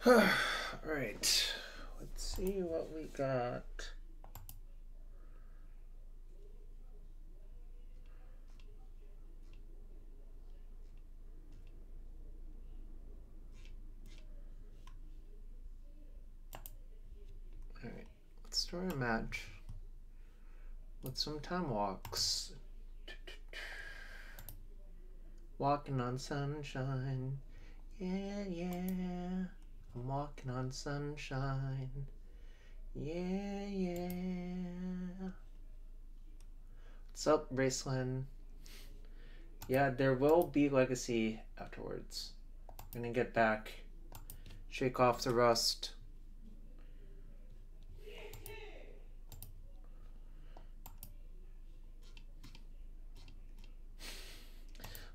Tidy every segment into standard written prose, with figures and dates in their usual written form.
Alright, let's see what we got. Alright, let's start a match with some time walks. Walking on sunshine, yeah, yeah. I'm walking on sunshine, yeah, yeah. What's up, Raceland? Yeah, there will be Legacy afterwards. I'm gonna get back, shake off the rust.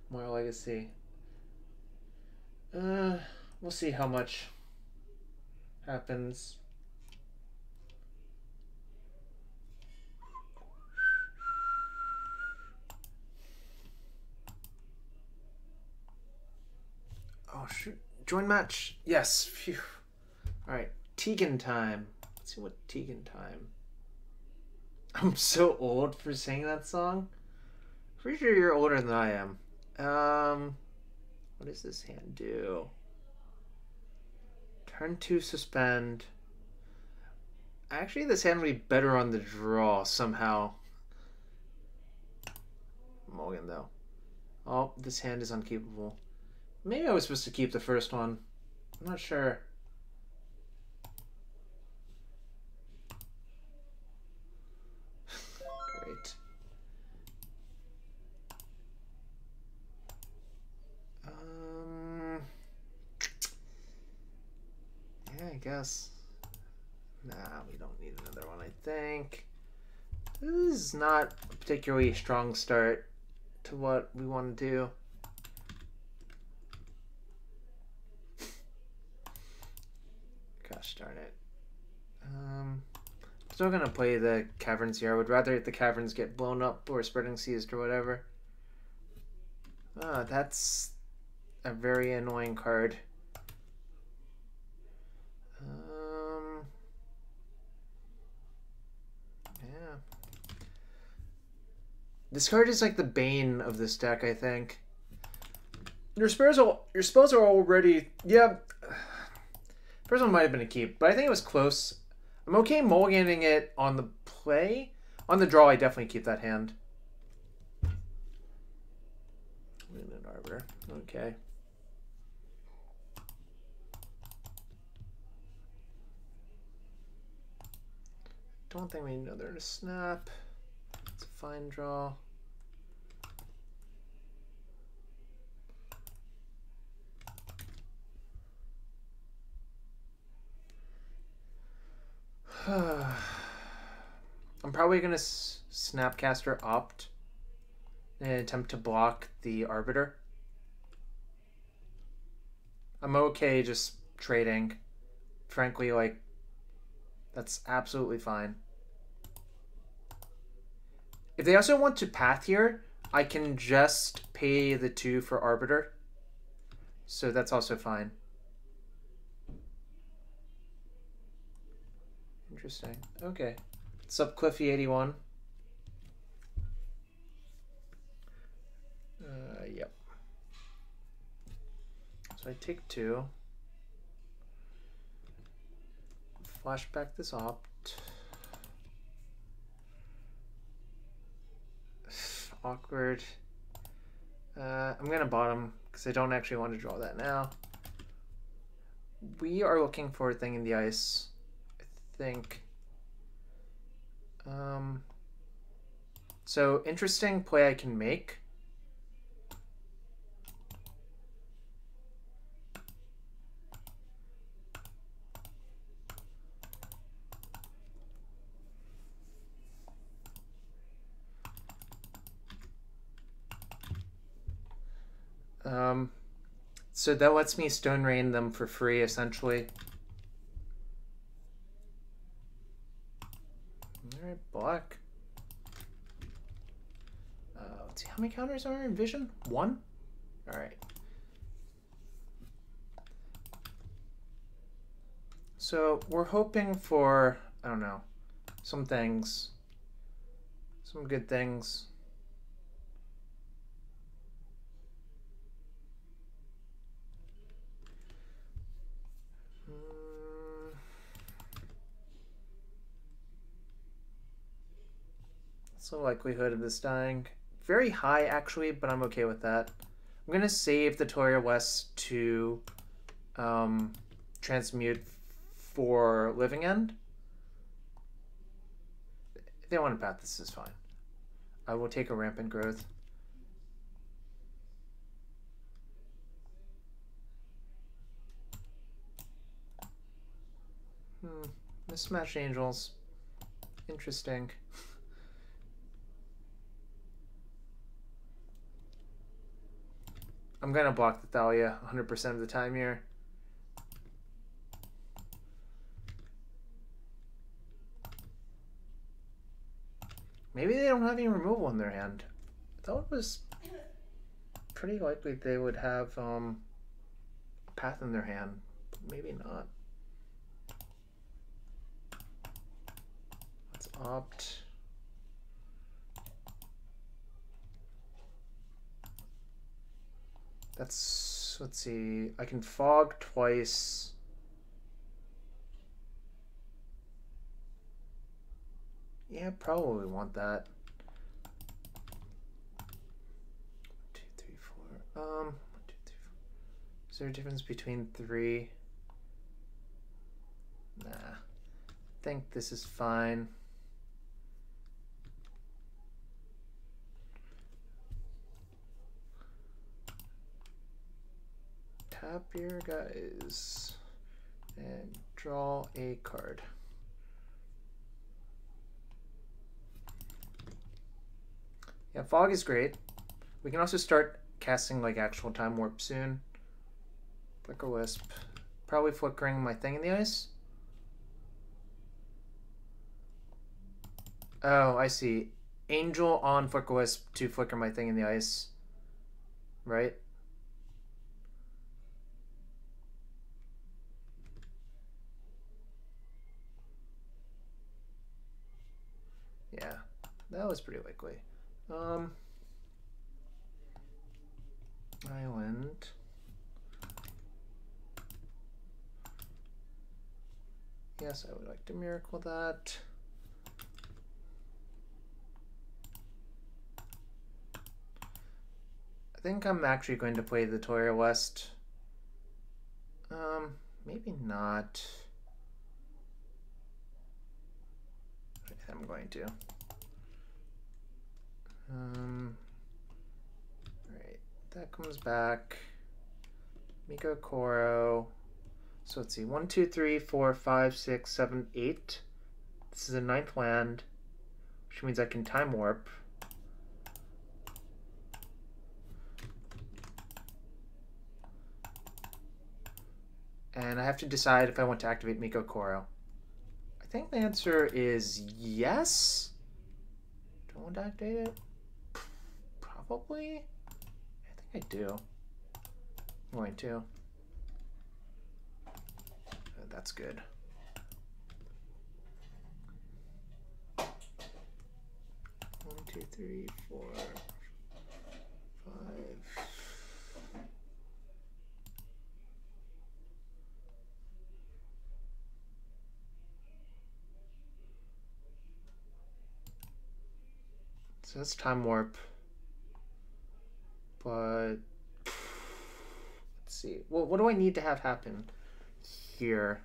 More Legacy. We'll see how much happens. Oh shoot! Join match. Yes. Phew. All right. Tegan time. Let's see what Tegan time. I'm so old for singing that song. Pretty sure you're older than I am. What does this hand do? Turn 2 suspend. Actually, this hand would be better on the draw somehow. Mulligan though. Oh, this hand is unkeepable. Maybe I was supposed to keep the first one. I'm not sure. Great. Yeah, I guess. Nah, we don't need another one, I think. This is not a particularly strong start to what we want to do. Gosh darn it. I'm still gonna play the Caverns here. I would rather the Caverns get blown up or Spreading Seized or whatever. That's a very annoying card. Yeah. This card is like the bane of this deck, I think. Your spells are already... Yeah. First one might have been a keep, but I think it was close. I'm okay mulliganing it on the play. On the draw, I definitely keep that hand. Luminant Arbor. Okay. don't think we need another snap. It's a fine draw. I'm probably going to Snapcaster Opt in an attempt to block the Arbiter. I'm okay just trading. Frankly, like, that's absolutely fine. If they also want to path here, I can just pay the 2 for Arbiter. So that's also fine. Interesting. Okay. What's up, Cliffy81? Yep. So I take 2. Flashback this Opt. Awkward. I'm gonna bottom because I don't actually want to draw that now. We are looking for a thing in the ice, I think. So interesting play I can make. So that lets me Stone Rain them for free, essentially. All right, black. Let's see, how many counters are in Vision? 1? All right. So we're hoping for, I don't know, some things, some good things. What's the likelihood of this dying? Very high, actually, but I'm okay with that. I'm going to save the Toria West to transmute for Living End. If they want to path, this is fine. I will take a Rampant Growth. Mismatched Angels. Interesting. I'm going to block the Thalia 100% of the time here. Maybe they don't have any removal in their hand. I thought it was pretty likely they would have a path in their hand. Maybe not. Let's Opt. That's, let's see, I can Fog twice. Yeah, probably want that. 1, 2, 3, 4. 1, 2, 3, 4. Is there a difference between 3? Nah. I think this is fine. Tap here, guys, and draw a card. Yeah, Fog is great. We can also start casting like actual Time Warp soon. Flicker Wisp. Probably flickering my thing in the ice. Oh, I see. Angel on Flicker Wisp to flicker my thing in the ice. Right? Yeah, that was pretty likely. Island. Yes, I would like to miracle that. I think I'm actually going to play the Toria West. Maybe not. I'm going to. Alright, that comes back. Miko Koro. So let's see, 1, 2, 3, 4, 5, 6, 7, 8. This is a 9th land, which means I can time warp. And I have to decide if I want to activate Miko Koro. I think the answer is yes. Do I want to activate it? Probably. I think I do. I'm going to. That's good. 1, 2, 3, 4, 5. So that's time warp. But let's see. Well, what do I need to have happen here?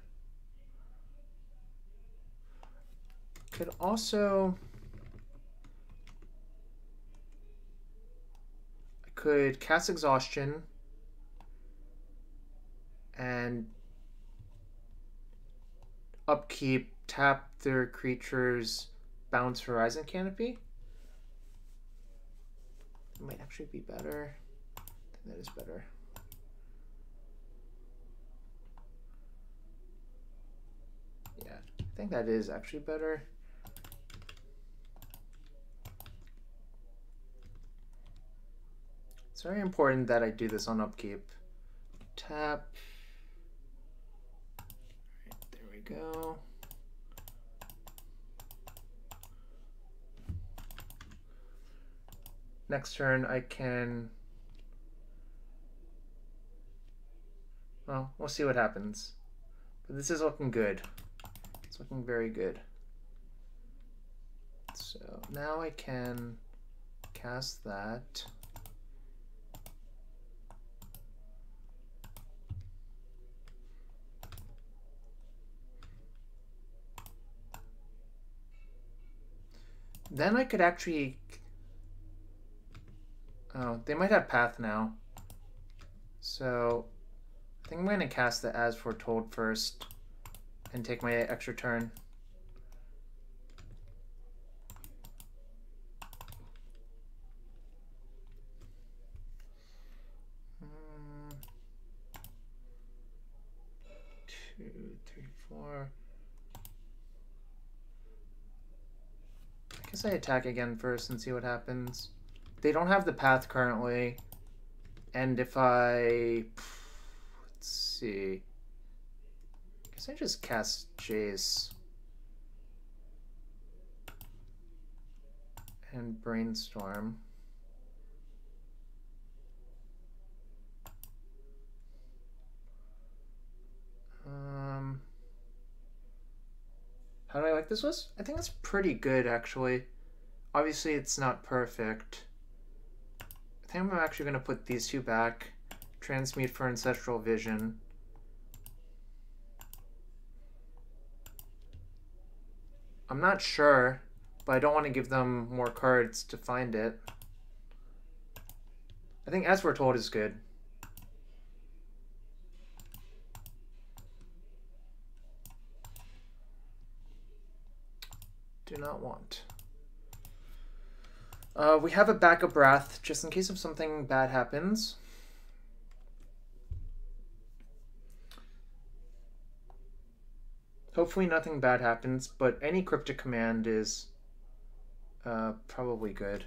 Could also, I could cast Exhaustion and upkeep, tap their creatures, bounce Horizon Canopy. It might actually be better. I think that is better. Yeah, I think that is actually better. It's very important that I do this on upkeep. Tap. Right, there we go. Next turn I can, well, we'll see what happens. But this is looking good. It's looking very good. So now I can cast that. Then I could actually, oh, they might have Path now. So I think I'm going to cast the As Foretold first and take my extra turn. Two, three, four. I guess I attack again first and see what happens. They don't have the Path currently. And if I, let's see, I guess I just cast Jace and Brainstorm. How do I like this list? I think it's pretty good, actually. Obviously, it's not perfect. I think I'm actually going to put these two back. Transmute for Ancestral Vision. I'm not sure, but I don't want to give them more cards to find it. I think As Foretold is good. Do not want. We have a backup Wrath, just in case if something bad happens. Hopefully nothing bad happens, but any Cryptic Command is probably good.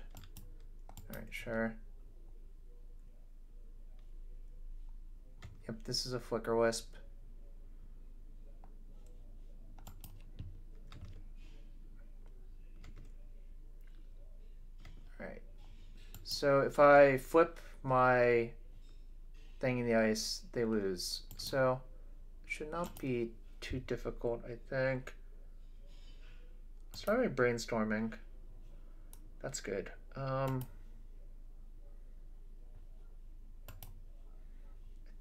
Alright, sure. Yep, this is a Flicker Wisp. Alright. So if I flip my thing in the ice, they lose. So it should not be too difficult, I think. Start by Brainstorming. That's good. I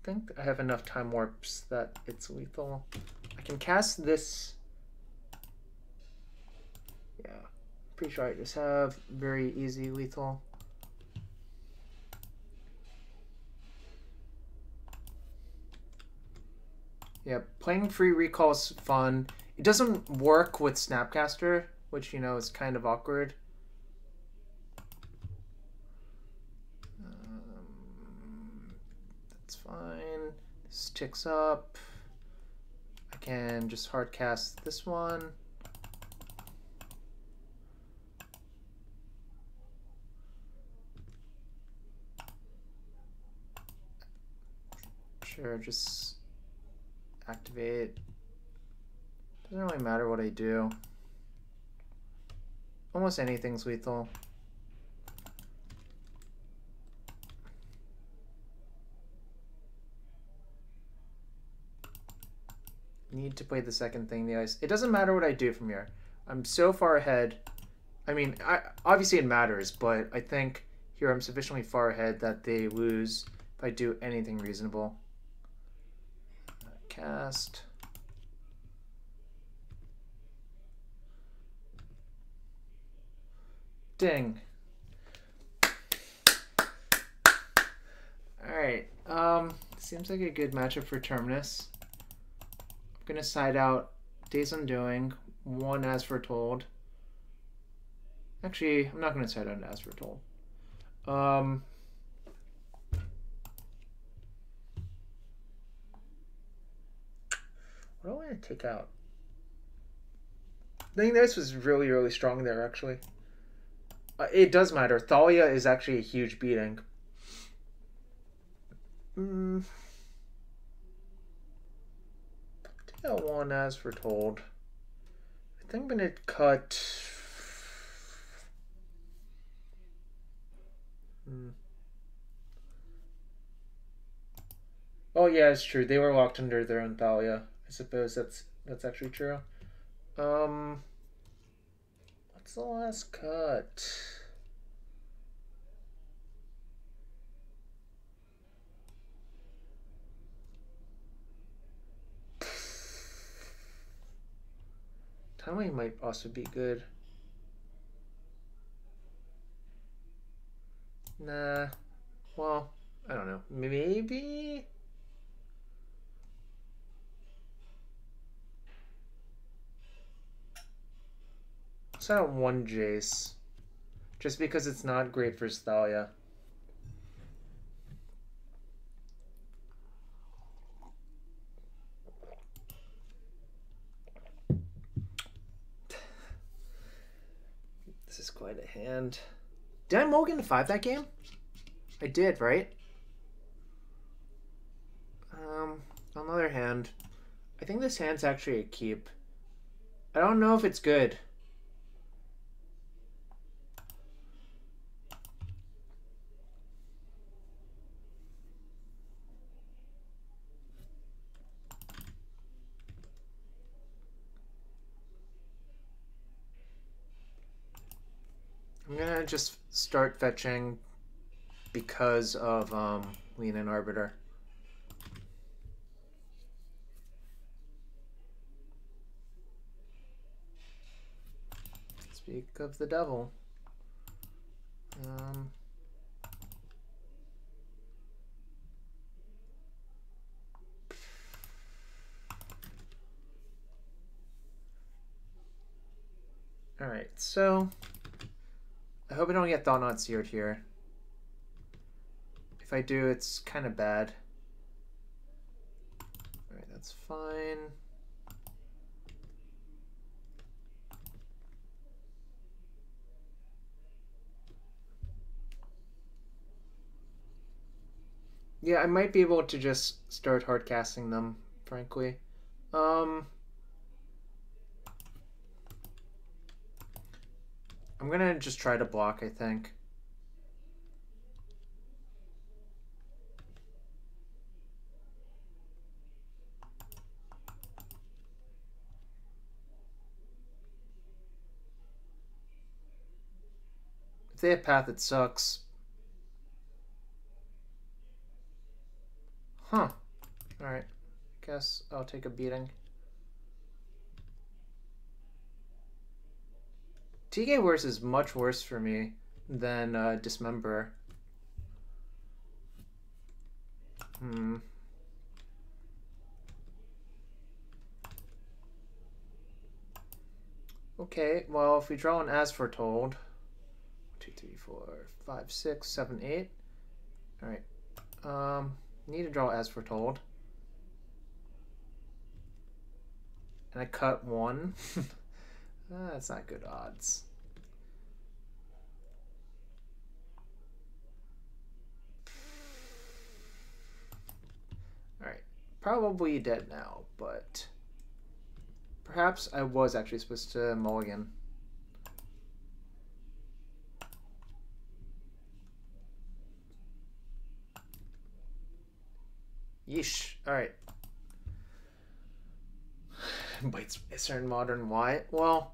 think I have enough Time Warps that it's lethal. I can cast this Yeah, pretty sure I just have very easy lethal. Yeah, playing free recall is fun. It doesn't work with Snapcaster, which, you know, is kind of awkward. That's fine. This ticks up. I can just hard cast this one. Sure, just activate. Doesn't really matter what I do. Almost anything's lethal. Need to play the second thing in the ice. It doesn't matter what I do from here. I'm so far ahead. I mean, obviously it matters, but I think here I'm sufficiently far ahead that they lose if I do anything reasonable. Cast. Ding. Alright, seems like a good matchup for Terminus. I'm gonna side out Days Undoing, one As Foretold. Actually, I'm not gonna side out As Foretold. What do I want to take out? I think this was really, really strong there, actually. It does matter. Thalia is actually a huge beating. Take out one As Foretold. I think I'm going to cut... Oh yeah, it's true. They were locked under their own Thalia. I suppose that's actually true. What's the last cut? Timely might also be good. Nah. Well, I don't know. Maybe? Let's add one Jace. Just because it's not great for Thalia. This is quite a hand. Did I mulligan to 5 that game? I did, right? On the other hand, I think this hand's actually a keep. I don't know if it's good. I'm gonna just start fetching because of Leonin Arbiter. Speak of the devil. Alright, so I hope I don't get Thought-Knot Seared here. If I do, it's kind of bad. Alright, that's fine. Yeah, I might be able to just start hard casting them, frankly. I'm gonna just try to block, I think. If they have Path, it sucks. Huh. Alright. Guess I'll take a beating. TK Worse is much worse for me than Dismember. Okay, well, if we draw an As Foretold, 1, 2, 3, 4, 5, 6, 7, 8. All right. Need to draw As Foretold. And I cut 1. That's not good odds. All right. Probably dead now, but perhaps I was actually supposed to mulligan. Yeesh. All right. Bites Eastern Modern White. Well,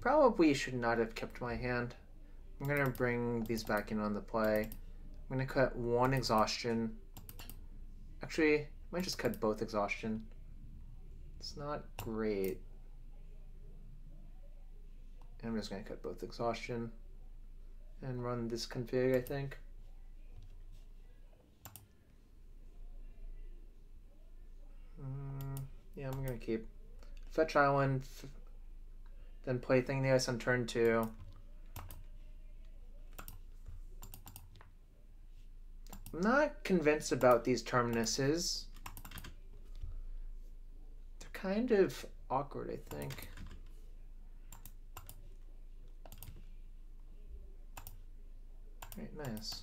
probably should not have kept my hand. I'm going to bring these back in on the play. I'm going to cut 1 exhaustion. Actually, I might just cut both exhaustion. It's not great. I'm just going to cut both exhaustion and run this config, I think. Yeah, I'm going to keep Fetch Island, then play Thing the Ice on turn 2. I'm not convinced about these terminuses. They're kind of awkward, I think. Right, nice.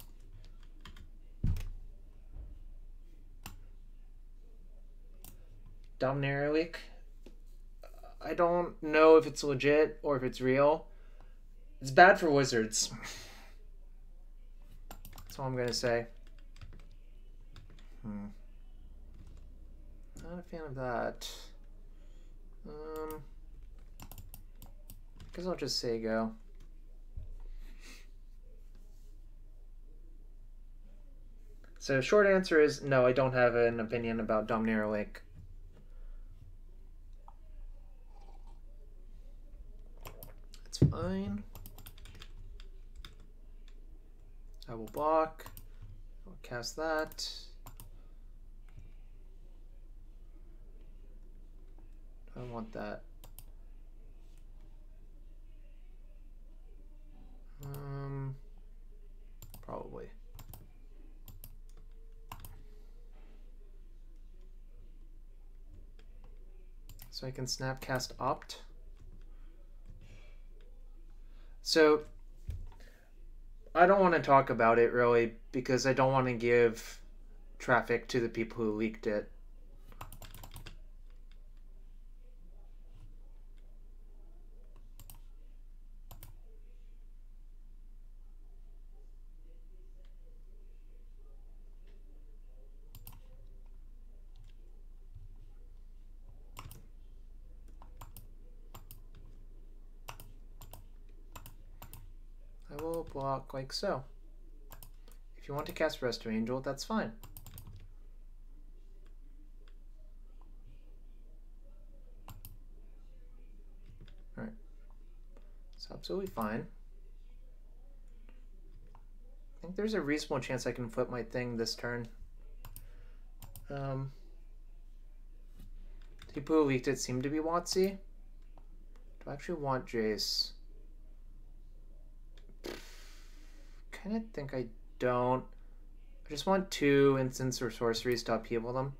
Dominaria Leak. I don't know if it's legit or if it's real. It's bad for wizards. That's all I'm gonna say. Not a fan of that. I guess I'll just say go. So short answer is no, I don't have an opinion about Dominaria Lake. That's fine. I will block. I'll cast that. I want that. Probably. So I can Snapcast Opt. So I don't want to talk about it really because I don't want to give traffic to the people who leaked it. I will block like so. If you want to cast Resto Angel, that's fine. Alright. It's absolutely fine. I think there's a reasonable chance I can flip my thing this turn. People who leaked it seem to be WotC. Do I actually want Jace? Kind of think I don't. I just want 2 instants or sorceries to upheaval them.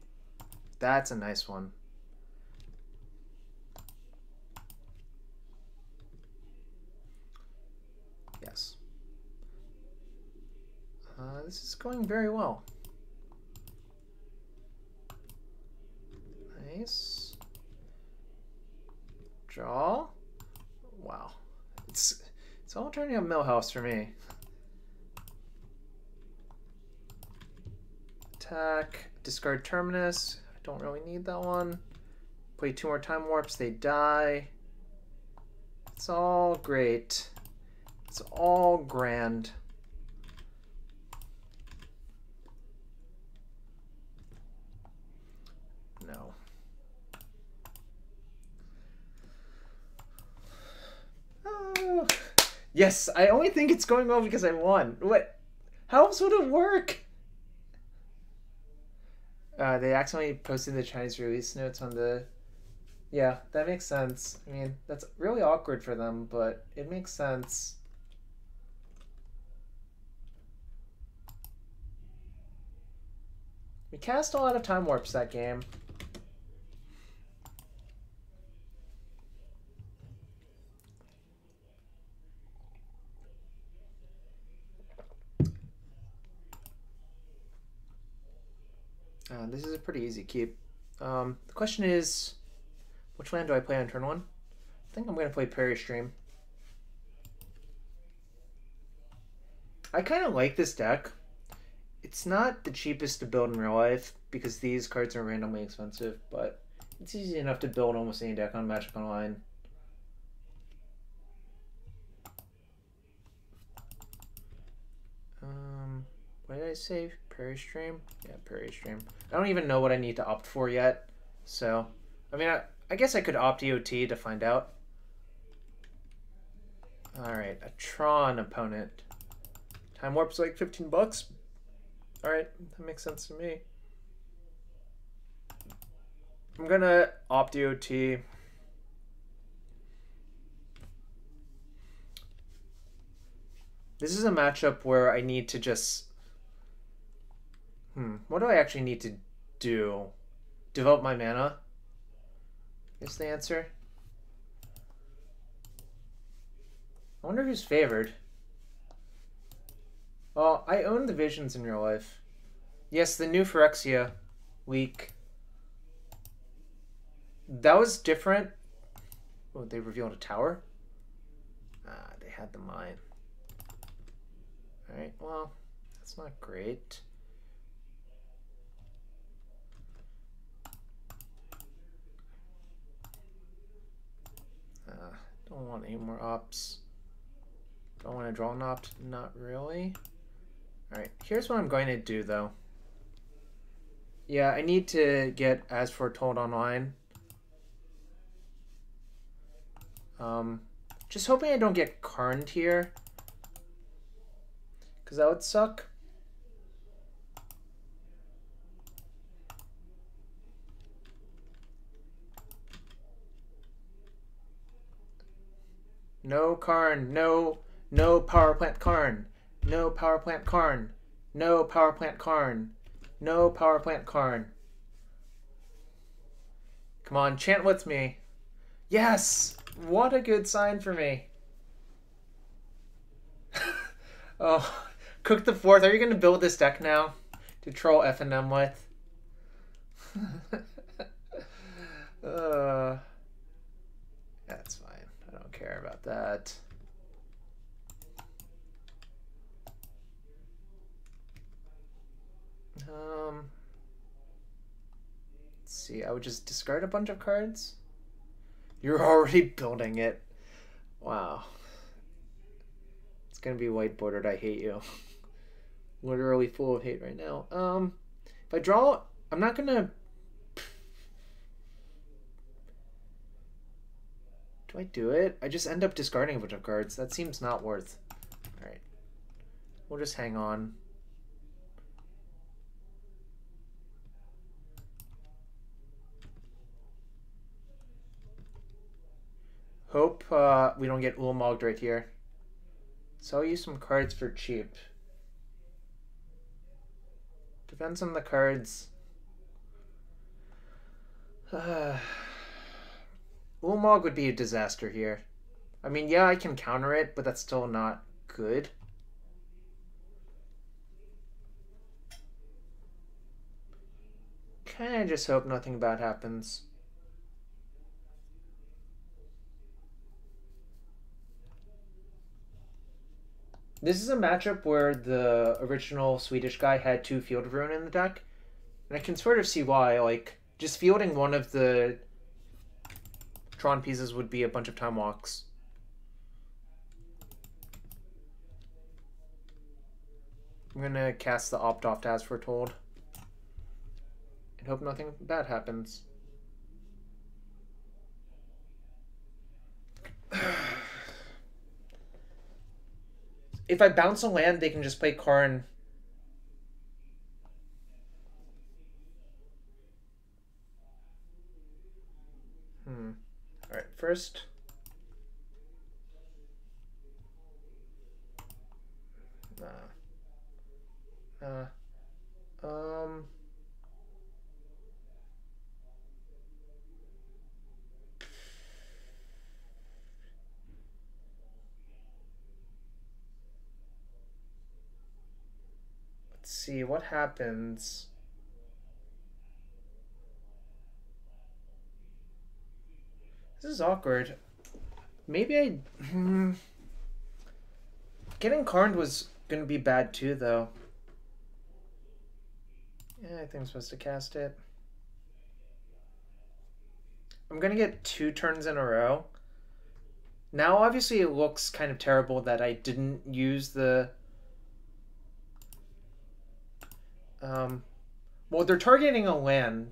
That's a nice one. Yes. This is going very well. Nice. Draw. Wow. It's all turning up Millhouse for me. Attack. Discard Terminus. I don't really need that one. Play 2 more Time Warps. They die. It's all great. It's all grand. No. Oh. Yes, I only think it's going well because I won. What? How else would it work? They accidentally posted the Chinese release notes on the... Yeah, that makes sense. I mean, that's really awkward for them, but it makes sense. We cast a lot of time warps that game. This is a pretty easy keep. The question is, which land do I play on turn 1? I think I'm going to play Prairie Stream. I kind of like this deck. It's not the cheapest to build in real life because these cards are randomly expensive, but it's easy enough to build almost any deck on Magic Online. What did I say? Prairie Stream? Yeah, Prairie Stream. I don't even know what I need to opt for yet. So, I mean, I guess I could opt EOT to find out. Alright, a Tron opponent. Time Warp's like 15 bucks. Alright, that makes sense to me. I'm gonna opt EOT. This is a matchup where I need to just... what do I actually need to do? Develop my mana? Is the answer? I wonder who's favored. Well, I own the Visions in real life. Yes, the new Phyrexia week. That was different. Oh, they revealed a tower? They had the mine. Alright, well, that's not great. Don't want any more ops. Don't want to draw an opt. Not really. Alright, here's what I'm going to do, though. Yeah, I need to get As Foretold online. Just hoping I don't get Karned here, because that would suck. No Karn, no power plant Karn, no power plant Karn, no power plant Karn, no power plant Karn. Come on, chant with me. Yes! What a good sign for me. Oh, Cook the Fourth. Are you going to build this deck now to troll FNM with? That's fine. I don't care about that. Let's see. I would just discard a bunch of cards. You're already building it. Wow. It's gonna be white bordered. I hate you. Literally full of hate right now. If I draw, I'm not gonna... Do I do it? I just end up discarding a bunch of cards. That seems not worth. Alright. We'll just hang on. Hope we don't get Ulamog right here. So I'll use some cards for cheap. Depends on the cards. Ulamog would be a disaster here. I mean, yeah, I can counter it, but that's still not good. Kinda just hope nothing bad happens. This is a matchup where the original Swedish guy had 2 Field of Ruin in the deck. And I can sort of see why. Like, just fielding one of the Tron pieces would be a bunch of time walks. I'm gonna cast the Opt-Off As Foretold. And hope nothing bad happens. if I bounce a land, they can just play Karn. Alright, first. Let's see what happens. This is awkward. Maybe I... Getting Karned was going to be bad too, though. Yeah, I think I'm supposed to cast it. I'm going to get 2 turns in a row. Now, obviously, it looks kind of terrible that I didn't use the... well, they're targeting a land,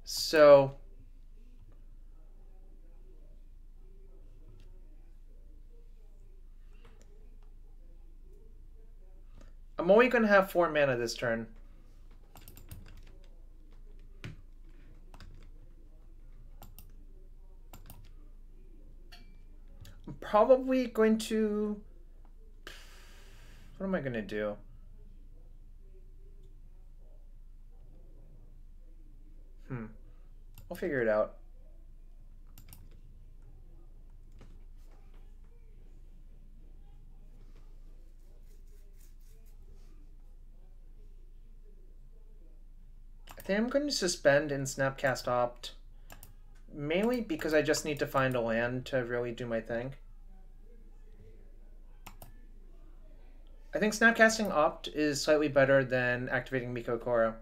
so... I'm only going to have 4 mana this turn. I'm probably going to... What am I going to do? I'll figure it out. I think I'm going to suspend and Snapcast Opt. Mainly because I just need to find a land to really do my thing. I think Snapcasting Opt is slightly better than activating Miko Koro.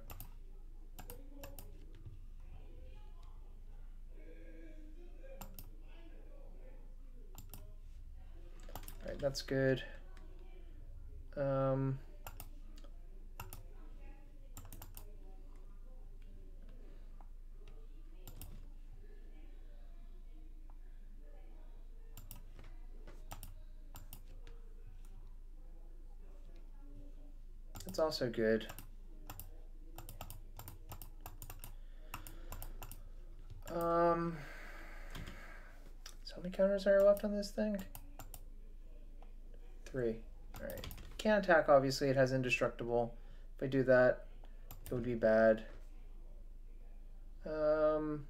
Alright, that's good. That's also good. So how many counters are left on this thing? 3. Alright. Can't attack, obviously. It has indestructible. If I do that, it would be bad. I'm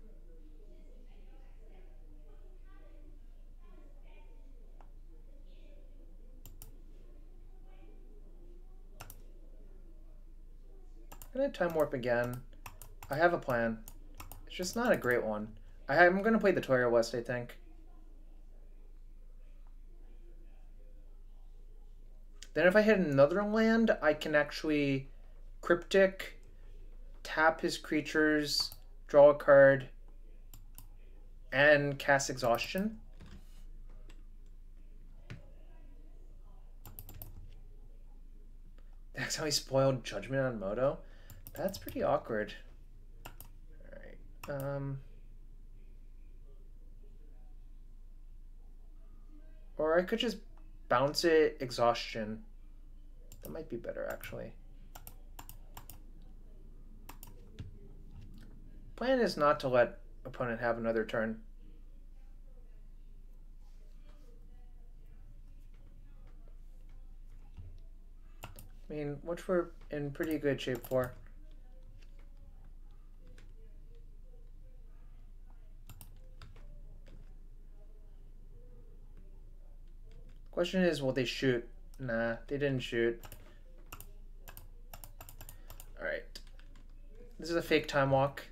gonna Time Warp again. I have a plan. It's just not a great one. I'm gonna play the Toya West, I think. Then if I hit another land, I can actually Cryptic, tap his creatures, draw a card, and cast Exhaustion. That's how he spoiled Judgment on Moto. That's pretty awkward. Alright. Or I could just bounce it, Exhaustion. That might be better, actually. Plan is not to let opponent have another turn. I mean, which we're in pretty good shape for. Question is, will they shoot? Nah, they didn't shoot. Alright. This is a fake time walk.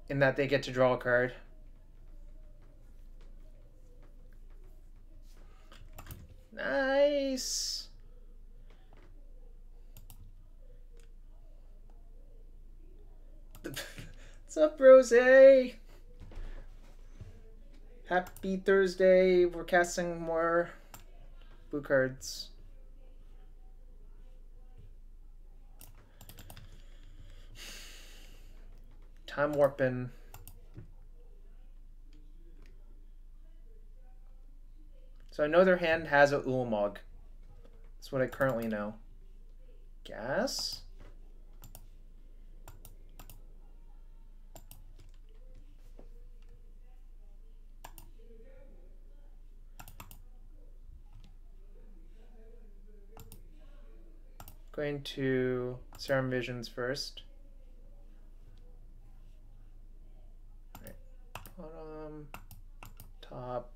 In that they get to draw a card. Nice! What's up, Rose? Happy Thursday. We're casting more blue cards. Time warping. So I know their hand has a Ulamog. That's what I currently know. Gas? Going to Serum Visions first. Right. Bottom, top.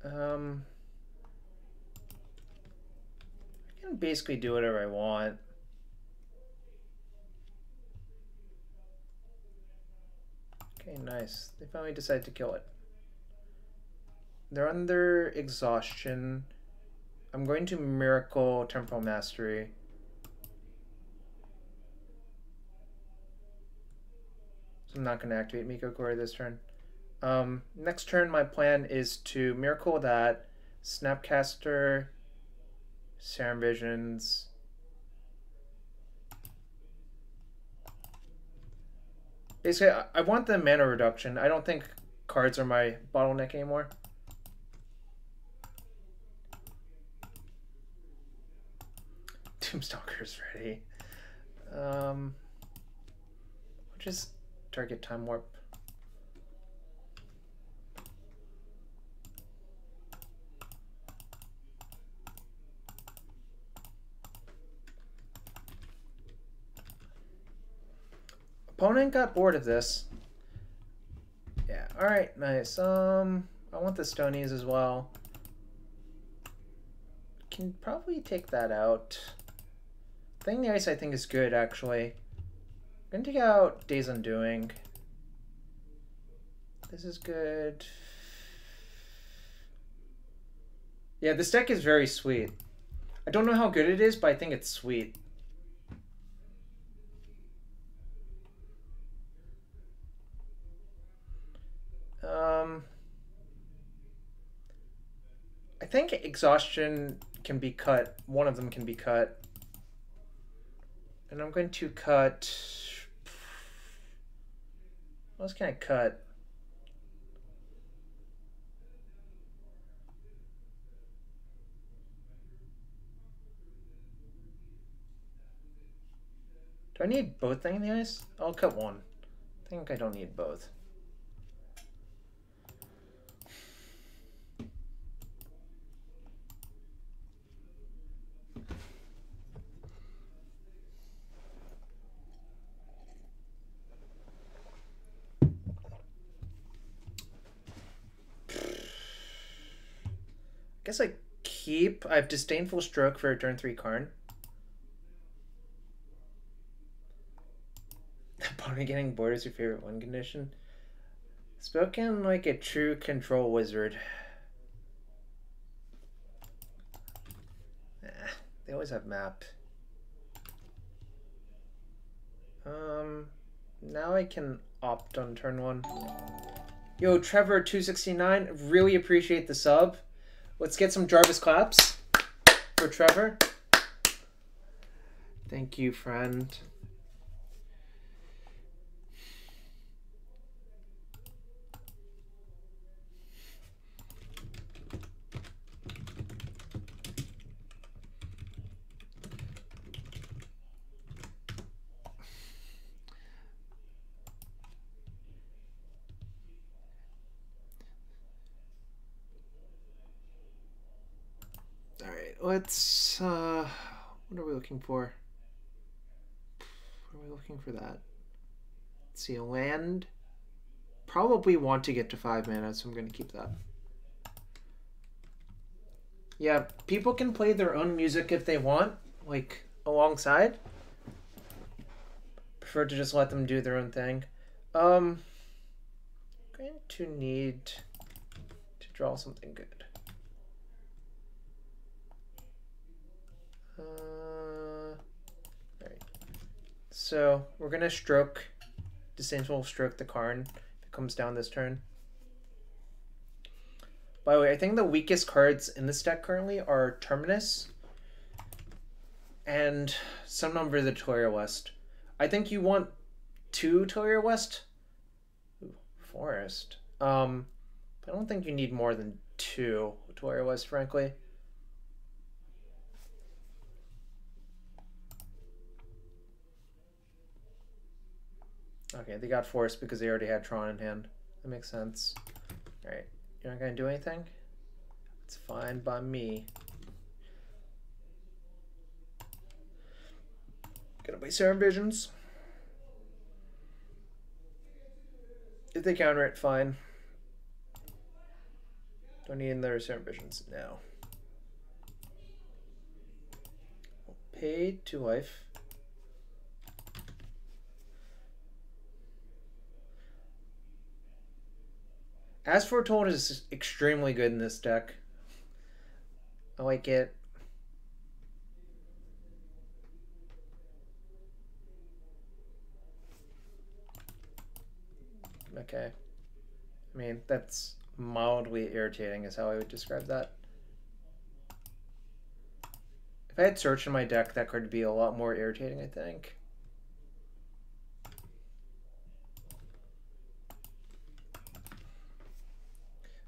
I can basically do whatever I want. Okay, nice. They finally decided to kill it. They're under exhaustion. I'm going to Miracle Temporal Mastery. So I'm not going to activate Miko Kori this turn. Next turn, my plan is to Miracle that, Snapcaster, Serum Visions. Basically, I want the mana reduction. I don't think cards are my bottleneck anymore. Doomstalker's ready. I'll just target Time Warp. Opponent got bored of this. Yeah, alright, nice. I want the Stonies as well. Can probably take that out. Thing the Ice I think is good, actually. I'm gonna take out Days Undoing. This is good. Yeah, this deck is very sweet. I don't know how good it is, but I think it's sweet. I think Exhaustion can be cut. One of them can be cut. And I'm going to cut... What else can I cut? Do I need both Thing in the Ice? I'll cut one. I think I don't need both. I guess I keep. I have Disdainful Stroke for a turn 3 Karn. Opponent getting bored is your favorite win condition. Spoken like a true control wizard. They always have map. Now I can opt on turn 1. Yo, Trevor269, really appreciate the sub. Let's get some Jarvis claps for Trevor. Thank you, friend. Let's, what are we looking for? What are we looking for that? Let's see, a land. Probably want to get to 5 mana, so I'm going to keep that. Yeah, people can play their own music if they want, like, alongside. Prefer to just let them do their own thing. I'm going to need to draw something good. Alright. So we're gonna stroke, Disdainful Stroke the Karn if it comes down this turn. By the way, I think the weakest cards in this deck currently are Terminus and some number of the Taurea West. I think you want 2 Taurea West. Ooh, Forest. I don't think you need more than 2 Taurea West, frankly. Okay, they got Forest because they already had Tron in hand. That makes sense. Alright, you're not gonna do anything? It's fine by me. Gonna play Serum Visions. If they counter it, fine. Don't need another Serum Visions now. Pay 2 life. As Foretold is extremely good in this deck. I like it. Okay. I mean, that's mildly irritating is how I would describe that. If I had Search in my deck, that could be a lot more irritating, I think.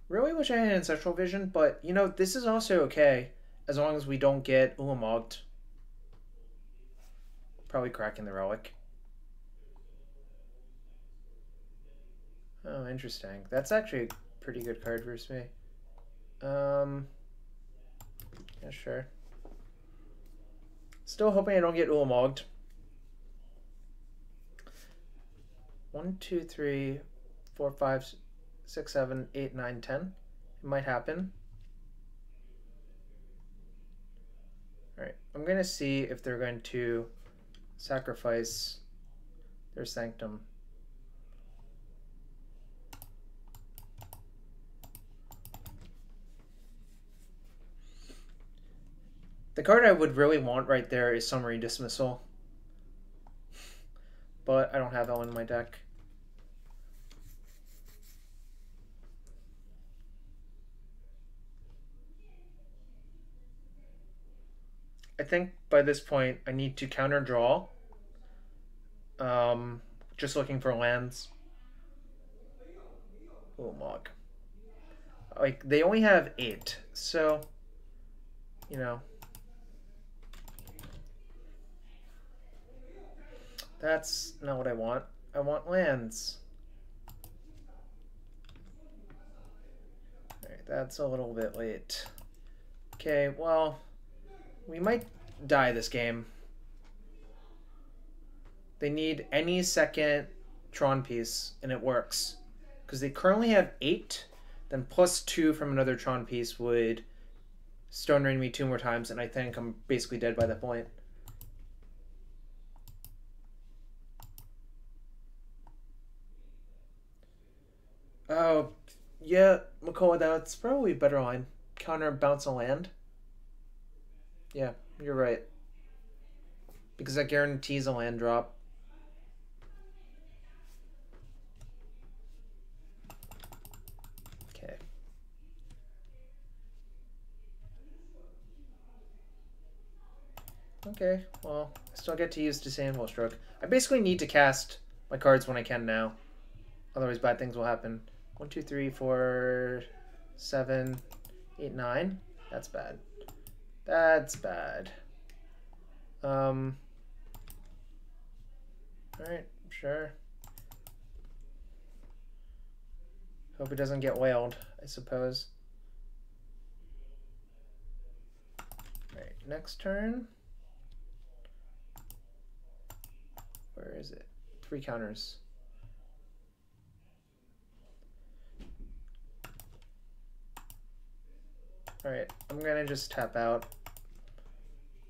Really wish I had Ancestral Vision, but, you know, this is also okay as long as we don't get Ulamogd. Probably cracking the Relic. Oh, interesting. That's actually a pretty good card versus me. Yeah, sure. Still hoping I don't get Ulamogd. 1, 2, 3, 4, 5, 6, 7, 8, 9, 10. It might happen. Alright, I'm going to see if they're going to sacrifice their Sanctum. The card I would really want right there is Summary Dismissal. But I don't have that one in my deck. I think by this point I need to counter draw. Just looking for lands. Ulamog. Like, they only have 8, so, you know. That's not what I want. I want lands. Alright, that's a little bit late. Okay, well, we might die this game. They need any second Tron piece, and it works. Because they currently have 8, then plus 2 from another Tron piece would Stone Rain me 2 more times, and I think I'm basically dead by that point. Oh, yeah, Makoa, that's probably a better line. Counter bounce a land. Yeah, you're right. Because that guarantees a land drop. Okay. Okay, well, I still get to use Disdainful Stroke. I basically need to cast my cards when I can now. Otherwise bad things will happen. 1, 2, 3, 4, 7, 8, 9. That's bad. That's bad. Alright, sure. Hope it doesn't get whaled, I suppose. Alright, next turn. Where is it? 3 counters. Alright, I'm gonna just tap out.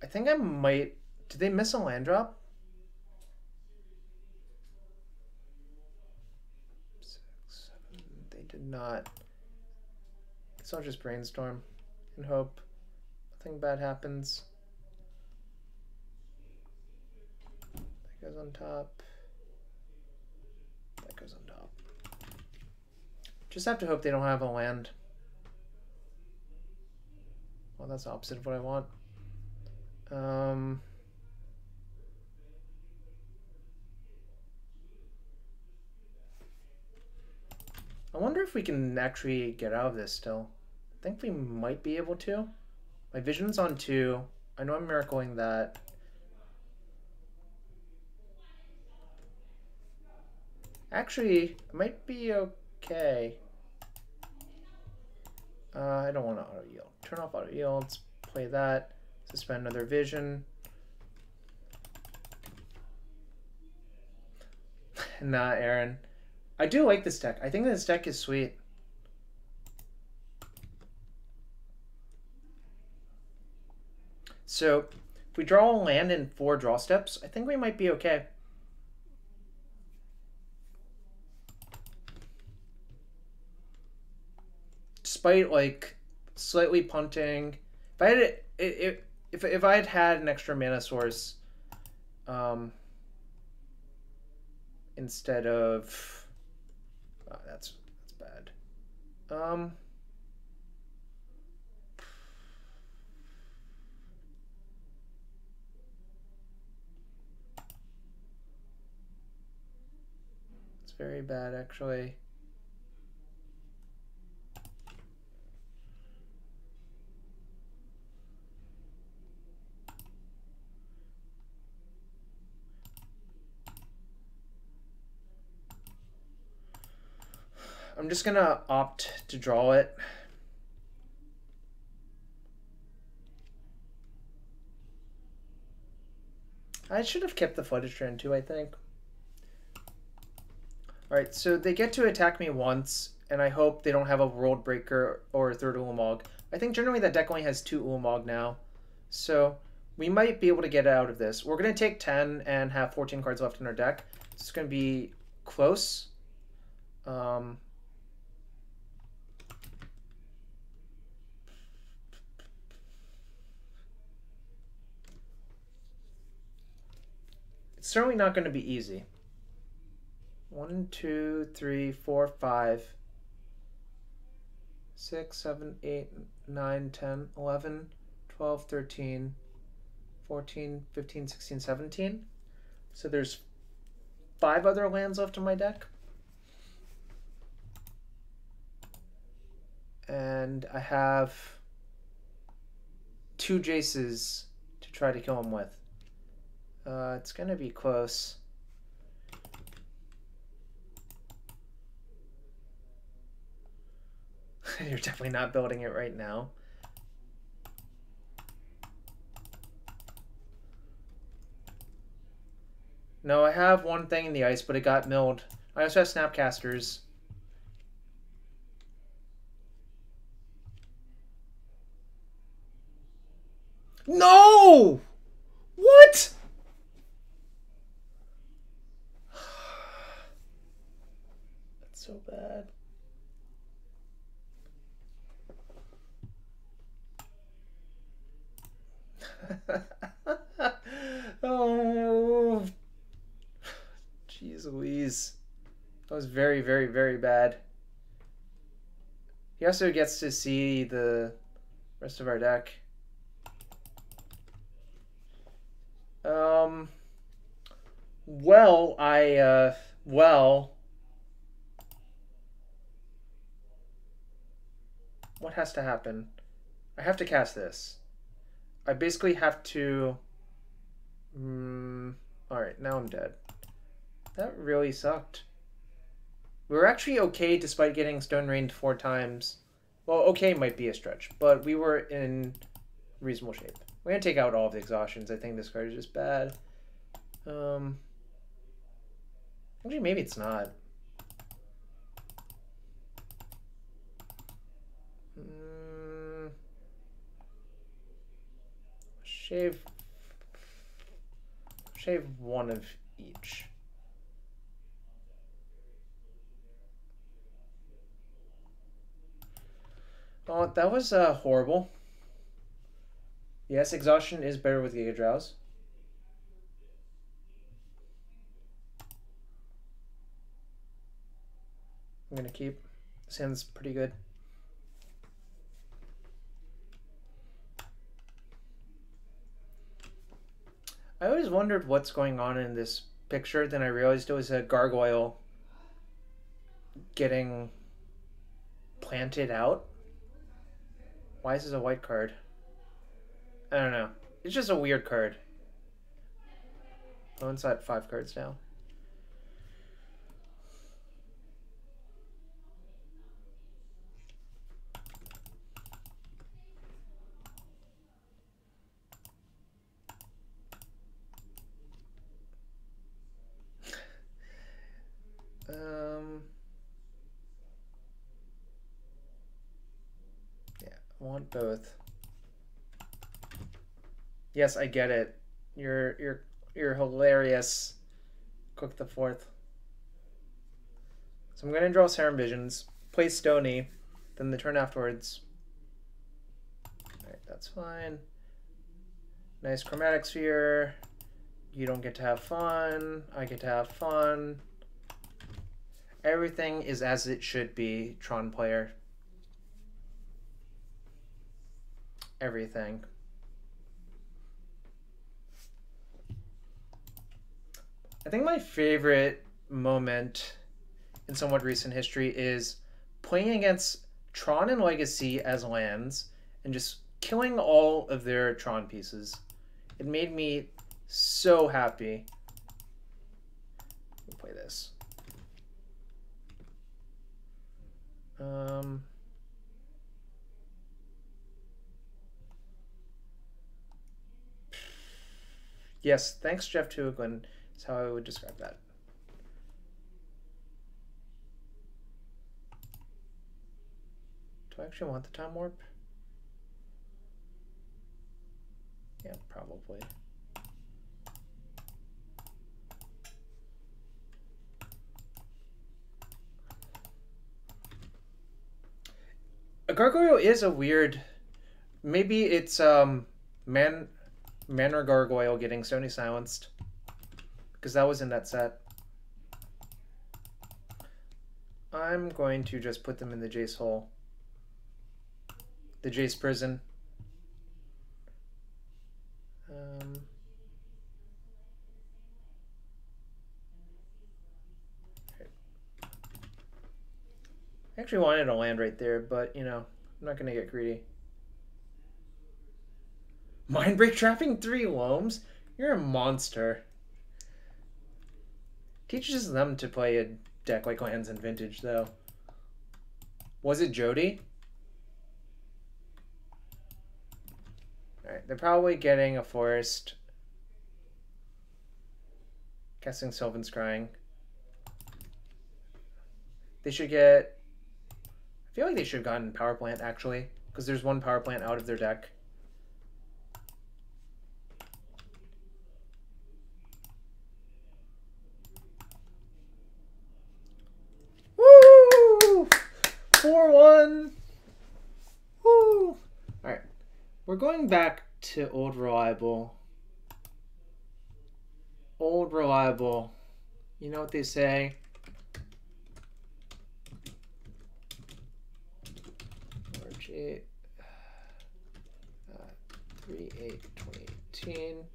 I think I might... Did they miss a land drop? 6, 7... They did not. So I'll just brainstorm and hope nothing bad happens. That goes on top. That goes on top. Just have to hope they don't have a land. Well, that's the opposite of what I want. I wonder if we can actually get out of this still. I think we might be able to. My vision's on 2. I know I'm miracling that. Actually, it might be okay. I don't want to auto yield. Turn off auto yields. Play that. Suspend another vision. Nah, Aaron. I do like this deck. I think this deck is sweet. So, if we draw a land in 4 draw steps, I think we might be okay. Despite, like, slightly punting. If I had if I had an extra mana source, instead of, oh, that's bad. It's very bad, actually. I'm just gonna opt to draw it. I should have kept the Flooded Strand too, I think. Alright, so they get to attack me once, and I hope they don't have a World Breaker or a third Ulamog. I think generally that deck only has 2 Ulamog now. So we might be able to get out of this. We're going to take 10 and have 14 cards left in our deck. It's going to be close. It's certainly not going to be easy. 1, 2, 3, 4, 5, 6, 7, 8, 9, 10, 11, 12, 13, 14, 15, 16, 17. So there's 5 other lands left in my deck. And I have 2 Jaces to try to kill him with. It's going to be close. You're definitely not building it right now. No, I have one thing in the ice, but it got milled. I also have Snapcasters. No! What? That's so bad. Oh, jeez Louise. That was very, very, very bad. He also gets to see the rest of our deck. Well, what has to happen? I have to cast this. I basically have to... Alright, now I'm dead. That really sucked. We were actually okay despite getting Stone Rained 4 times. Well, okay might be a stretch, but we were in reasonable shape. We're going to take out all of the exhaustions. I think this card is just bad. Actually, maybe it's not. Shave one of each. Oh, that was horrible. Yes, exhaustion is better with Giga Drowse. I'm gonna keep. This hand's pretty good. I always wondered what's going on in this picture, then I realized it was a gargoyle getting planted out? Why is this a white card? I don't know. It's just a weird card. Opponent's at 5 cards now. Yeah, I want both. Yes, I get it. You're hilarious. Cook the 4th. So I'm gonna draw Serum Visions, play Stony, then the turn afterwards. Alright, that's fine. Nice Chromatic Sphere. You don't get to have fun. I get to have fun. Everything is as it should be, Tron player. Everything. I think my favorite moment in somewhat recent history is playing against Tron and Legacy as lands and just killing all of their Tron pieces. It made me so happy. We'll play this. Yes, thanks, Jeff Tuiglin. That's how I would describe that. Do I actually want the Time Warp? Yeah, probably. A Gargoyle is a weird... Maybe it's Manor Gargoyle getting Stony Silenced. Because that was in that set. I'm going to just put them in the Jace hole. The Jace prison. I actually wanted a land right there, but, you know, I'm not going to get greedy. Mindbreak trapping 3 Loams? You're a monster. Teaches them to play a deck like Lands and Vintage, though. Was it Jody? Alright, they're probably getting a Forest. Casting Sylvan Scrying. They should get... I feel like they should have gotten Power Plant, actually, because there's 1 Power Plant out of their deck. Woo! 4-1! Woo! Alright, we're going back to Old Reliable. Old Reliable. You know what they say? March 3/8/2018.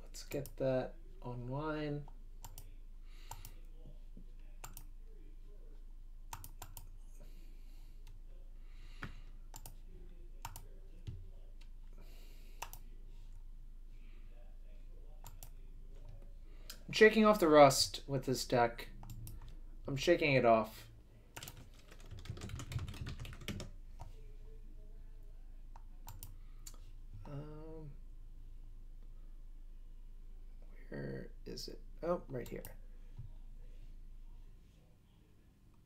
Let's get that online. I'm shaking off the rust with this deck. I'm shaking it off. Where is it? Oh, right here.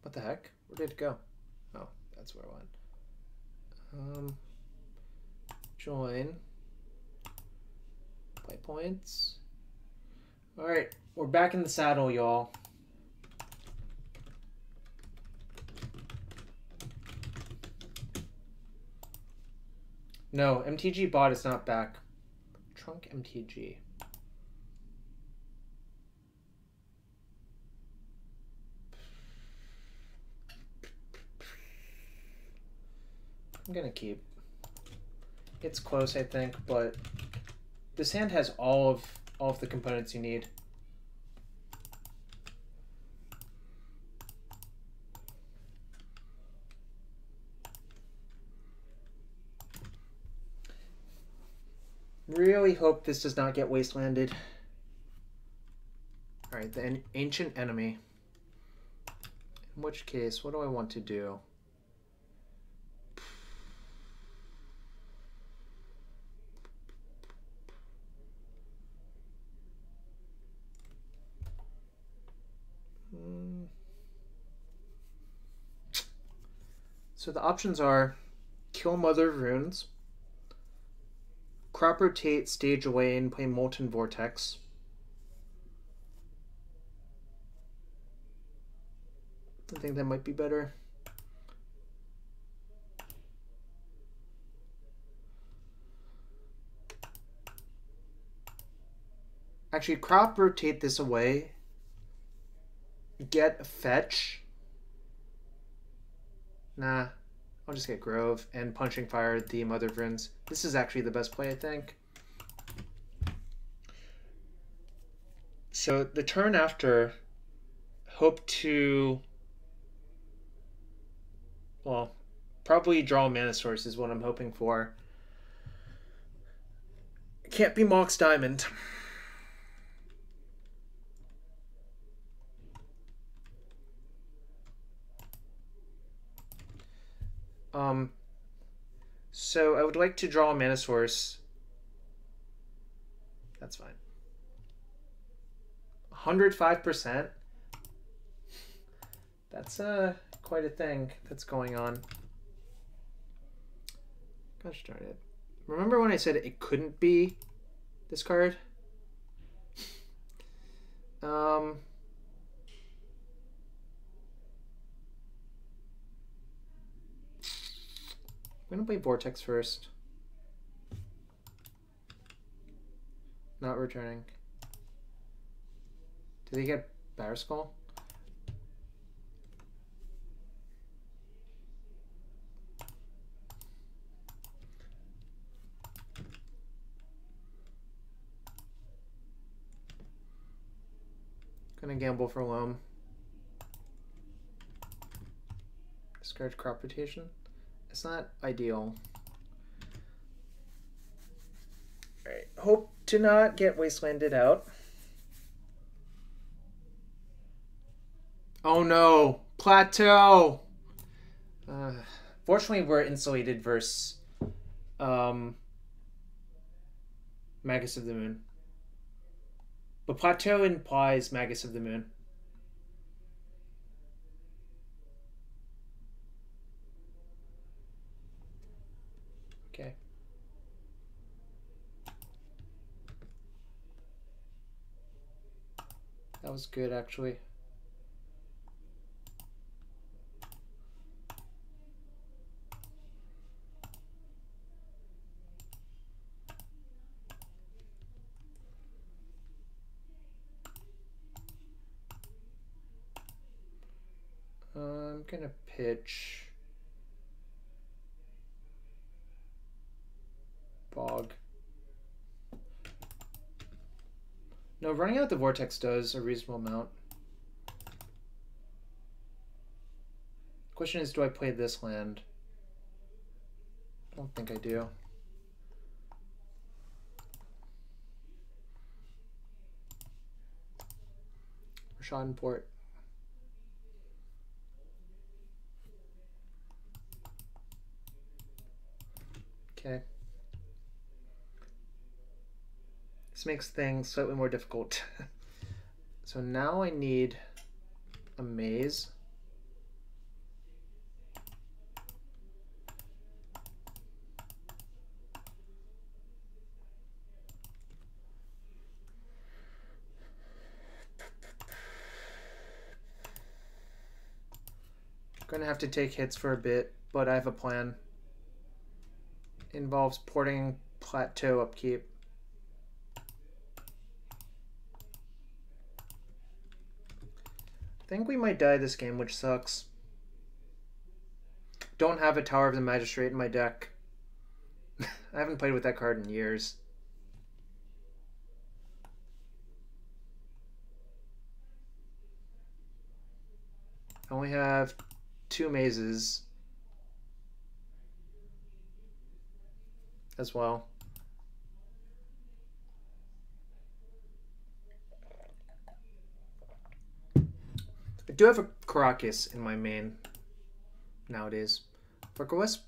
What the heck? Where did it go? Oh, that's where I went. Join. Play points. Alright, we're back in the saddle, y'all. No, MTG bot is not back. Trunk MTG. I'm gonna keep. It's close, I think, but this hand has all of the components you need. Really hope this does not get wastelanded. Alright, the ancient enemy. In which case, what do I want to do? So the options are kill Mother of Runes, crop rotate, stage away, and play Molten Vortex. I think that might be better. Actually, crop rotate this away. Get a fetch. Nah, I'll just get Grove and Punching Fire the Mother of Runes. This is actually the best play, I think. So the turn after, hope to, well, probably draw a mana source is what I'm hoping for. It can't be Mox Diamond. So I would like to draw a mana source. That's fine. 105%. That's quite a thing that's going on. Gosh darn it. Remember when I said it couldn't be this card? I'm gonna play Vortex first. Not returning. Did they get Bear Skull? Gonna gamble for Loam. Discard crop rotation. It's not ideal. Alright, hope to not get wastelanded out. Oh no! Plateau! Fortunately, we're insulated versus Magus of the Moon. But Plateau implies Magus of the Moon. Okay. That was good, actually. I'm gonna pitch Bog. No, running out the Vortex does a reasonable amount. Question is, do I play this land? I don't think I do. Schadenport. Okay. This makes things slightly more difficult. So now I need a maze. Gonna have to take hits for a bit, but I have a plan. Involves porting Plateau upkeep. I think we might die this game, which sucks. Don't have a Tower of the Magistrate in my deck. I haven't played with that card in years. I only have 2 mazes as well. do have a Caracas in my main nowadays. Wisp.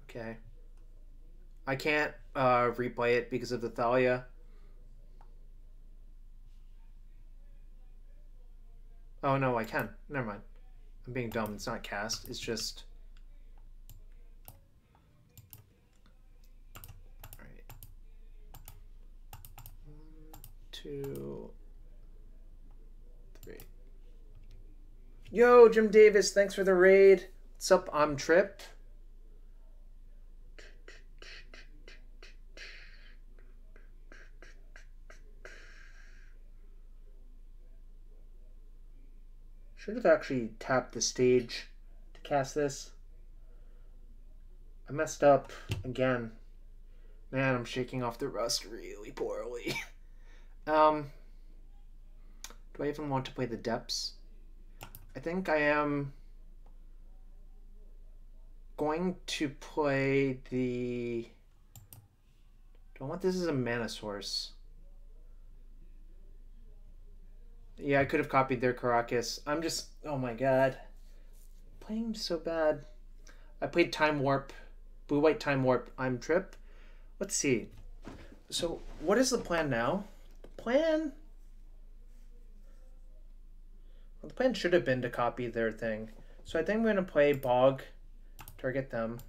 Okay. I can't replay it because of the Thalia. Oh no, I can. Never mind. I'm being dumb. It's not cast. It's just... Alright. 1, 2, 3. Yo, Jim Davis, thanks for the raid. What's up? I'm Trip. Should have actually tapped the stage to cast this. I messed up again. Man, I'm shaking off the rust really poorly. Do I even want to play the depths? I think I am going to play the... Do I want this as a mana source? Yeah, I could have copied their Caracas. I'm just... Oh my god. Playing so bad. I played Time Warp. Blue-White Time Warp. I'm Trip. Let's see. So, what is the plan now? The plan... Well, the plan should have been to copy their thing. So I think I'm going to play Bog. Target them.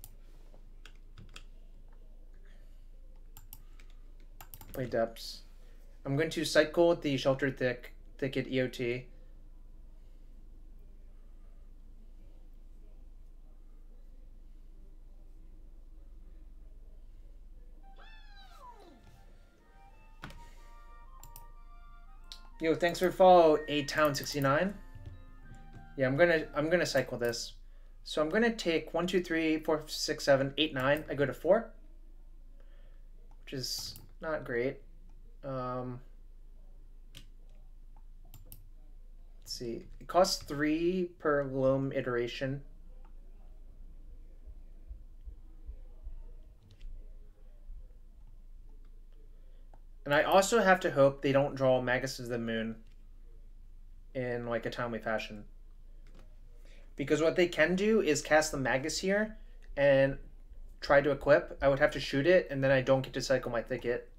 Play Depths. I'm going to cycle the Sheltered Thicket EOT. Yo, thanks for follow A-Town69. Yeah, I'm gonna cycle this. So I'm gonna take 1, 2, 3, 4, 6, 7, 8, 9. I go to 4, which is not great. Let's see. It costs 3 per Loam iteration. And I also have to hope they don't draw Magus of the Moon in like a timely fashion. Because what they can do is cast the Magus here and try to equip. I would have to shoot it, and then I don't get to cycle my Thicket.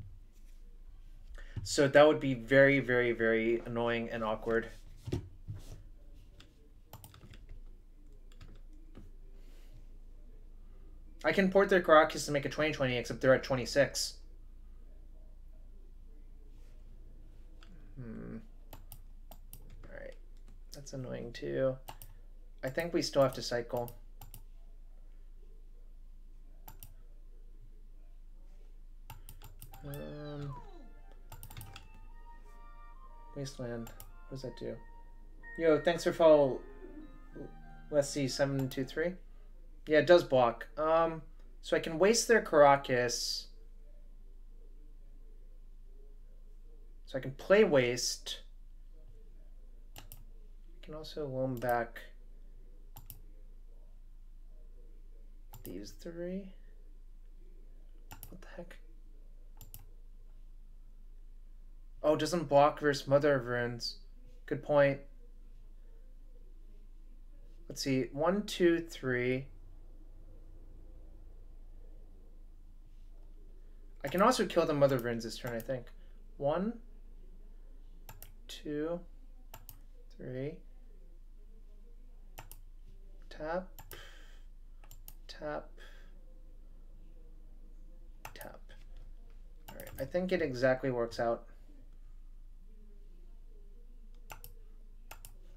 So that would be very, very, very annoying and awkward. I can port their Caracas to make a 20/20, except they're at 26. Alright. That's annoying too. I think we still have to cycle. Wasteland. What does that do? Yo, thanks for follow. Let's see, 723. Yeah, it does block. So I can waste their Caracas. So I can play waste. I can also loam back these 3. What the heck? Oh, doesn't block versus Mother of Runes. Good point. Let's see. 1, 2, 3. I can also kill the Mother of Runes this turn, I think. 1, 2, 3. Tap. Tap. Tap. Alright, I think it exactly works out.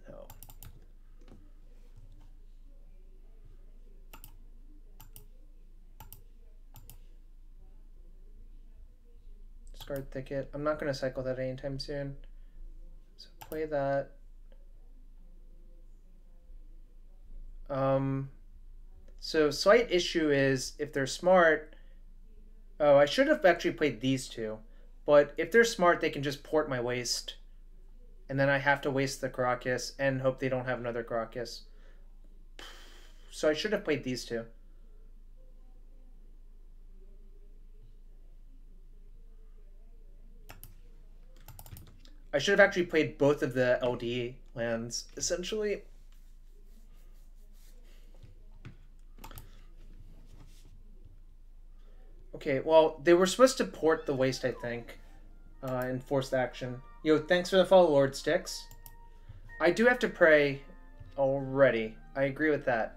No. Discard Thicket. I'm not going to cycle that anytime soon. So play that. So slight issue is if they're smart. Oh, I should have actually played these 2. But if they're smart, they can just port my waste. And then I have to waste the Caracas and hope they don't have another Caracas. So I should have played these 2. I should have actually played both of the LD lands, essentially. Okay, well, they were supposed to port the waste, I think, in forced action. Yo, thanks for the follow, Lord Styx. I do have to pray already. I agree with that.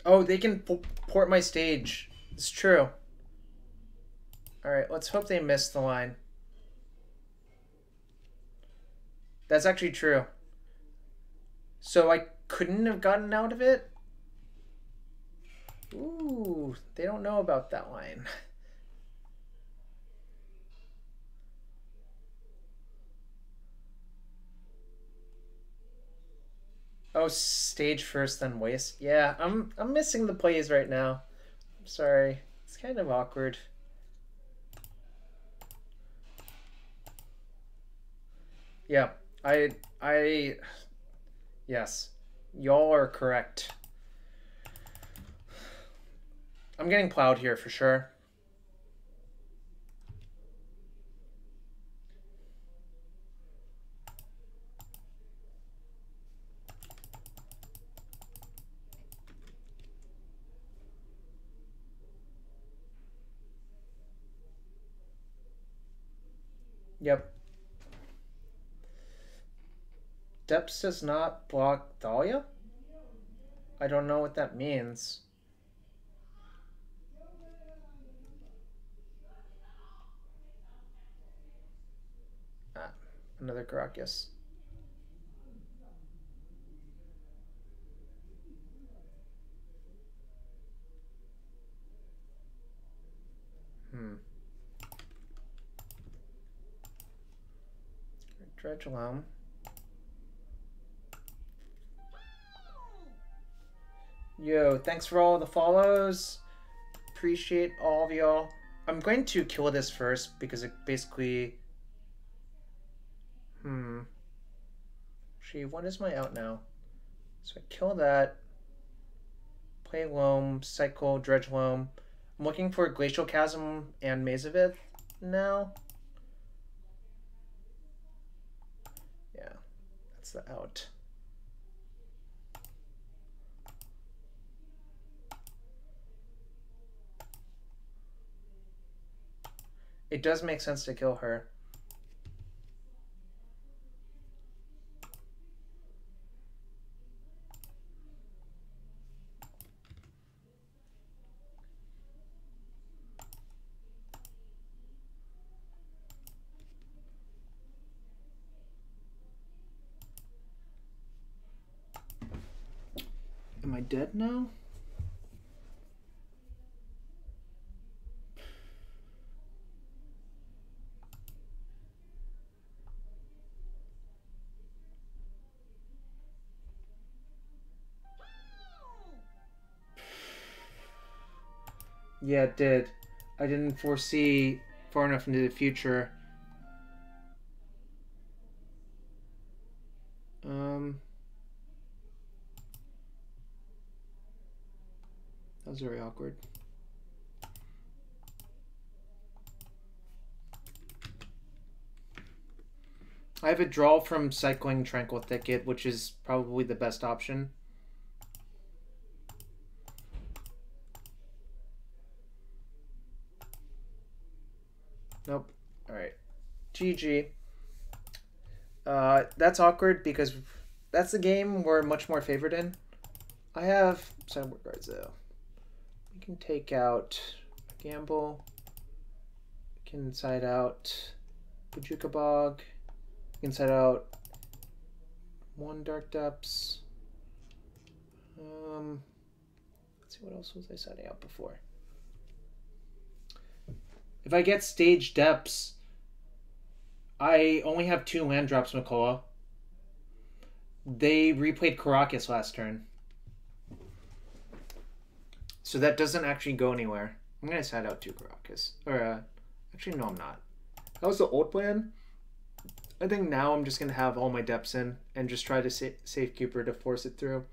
Oh, they can port my stage. It's true. Alright, let's hope they missed the line. That's actually true. So I couldn't have gotten out of it? Ooh, they don't know about that line. Oh, stage first, then waste. Yeah, I'm missing the plays right now. I'm sorry. It's kind of awkward. Yeah, yes, y'all are correct. I'm getting plowed here for sure. Yep. Depths does not block Dahlia? I don't know what that means. Ah, another Karakas. Dredge Loam. Yo, thanks for all the follows. Appreciate all of y'all. I'm going to kill this first because it basically... Actually, what is my out now? So I kill that. Play Loam, cycle, Dredge Loam. I'm looking for Glacial Chasm and Maze of Ith now. Yeah, that's the out. It does make sense to kill her. Am I dead now? Yeah, it did. I didn't foresee far enough into the future. That was very awkward. I have a draw from cycling Tranquil Thicket, which is probably the best option. Nope. Alright. GG. That's awkward because that's the game we're much more favored in. I have Sideboard Guards though. We can take out Gamble. We can side out Bojuka Bog. We can side out one Dark Depths. Let's see, what else was I siding out before? If I get Stage Depths, I only have 2 land drops, Makoa. They replayed Karakas last turn. So that doesn't actually go anywhere. I'm going to side out 2 Karakas. Or, actually, no, I'm not. That was the old plan. I think now I'm just going to have all my depths in and just try to save Cooper to force it through.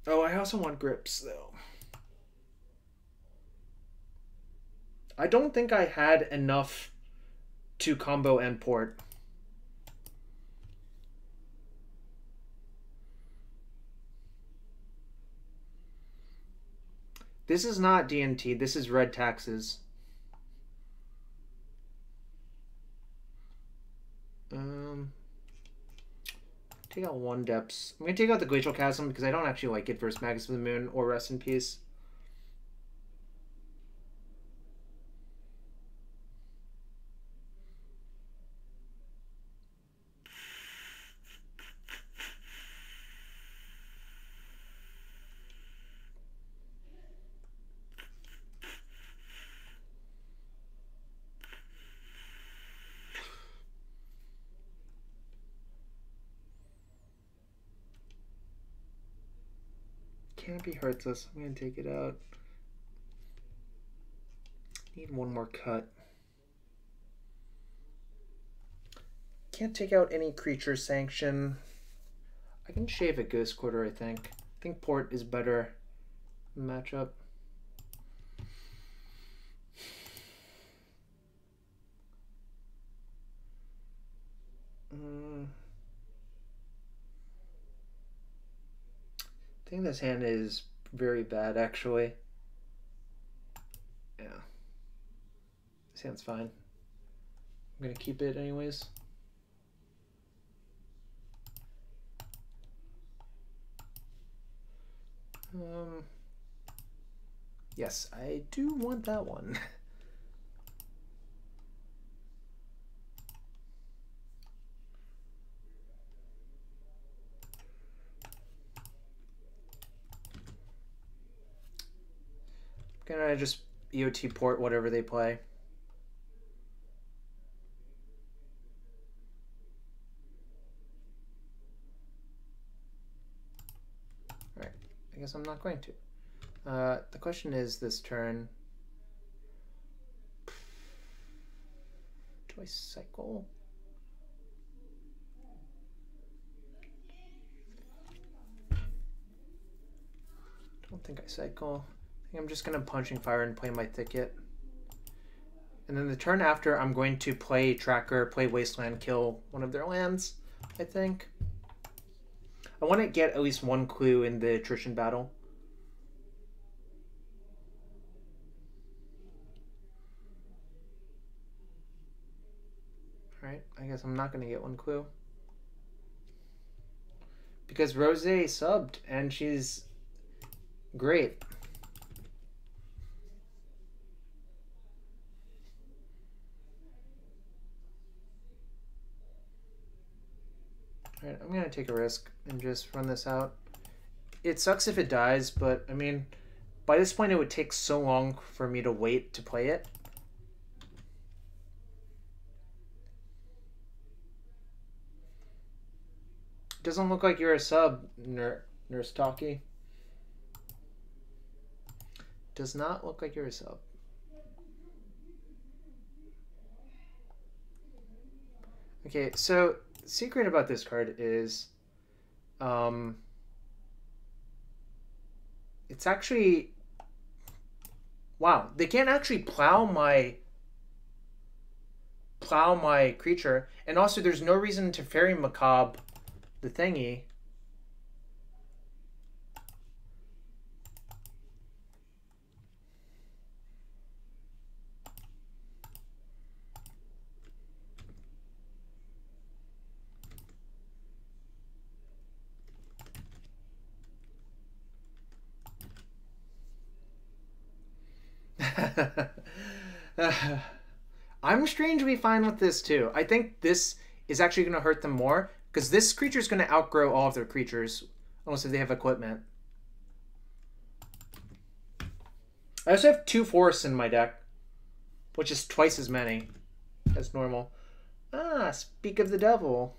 Oh, I also want grips, though. I don't think I had enough to combo and port. This is not D&T. This is red taxes. Take out one depths. I'm going to take out the Glacial Chasm because I don't actually like it versus Magus of the Moon or Rest in Peace. Canopy hurts us. I'm going to take it out. Need one more cut. Can't take out any creature sanction. I can shave a Ghost Quarter, I think. I think port is better matchup. I think this hand is very bad, actually. Yeah. This hand's fine. I'm going to keep it anyways. Yes, I do want that one. Gonna just EOT port whatever they play. Alright, I guess I'm not going to. The question is this turn. Do I cycle? Don't think I cycle. I think I'm just going to Punching Fire and play my Thicket. And then the turn after, I'm going to play Tracker, play Wasteland, kill one of their lands, I think. I want to get at least one clue in the attrition battle. Alright, I guess I'm not going to get one clue. Because Rose subbed, and she's great. Alright, I'm going to take a risk and just run this out. It sucks if it dies, but, I mean, by this point it would take so long for me to wait to play it. Doesn't look like you're a sub, Nurse Talkie. Does not look like you're a sub. Okay, so the secret about this card is it's actually, wow, they can't actually plow my creature, and also there's no reason to Fairy Macabre the thingy. I'm strangely fine with this too. I think this is actually going to hurt them more because this creature is going to outgrow all of their creatures unless if they have equipment. I also have 2 forests in my deck, which is twice as many as normal. Ah, speak of the devil.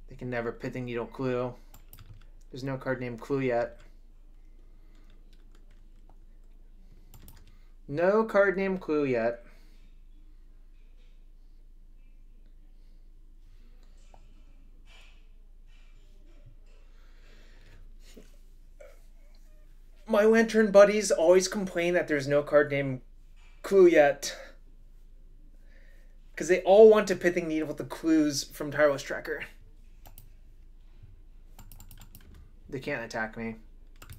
They can never Pithing Needle clue. There's no card named Clue yet. No card named Clue yet. My Lantern buddies always complain that there's no card named Clue yet. Because they all want to Pithing Needle with the clues from Tireless Tracker. They can't attack me.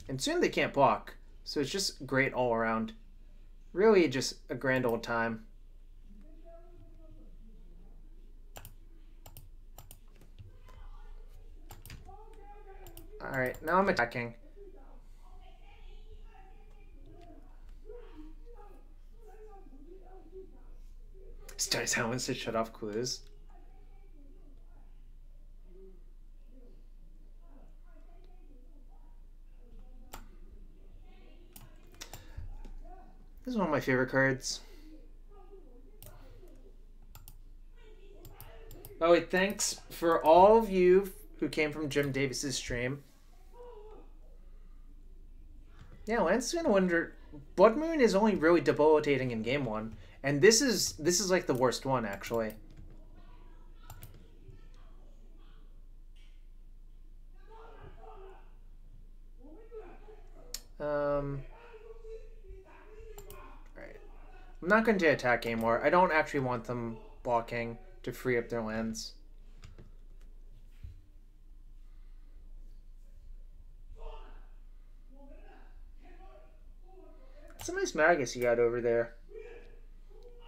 And soon they can't block. So it's just great all around. Really just a grand old time. Alright, now I'm attacking. Starts how wants to shut off clues. This is one of my favorite cards. Oh wait, thanks for all of you who came from Jim Davis's stream. Yeah, Lance is gonna wonder. Blood Moon is only really debilitating in game 1, and this is like the worst one actually. Alright. I'm not going to attack anymore. I don't actually want them blocking to free up their lands. It's a nice Magus you got over there.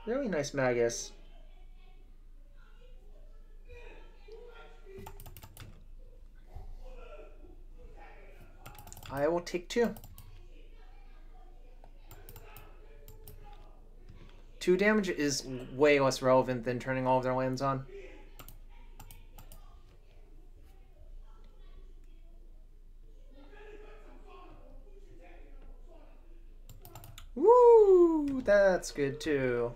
Really nice Magus. I will take 2. 2 damage is way less relevant than turning all of their lands on. Woo! That's good too.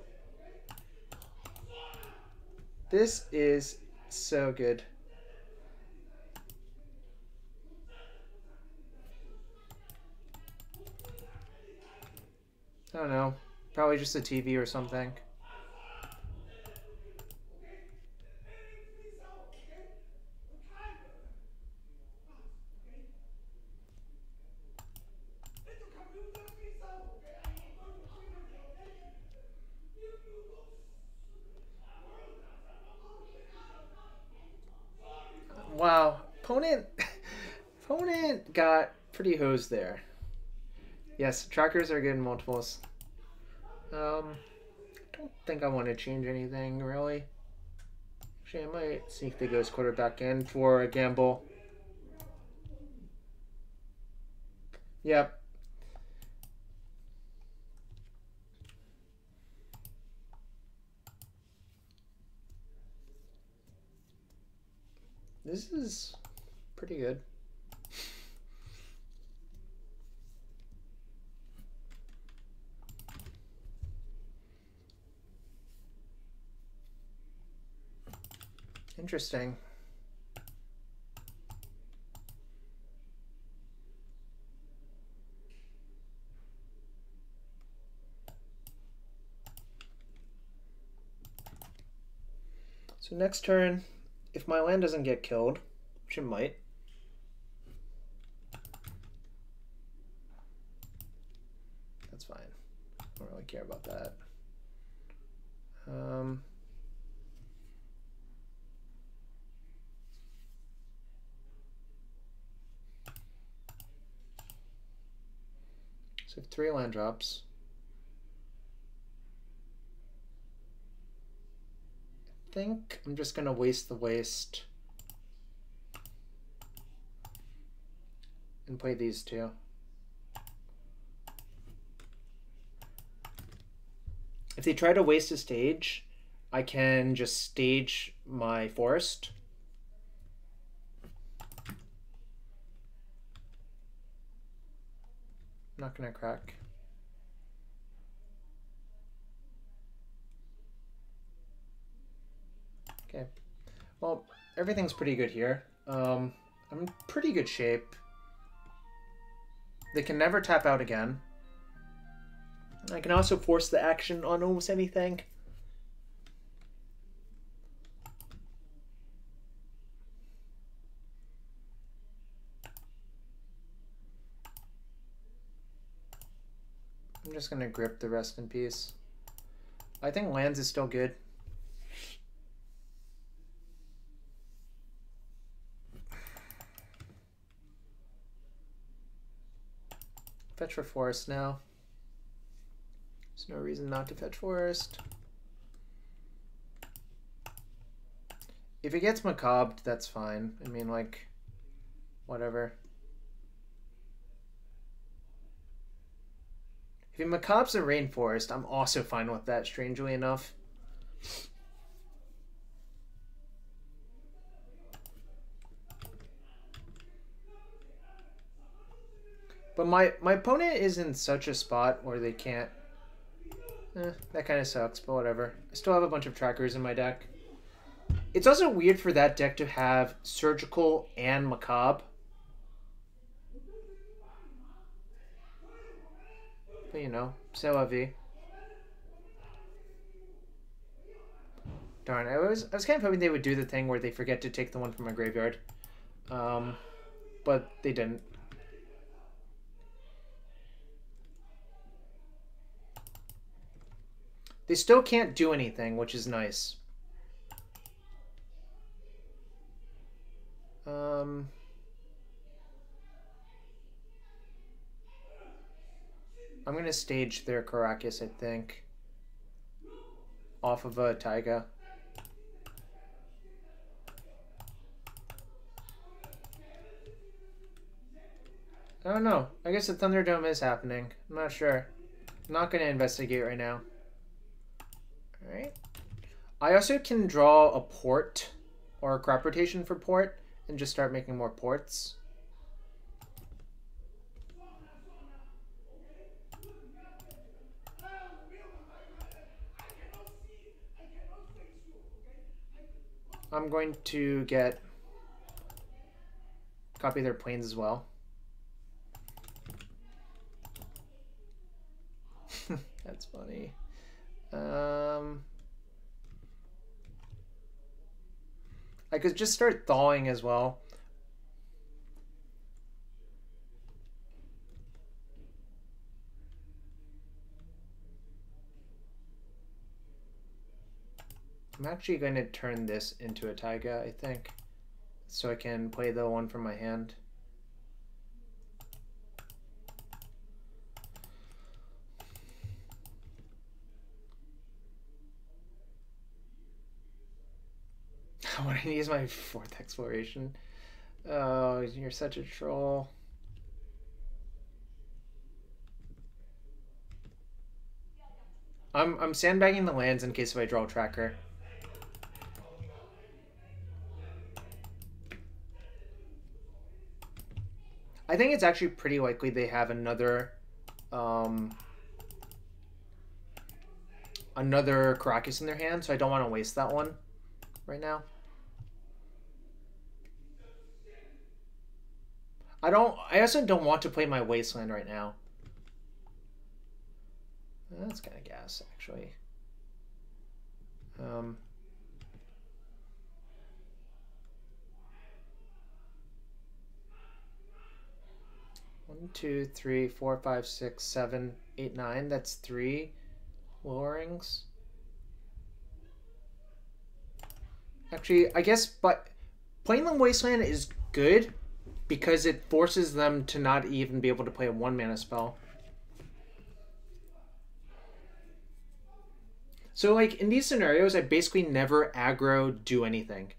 This is so good. I don't know. Probably just a TV or something. Wow. Opponent got pretty hosed there. Yes, trackers are good in multiples. I don't think I want to change anything, really. Actually, I might sneak the Ghost Quarter back in for a gamble. Yep. This is pretty good. Interesting. So next turn, if my land doesn't get killed, which it might, that's fine. I don't really care about that. So 3 land drops. I think I'm just gonna waste the waste and play these 2. If they try to waste a stage, I can just stage my forest. I'm not gonna crack. Okay. Well, everything's pretty good here. I'm in pretty good shape. They can never tap out again. I can also force the action on almost anything. I'm just going to grip the rest in peace. I think lands is still good. Fetch for forest now. There's no reason not to fetch forest. If it gets macabre, that's fine. I mean, like, whatever. If it macabres a rainforest, I'm also fine with that, strangely enough. But my opponent is in such a spot where they can't... that kind of sucks, but whatever. I still have a bunch of trackers in my deck. It's also weird for that deck to have Surgical and Macabre. But, you know, c'est la vie. Darn, I was kind of hoping they would do the thing where they forget to take the one from my graveyard. But they didn't. They still can't do anything, which is nice. I'm going to stage their Karakas, I think. Off of a Taiga. I don't know. I guess the Thunderdome is happening. I'm not sure. I'm not going to investigate right now. Alright. I also can draw a port or a crop rotation for port and just start making more ports. I'm going to copy their planes as well. That's funny. I could just start thawing as well. I'm actually going to turn this into a Taiga, I think, so I can play the one from my hand. I want to use my fourth exploration. Oh, you're such a troll. I'm sandbagging the lands in case if I draw a tracker. I think it's actually pretty likely they have another Karakas in their hand, so I don't want to waste that one right now. I also don't want to play my Wasteland right now. That's kind of gas, actually. 1, 2, 3, 4, 5, 6, 7, 8, 9. That's 3 lowerings. Actually, I guess, but playing them Wasteland is good because it forces them to not even be able to play a 1-mana spell. So, like, in these scenarios, I basically never aggro do anything.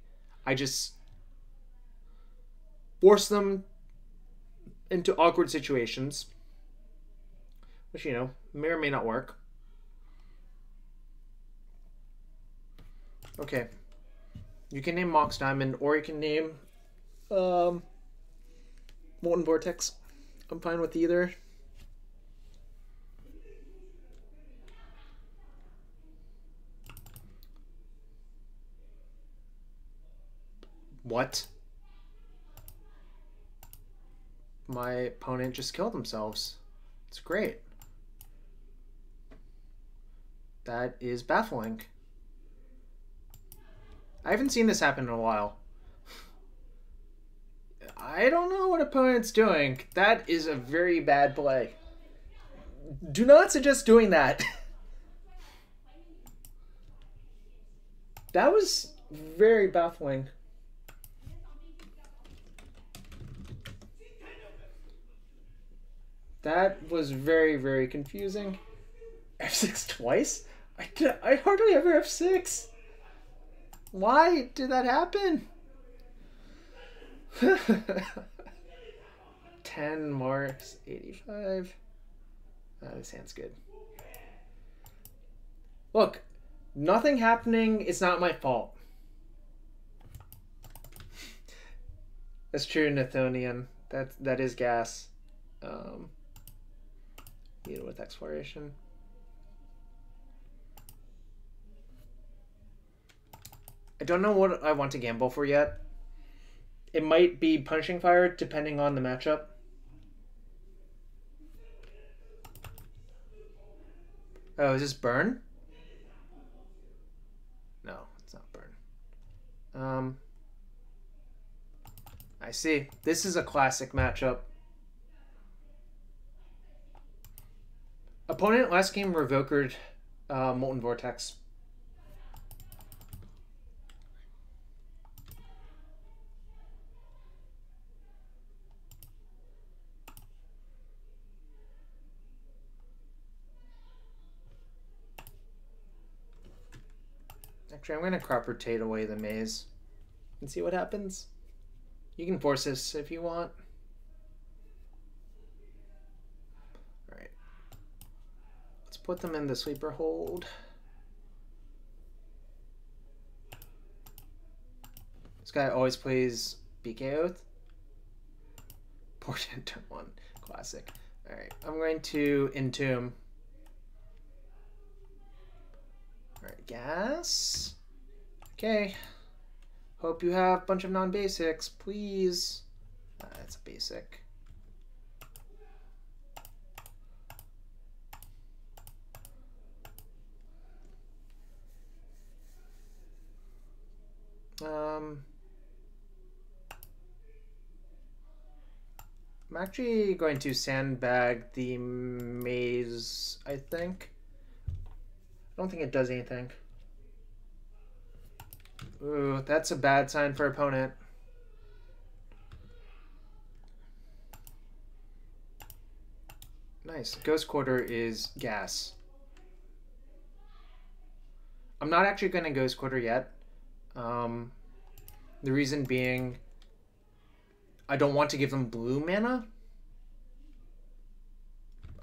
I just force them into awkward situations, which, you know, may or may not work. Okay. You can name Mox Diamond, or you can name Molten Vortex. I'm fine with either. What? my opponent just killed themselves. It's great. That is baffling. I haven't seen this happen in a while. I don't know what opponent's doing. That is a very bad play. Do not suggest doing that. That was very baffling. That was very, very confusing. F6 twice? I hardly ever F6. Why did that happen? 10 marks, 85. This hand's good. Look, nothing happening. It's not my fault. That's true, Nathonian. That is gas. Deal with exploration. I don't know what I want to gamble for yet. It might be punishing fire depending on the matchup. Oh, is this burn? No, it's not burn. I see. This is a classic matchup. Opponent last game revoked Molten Vortex. Actually, I'm going to crop rotate away the maze and see what happens. You can force this if you want. Alright. Let's put them in the sleeper hold. This guy always plays BK Oath. Portent turn 1. Classic. Alright, I'm going to Entomb. Alright, gas. Okay. Hope you have a bunch of non-basics, please. That's a basic. I'm actually going to sandbag the maze, I think. I don't think it does anything. Ooh, that's a bad sign for opponent. Nice. Ghost Quarter is gas. I'm not actually going to Ghost Quarter yet. The reason being, I don't want to give them blue mana.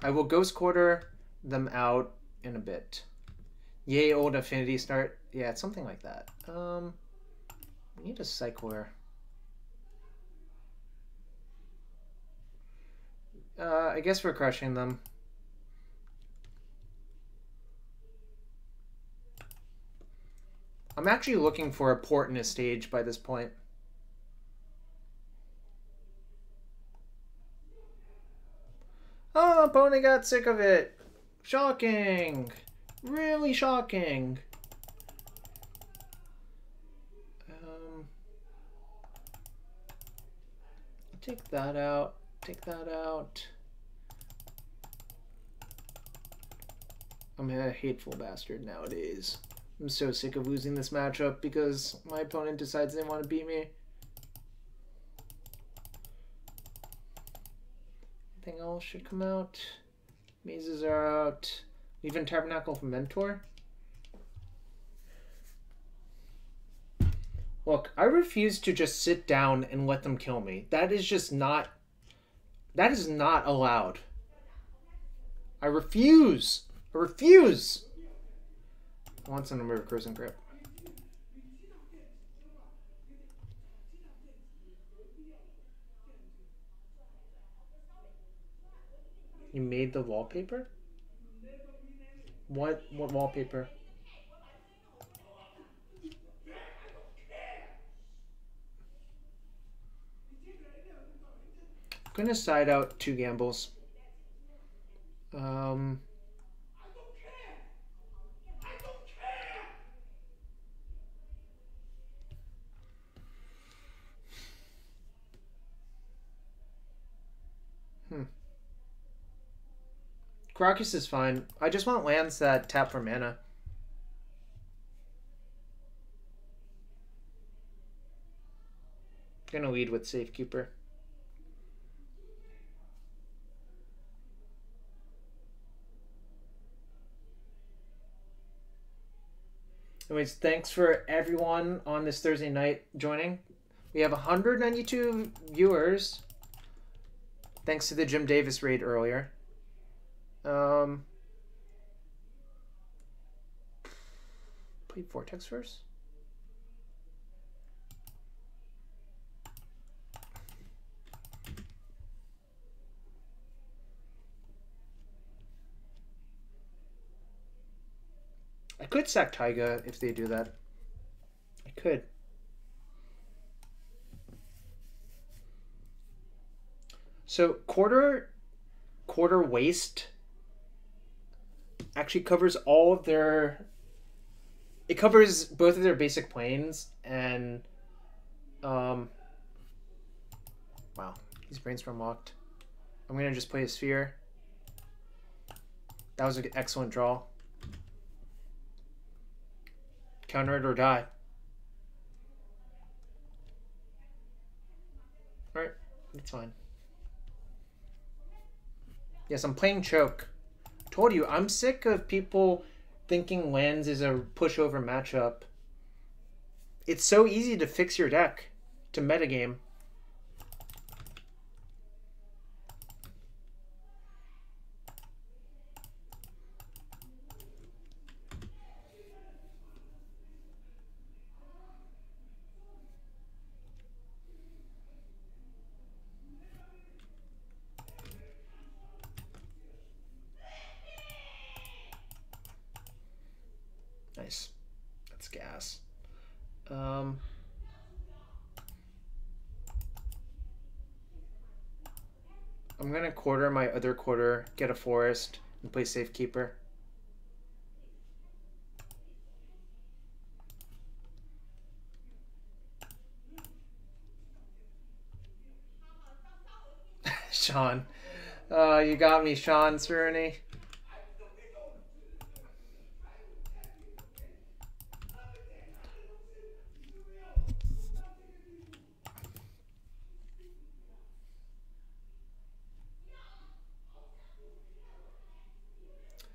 I will Ghost Quarter them out in a bit. Yay, old Affinity Start. Yeah, it's something like that. I need a Cycler. I guess we're crushing them. I'm actually looking for a port in a stage by this point. Oh, opponent got sick of it. Shocking. Really shocking. Take that out. Take that out. I'm a hateful bastard nowadays. I'm so sick of losing this matchup because my opponent decides they want to beat me. Anything else should come out. Mazes are out. Even Tabernacle for Mentor. Look, I refuse to just sit down and let them kill me. That is just not... That is not allowed. I refuse. I refuse. I want some number of Crimson Grip. You made the wallpaper? What wallpaper? gonna side out 2 gambles. Crocus is fine. I just want lands that tap for mana. Gonna lead with Safekeeper. Anyways, thanks for everyone on this Thursday night joining. We have 192 viewers. Thanks to the Jim Davis raid earlier. Play Vortex first. I could sack Taiga if they do that. I could. So quarter waste actually covers all of their... It covers both of their basic planes and... Wow, these Brainstorm locked. I'm going to just play a Sphere. That was an excellent draw. Counter it or die. Alright, it's fine. Yes, I'm playing Choke. Told you, I'm sick of people thinking lands is a pushover matchup. It's so easy to fix your deck to metagame. Nice. That's gas. I'm gonna quarter my other quarter, get a forest, and play Safekeeper. Sean. You got me, Sean Cerny.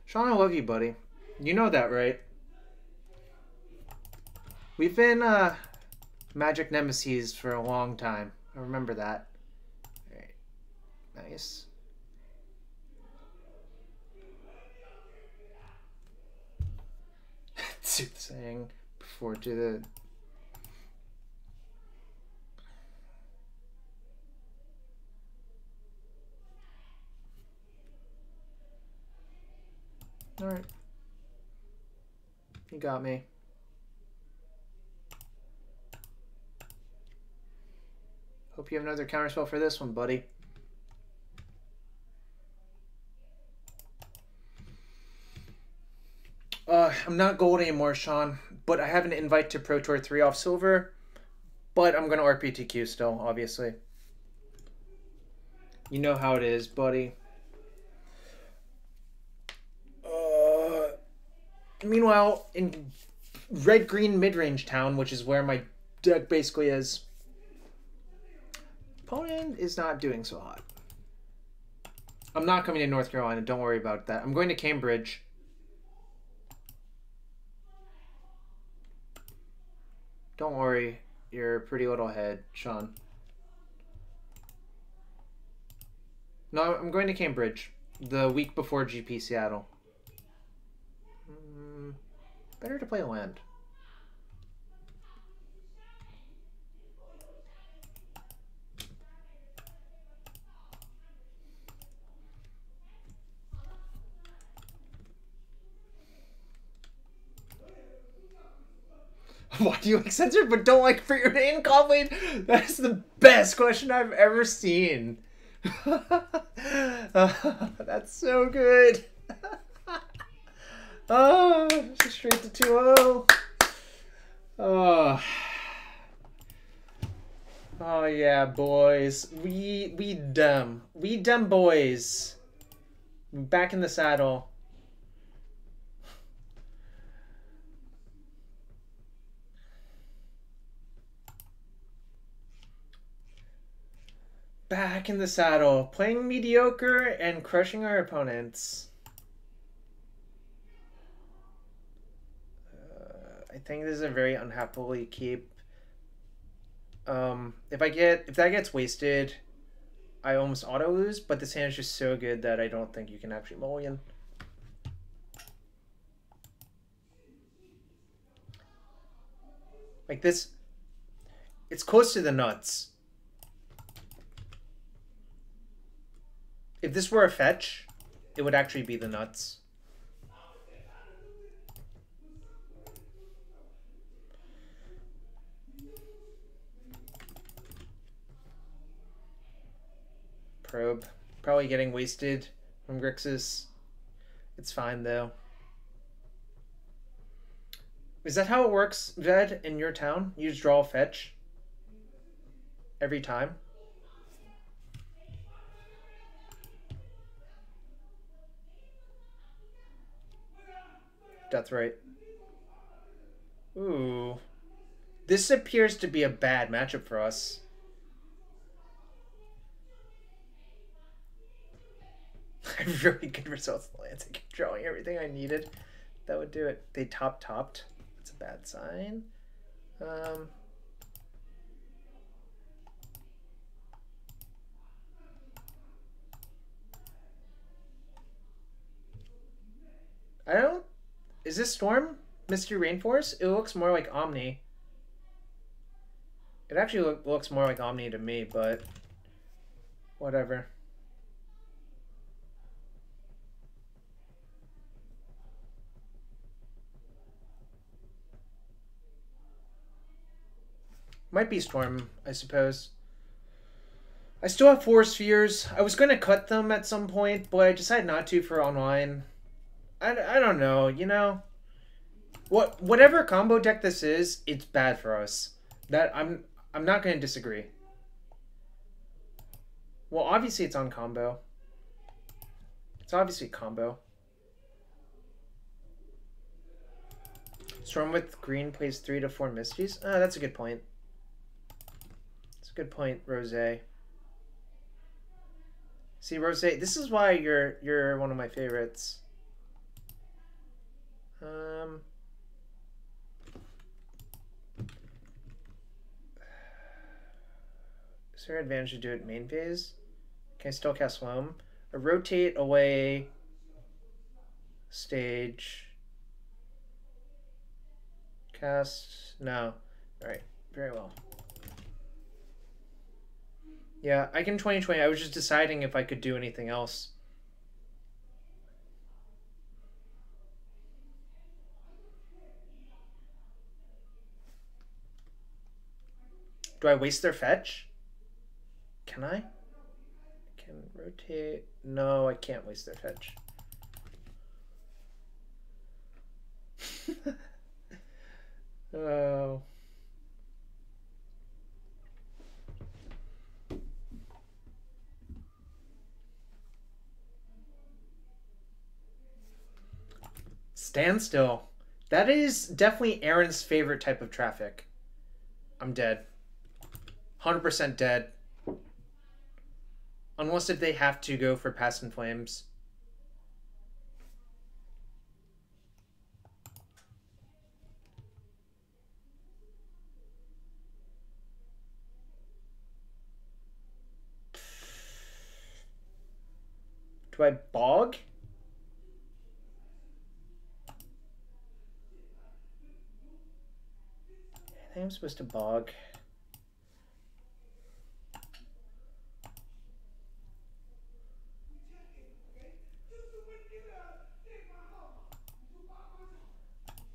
Sean, I love you, buddy. You know that, right? We've been Magic Nemesis for a long time. I remember that. Alright. Nice. Soothsaying before to the... Alright. You got me. Hope you have another counterspell for this one, buddy. I'm not gold anymore, Sean, but I have an invite to Pro Tour 3 off silver, but I'm going to RPTQ still, obviously. You know how it is, buddy. Meanwhile, in red-green mid-range town, which is where my deck basically is, opponent is not doing so hot. I'm not coming to North Carolina. Don't worry about that. I'm going to Cambridge. Don't worry. Your pretty little head, Sean. No, I'm going to Cambridge the week before GP Seattle. Better to play a land. Why do you like censored but don't like for your name, Coblin? That's the best question I've ever seen. That's so good. Oh, straight to 2-0. Oh. Oh yeah, boys. We dumb. We dumb boys. Back in the saddle. Back in the saddle. Playing mediocre and crushing our opponents. I think this is a very unhappily keep. If that gets wasted, I almost auto lose, but this hand is just so good that I don't think you can actually mulligan. Like this, it's close to the nuts. If this were a fetch, it would actually be the nuts. Probe. Probably getting wasted from Grixis. It's fine though. Is that how it works, Ved, in your town? You just draw a fetch every time? That's right. Ooh. This appears to be a bad matchup for us. I have really good results in the lands. I keep drawing everything I needed. That would do it. They topped. That's a bad sign. I don't... Is this Storm? Mystery Rainforest? It looks more like Omni. It actually looks more like Omni to me, but... whatever. Might be Storm, I suppose. I still have 4 spheres. I was going to cut them at some point, but I decided not to for online. I don't know, you know? Whatever combo deck this is, it's bad for us. That I'm not going to disagree. Well, obviously it's on combo. It's obviously combo. Storm with green plays 3 to 4 Misties. Oh, that's a good point. That's a good point, Rose. See, Rose, this is why you're one of my favorites. Is there an advantage to do it main phase? Can I still cast Loam? Or rotate away stage. Cast. No. Alright. Very well. Yeah, I can 2020. I was just deciding if I could do anything else. Do I waste their fetch? Can I? Can rotate. No, I can't waste their fetch. Oh. Standstill. That is definitely Aaron's favorite type of traffic. I'm dead. 100% dead. Unless if they have to go for Past in Flames. Do I bog? I think I'm supposed to bog.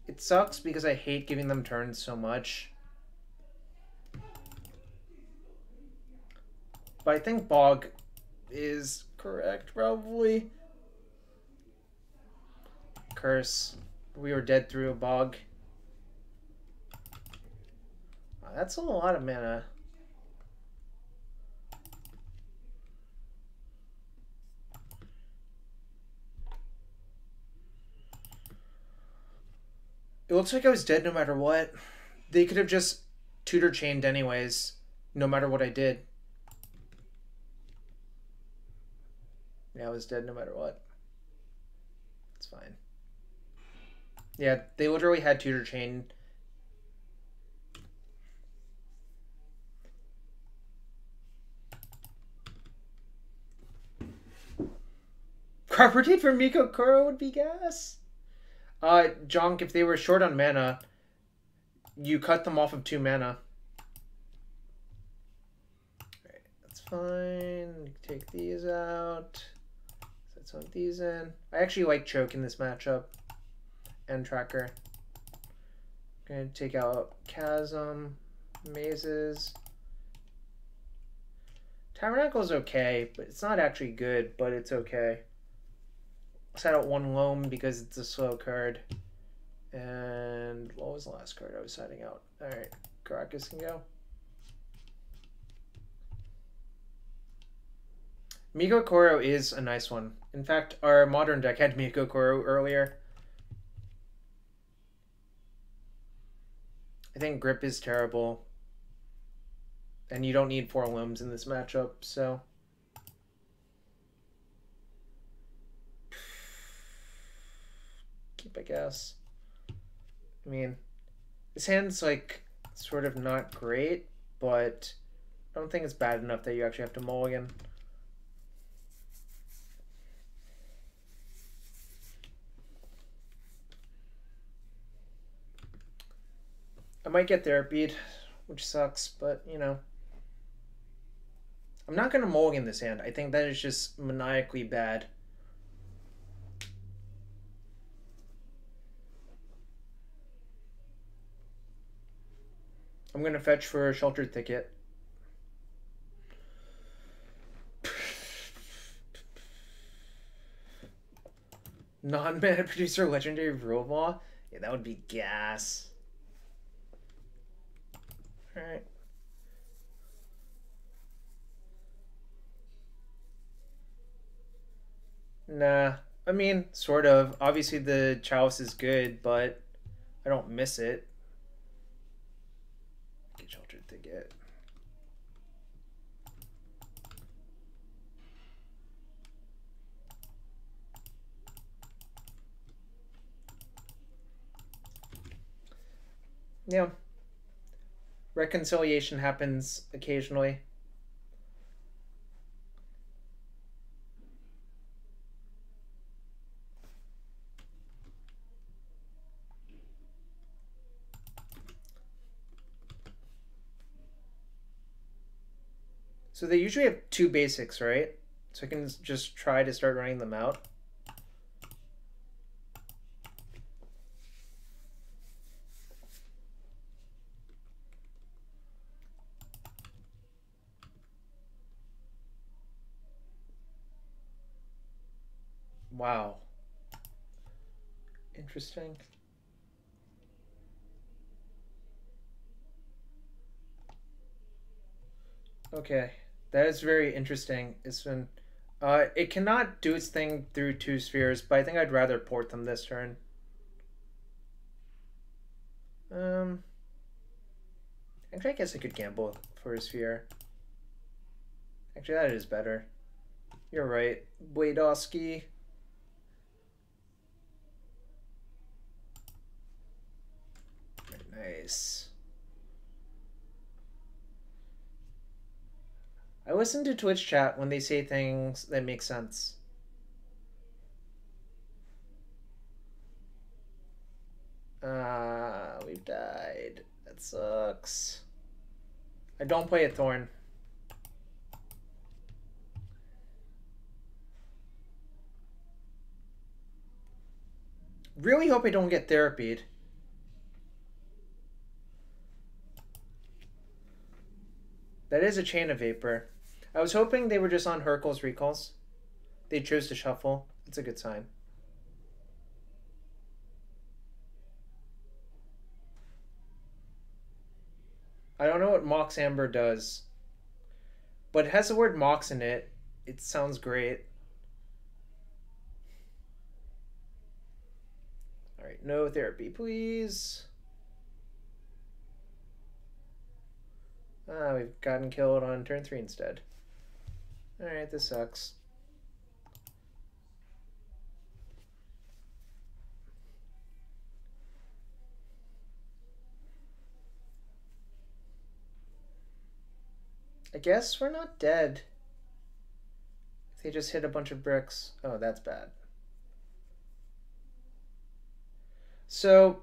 It sucks because I hate giving them turns so much. But I think bog is correct, probably. Curse. We were dead through a bog. Wow, that's a lot of mana. It looks like I was dead no matter what. They could have just tutor chained anyways, no matter what I did. Yeah, I was dead no matter what. It's fine. Yeah, they literally had tutor chain. Property for Miko Kuro would be gas. Jonk, if they were short on mana, you cut them off of 2 mana. Alright, that's fine. Take these out. Set some of these in. I actually like Choke in this matchup. And Tracker. Gonna take out Chasm, Mazes. Tabernacle's okay, but it's not actually good, but it's okay. Set out 1 Loam because it's a slow card. And what was the last card I was setting out? Alright, Karakas can go. Miko Koro is a nice one. In fact, our modern deck had Miko Koro earlier. I think Grip is terrible. And you don't need 4 Looms in this matchup, so... Keep, I guess. I mean, this hand's, like, sort of not great, but I don't think it's bad enough that you actually have to mulligan. I might get therapied, which sucks, but, you know. I'm not going to mulligan this hand. I think that is just maniacally bad. I'm going to fetch for a Sheltered Thicket. Non-mana producer Legendary Rule of Law? Yeah, that would be gas. Alright. Nah. I mean, sort of. Obviously the Chalice is good, but I don't miss it. Get Sheltered Thicket. Yeah. Reconciliation happens occasionally. So they usually have 2 basics, right? So I can just try to start running them out. Wow. Interesting. Okay. That is very interesting. It's been... it cannot do its thing through 2 spheres, but I think I'd rather port them this turn. Actually, I guess I could gamble for a sphere. Actually, that is better. You're right. Bladowski. Nice. I listen to Twitch chat when they say things that make sense. We've died. That sucks. I don't play a Thorn. Really hope I don't get therapied. That is a Chain of Vapor. I was hoping they were just on Hercule's recalls. They chose to shuffle. That's a good sign. I don't know what Mox Amber does, but it has the word Mox in it. It sounds great. Alright, no therapy, please. Ah, we've gotten killed on turn 3 instead. Alright, this sucks. I guess we're not dead. They just hit a bunch of bricks. Oh, that's bad. So,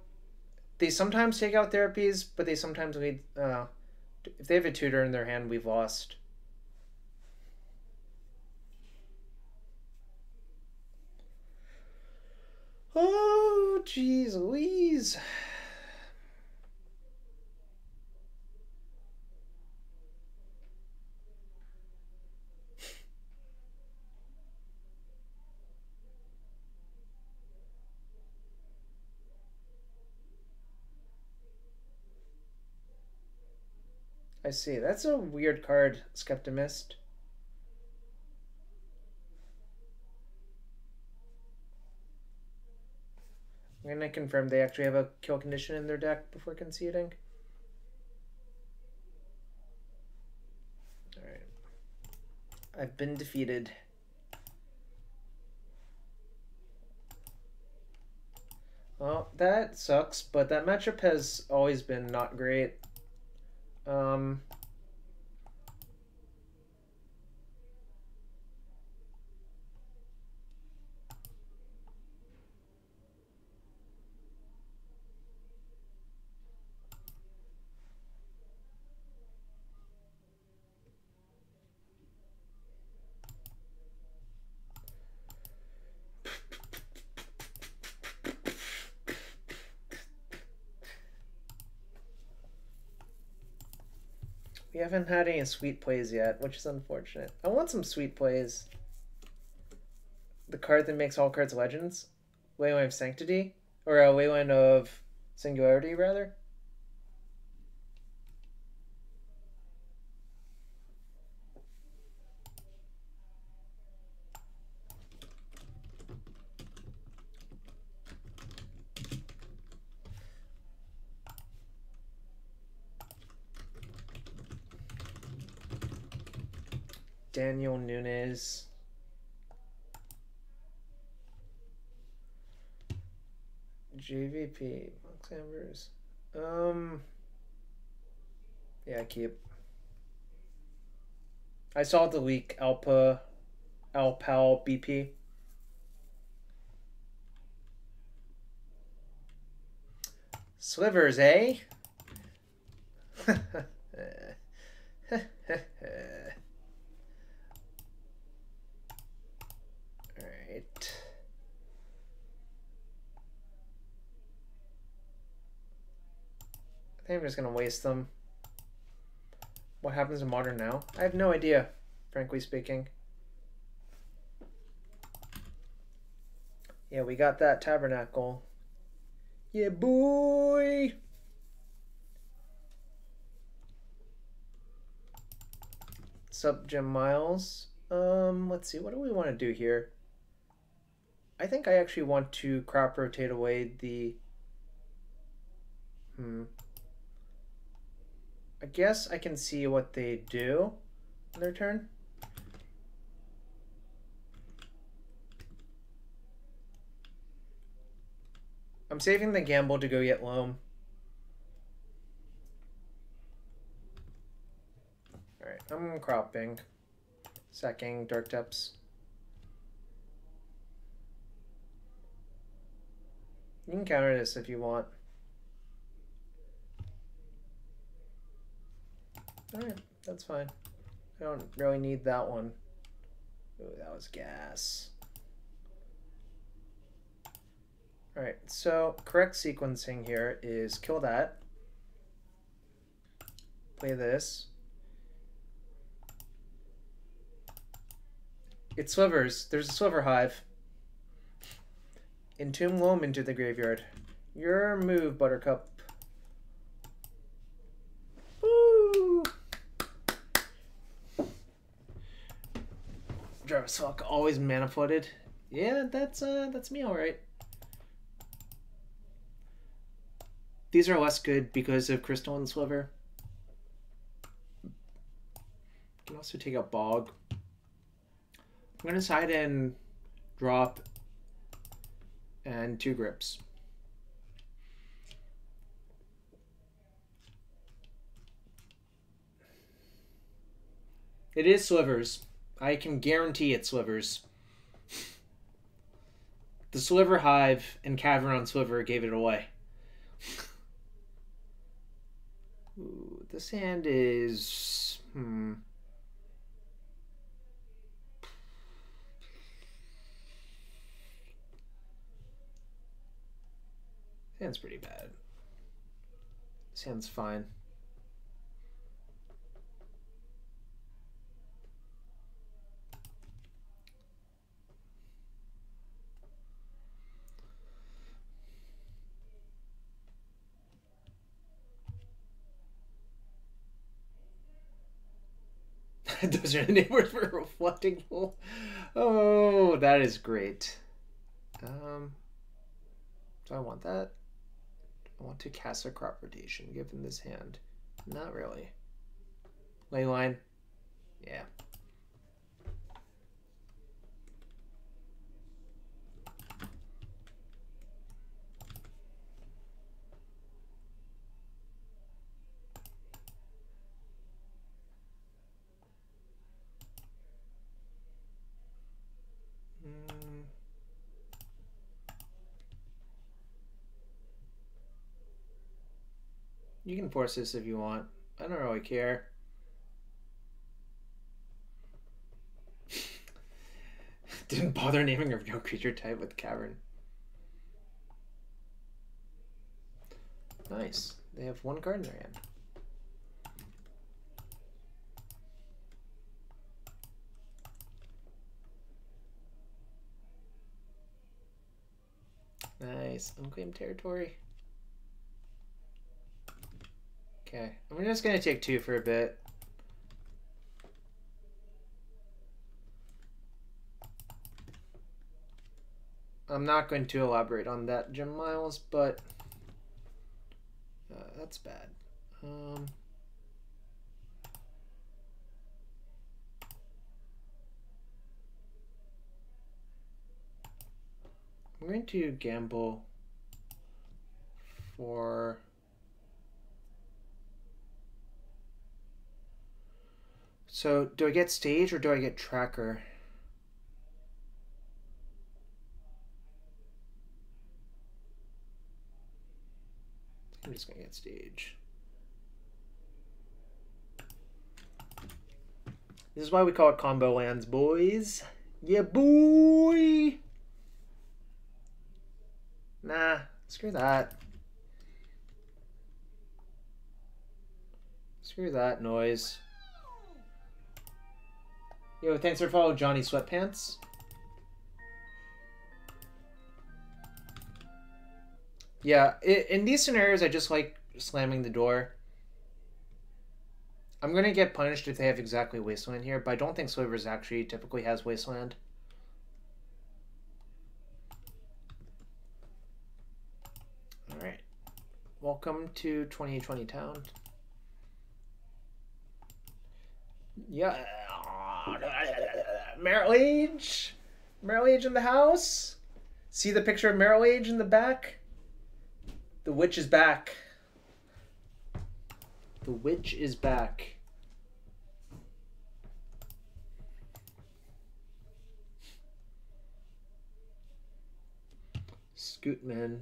they sometimes take out therapies, but they sometimes lead... if they have a tutor in their hand, we've lost. Oh, jeez Louise. I see. That's a weird card, Skeptimist. I'm going to confirm they actually have a kill condition in their deck before conceding. Alright. I've been defeated. Well, that sucks, but that matchup has always been not great. We haven't had any sweet plays yet, which is unfortunate. I want some sweet plays. The card that makes all cards legends? Wayland of Sanctity? Or a Wayland of Singularity, rather? Daniel Nunes. JVP. Mox Ambers. Yeah, keep. I saw the leak. Alpal BP. Slivers, eh? Alright. I think I'm just gonna waste them. What happens in Modern now? I have no idea, frankly speaking. Yeah, we got that Tabernacle. Yeah, boy! Sup, Jim Miles? Let's see, what do we want to do here? I think I actually want to crop rotate away the... I guess I can see what they do on their turn. I'm saving the gamble to go get Loam. Alright, I'm cropping. Sacking Dark Depths. You can counter this if you want. Alright, that's fine. I don't really need that one. Ooh, that was gas. Alright, so correct sequencing here is kill that. Play this. It slivers. There's a sliver hive. Entomb Loam into the graveyard. Your move, Buttercup. Woo! Jarvis Hawk always mana flooded. Yeah, that's me, all right. These are less good because of Crystal and Sliver. You can also take out Bog. I'm gonna side and drop and 2 grips. It is slivers. I can guarantee it's slivers. The Sliver Hive and Cavern on Sliver gave it away. Ooh, this hand is... This hand's pretty bad. This hand's fine. Those are the neighbors for Reflecting Pool. Oh, that is great. Do I want that? I want to cast a Crop Rotation given this hand. Not really. Leyline? Yeah. You can force this if you want. I don't really care. Didn't bother naming a real creature type with Cavern. Nice. They have 1 card in their hand. Nice. Unclaimed territory. Okay. I'm just going to take 2 for a bit. I'm not going to elaborate on that, Jim Miles, but that's bad. I'm going to gamble for... So, do I get Stage or do I get Tracker? I'm just gonna get Stage. This is why we call it Combo Lands, boys. Yeah, boy! Nah, screw that. Screw that noise. Yo, thanks for following Johnny Sweatpants. Yeah, in these scenarios, I just like slamming the door. I'm going to get punished if they have exactly Wasteland here, but I don't think Slivers actually typically has Wasteland. Alright. Welcome to 2020 Town. Yeah. Meryl Age? Meryl Age in the house? See the picture of Meryl Age in the back? The witch is back. The witch is back. Scootman.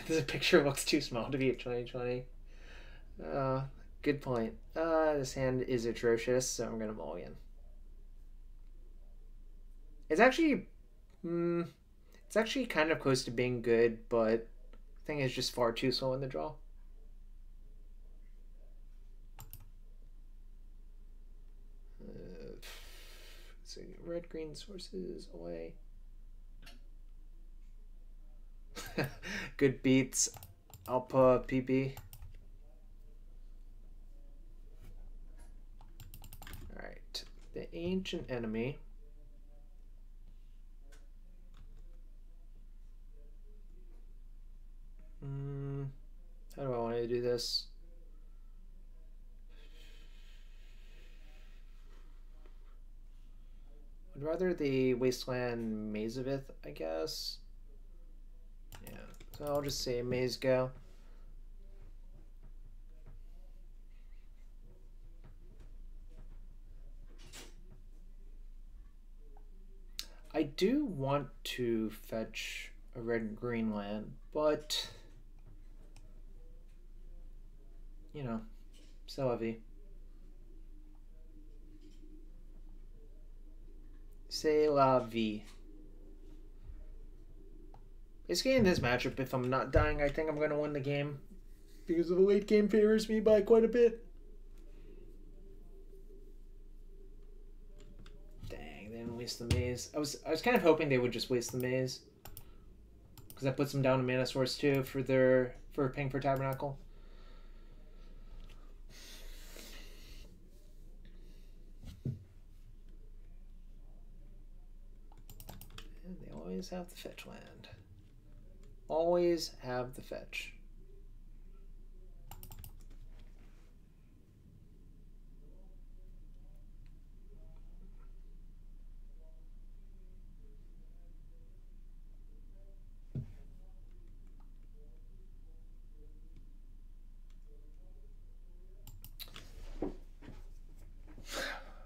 This picture looks too small to be at 2020. Good point. This hand is atrocious, so I'm gonna mulligan. It's actually kind of close to being good, but I thing is just far too slow in the draw. Let's see, red green sources away. Good beats. Alpha PB. Alright. The ancient enemy. How do I want to do this? I'd rather the Wasteland Mazavith, I guess. Yeah, so I'll just say Maze Go. I do want to fetch a red and green land, but you know, so heavy. C'est la vie. Basically, in this matchup, if I'm not dying, I think I'm going to win the game because the late game favors me by quite a bit. Dang, they didn't waste the maze. I was kind of hoping they would just waste the maze because that puts them down to mana source too for ping for Tabernacle. And they always have the fetch land. Always have the fetch.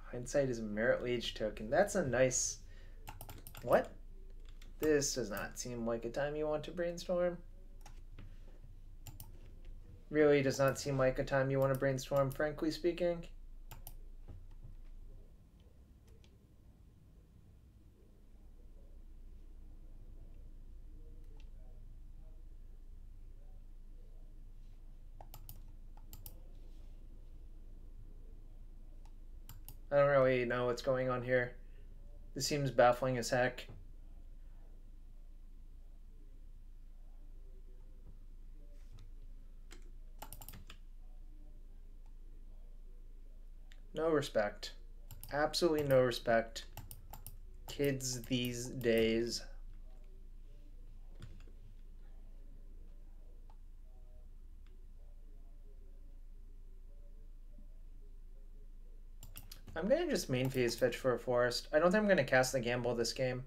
Hindsight is a Merit Liege token. That's a nice... What? This does not seem like a time you want to brainstorm. Really does not seem like a time you want to brainstorm, frankly speaking. I don't really know what's going on here. This seems baffling as heck. No respect. Absolutely no respect. Kids these days. I'm going to just main phase fetch for a forest. I don't think I'm going to cast the gamble this game.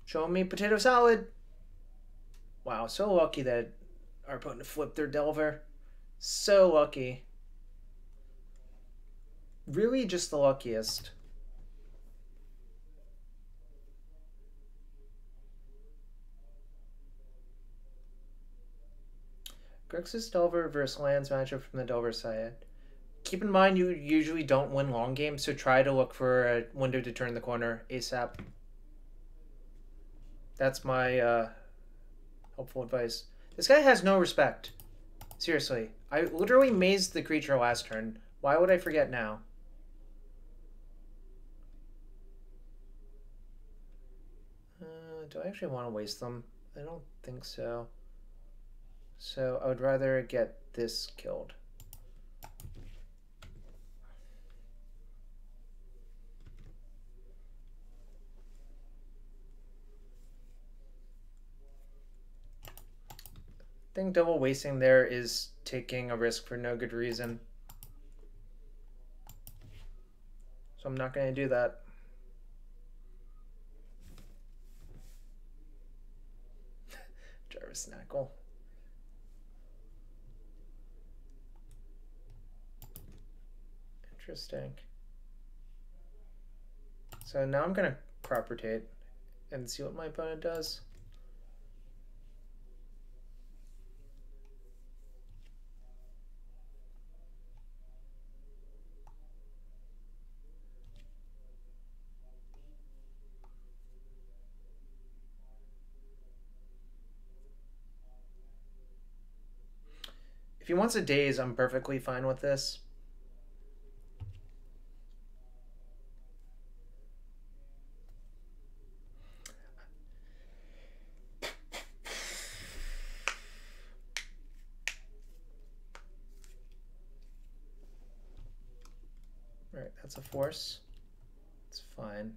Show me potato salad. Wow, so lucky that our opponent flipped their Delver. So lucky. Really just the luckiest. Grixis Delver versus lands matchup from the Delver side. Keep in mind you usually don't win long games, so try to look for a window to turn the corner ASAP. That's my helpful advice. This guy has no respect. Seriously. I literally mazed the creature last turn. Why would I forget now? Do I actually want to waste them? I don't think so. So I would rather get this killed. I think double wasting there is taking a risk for no good reason. So I'm not going to do that. Jarvis Snackle. Interesting. So now I'm going to crop rotate and see what my opponent does. If he wants a daze, I'm perfectly fine with this. Alright, that's a force. It's fine.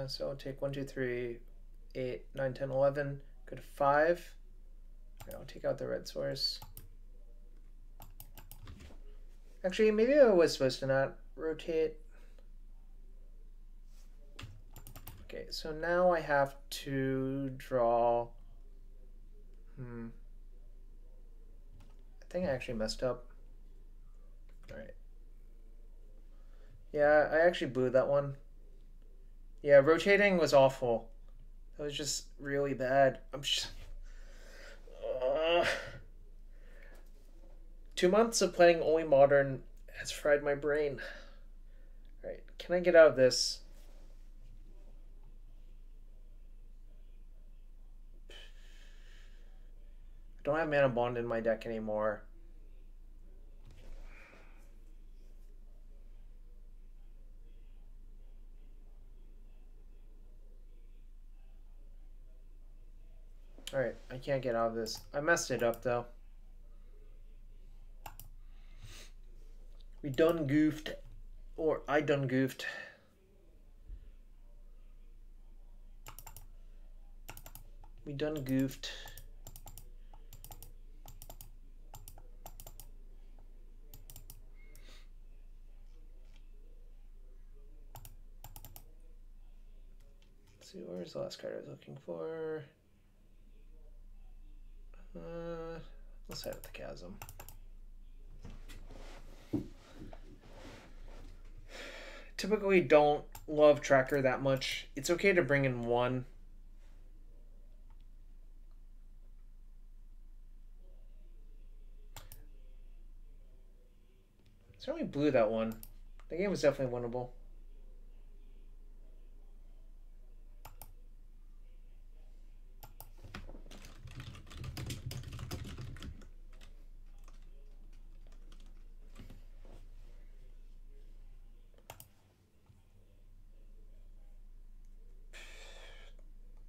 So I'll take 1, 2, 3, 8, 9, 10, 11. Go to 5. I'll take out the red source. Actually, maybe I was supposed to not rotate. Okay, so now I have to draw. I think I actually messed up. All right. Yeah, I actually blew that one. Yeah, rotating was awful. That was just really bad. I'm just... 2 months of playing only Modern has fried my brain. All right, can I get out of this? I don't have Mana Bond in my deck anymore. Alright, I can't get out of this. I messed it up though. We done goofed. Or I done goofed. We done goofed. Let's see, where's the last card I was looking for? Let's head at the chasm. Typically don't love Tracker that much. It's okay to bring in one. Certainly blew that one. The game was definitely winnable.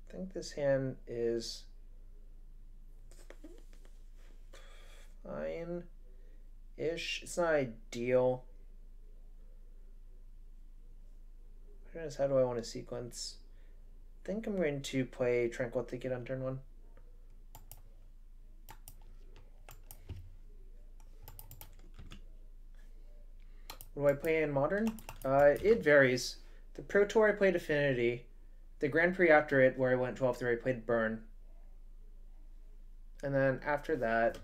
I think this hand is fine-ish. It's not ideal. How do I want to sequence? I think I'm going to play Tranquil Thicket on turn 1. What do I play in Modern? It varies. The Pro Tour I played Affinity. The Grand Prix after it, where I went 12-3, I played Burn. And then after that,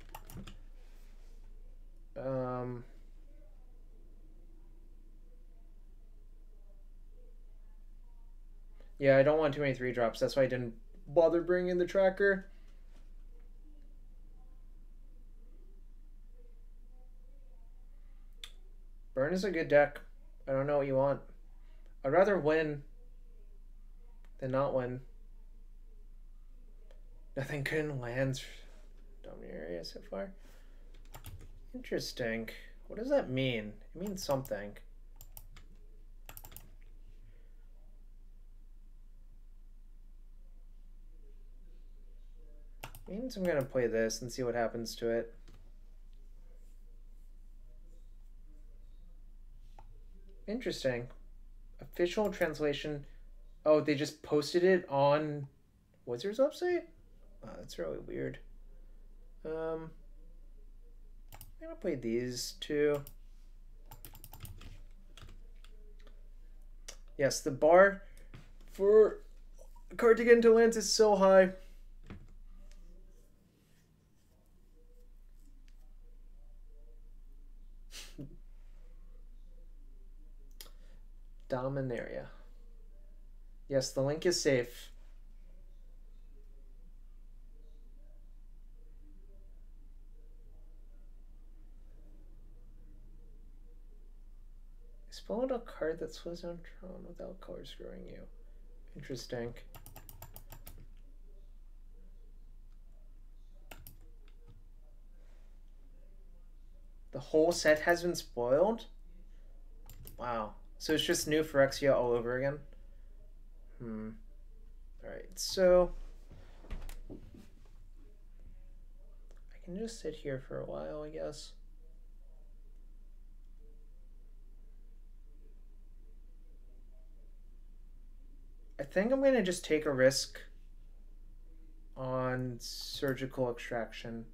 yeah, I don't want too many 3-drops. That's why I didn't bother bringing the Tracker. Burn is a good deck. I don't know what you want. I'd rather win than not win. Nothing good in lands Dominaria so far. Interesting. What does that mean? It means something. It means I'm gonna play this and see what happens to it. Interesting. Official translation. Oh, they just posted it on Wizards website? Wow, that's really weird. I'm gonna play these two. Yes, the bar for a card to get into lands is so high. Dominaria. Yes, the link is safe. Spoiled a card that slows down Tron without color screwing you. Interesting. The whole set has been spoiled? Wow. So it's just new Phyrexia all over again? Alright, so I can just sit here for a while, I guess. I think I'm going to just take a risk on surgical extraction.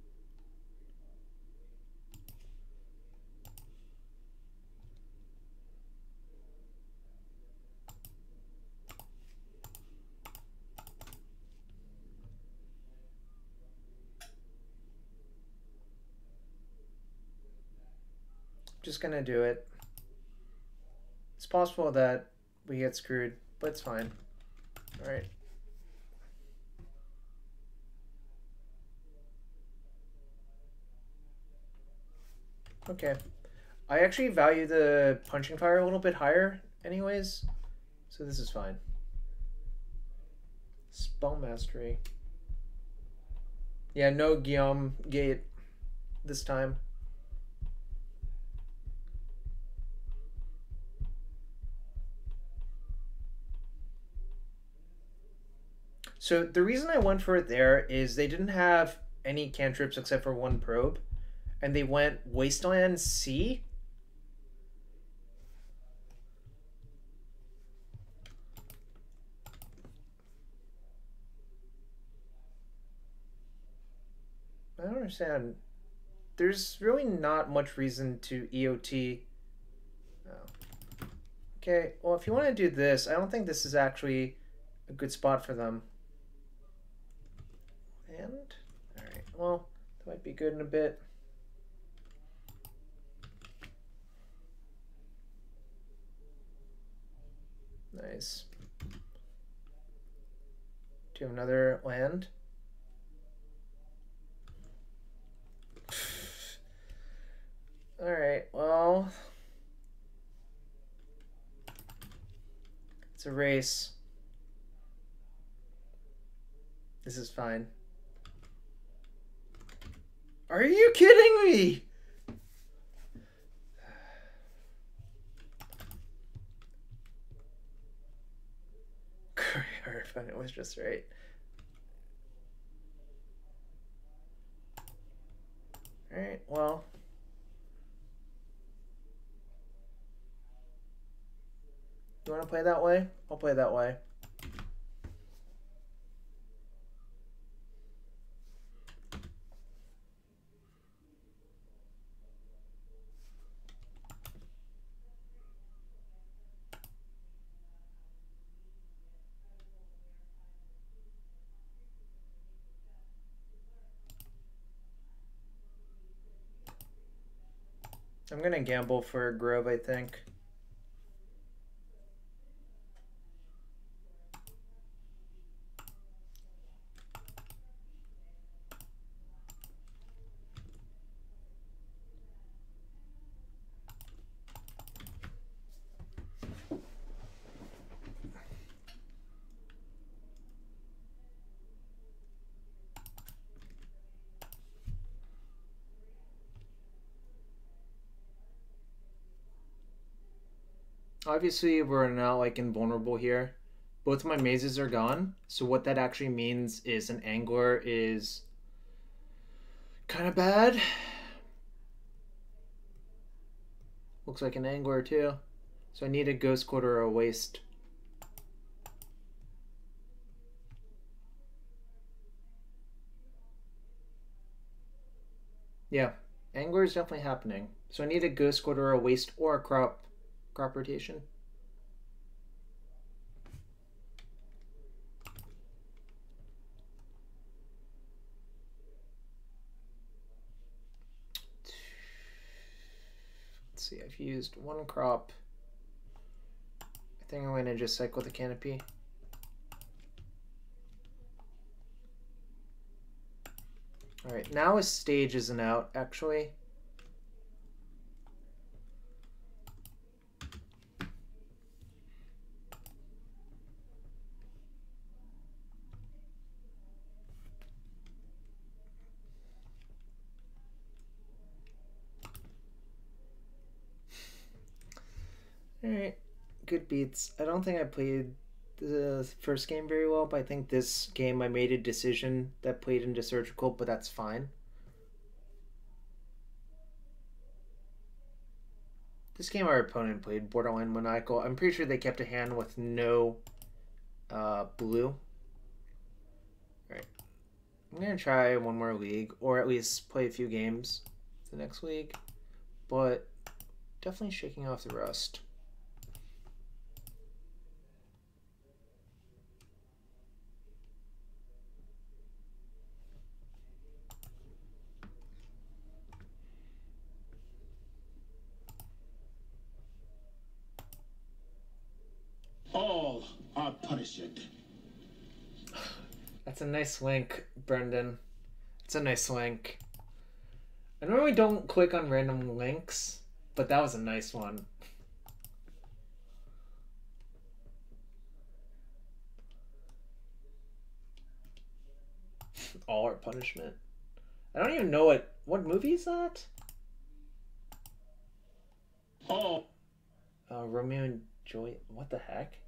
Just gonna do it. It's possible that we get screwed, but it's fine. All right. Okay. I actually value the punching fire a little bit higher anyways, so this is fine. Spell mastery. Yeah, no Guillaume gate this time. So the reason I went for it there is they didn't have any cantrips except for one probe, and they went Wasteland C. I don't understand. There's really not much reason to EOT. Oh. Okay, well, if you want to do this, I don't think this is actually a good spot for them. And, alright, well, that might be good in a bit. Nice. Do you have another land? Alright, well, it's a race. This is fine. Are you kidding me? Fun, it was just right. Alright, well. You want to play that way? I'll play that way. I'm going to gamble for a Grove, I think. Obviously, we're now like invulnerable here. Both of my mazes are gone. So what that actually means is an angler is kind of bad. Looks like an angler too. So I need a ghost quarter or a waste. Yeah, angler is definitely happening. So I need a ghost quarter or a waste or a crop rotation. Let's see, I've used one crop. I think I'm going to just cycle the canopy. Alright, now a stage isn't out, actually. Alright. Good beats. I don't think I played the first game very well, but I think this game I made a decision that played into surgical, but that's fine. This game our opponent played borderline maniacal. I'm pretty sure they kept a hand with no blue. Alright. I'm gonna try one more league, or at least play a few games the next league. But definitely shaking off the rust. All are punished. That's a nice link, Brendan. It's a nice link. I normally don't click on random links, but that was a nice one. All our punishment. I don't even know what movie is that? Oh. Romeo and Juliet. What the heck?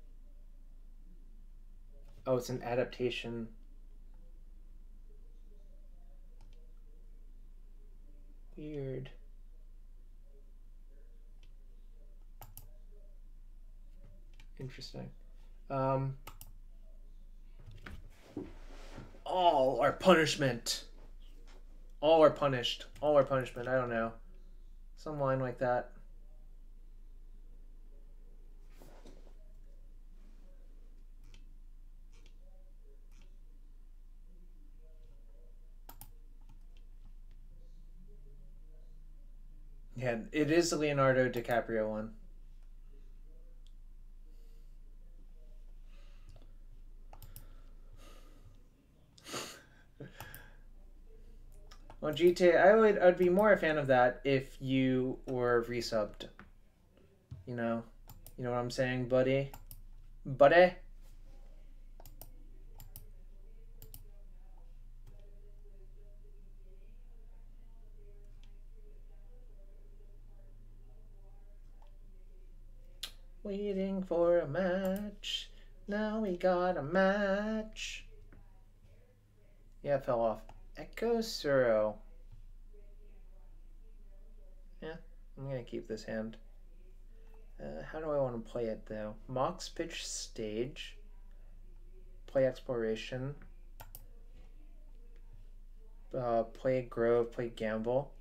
Oh, it's an adaptation. Weird. Interesting. All our punishment. All are punished. All are punishment. I don't know. Some line like that. Yeah, it is the Leonardo DiCaprio one. Well, GTA, I'd be more a fan of that if you were resubbed. You know what I'm saying, buddy? Buddy? Waiting for a match. Now we got a match. Yeah, it fell off. Echo Suro. Yeah, I'm gonna keep this hand. How do I want to play it though? Mox pitch stage. Play exploration. Play grove. Play gamble.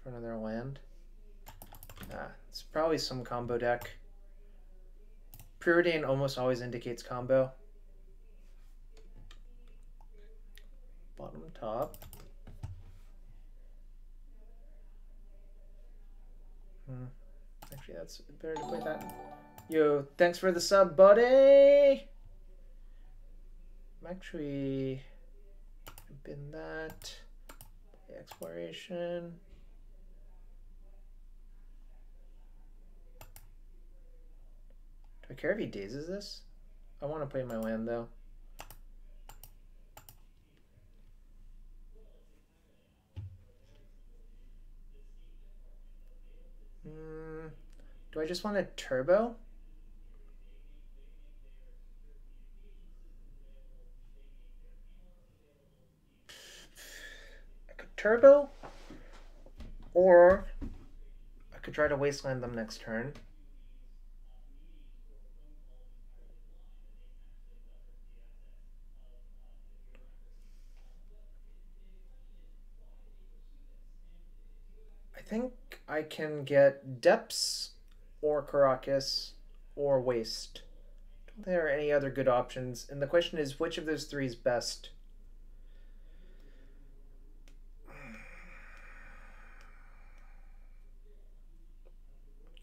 For another land. It's probably some combo deck. Preordain almost always indicates combo. Bottom top. Actually, that's better to play that. Yo, thanks for the sub, buddy! I'm actually been that. Play exploration. Do I care if he dazes this? I want to play my land though. Do I just want a turbo? I could turbo, or I could try to wasteland them next turn. I think I can get Depths or Caracas or Waste. Don't think there are any other good options, and the question is which of those three is best?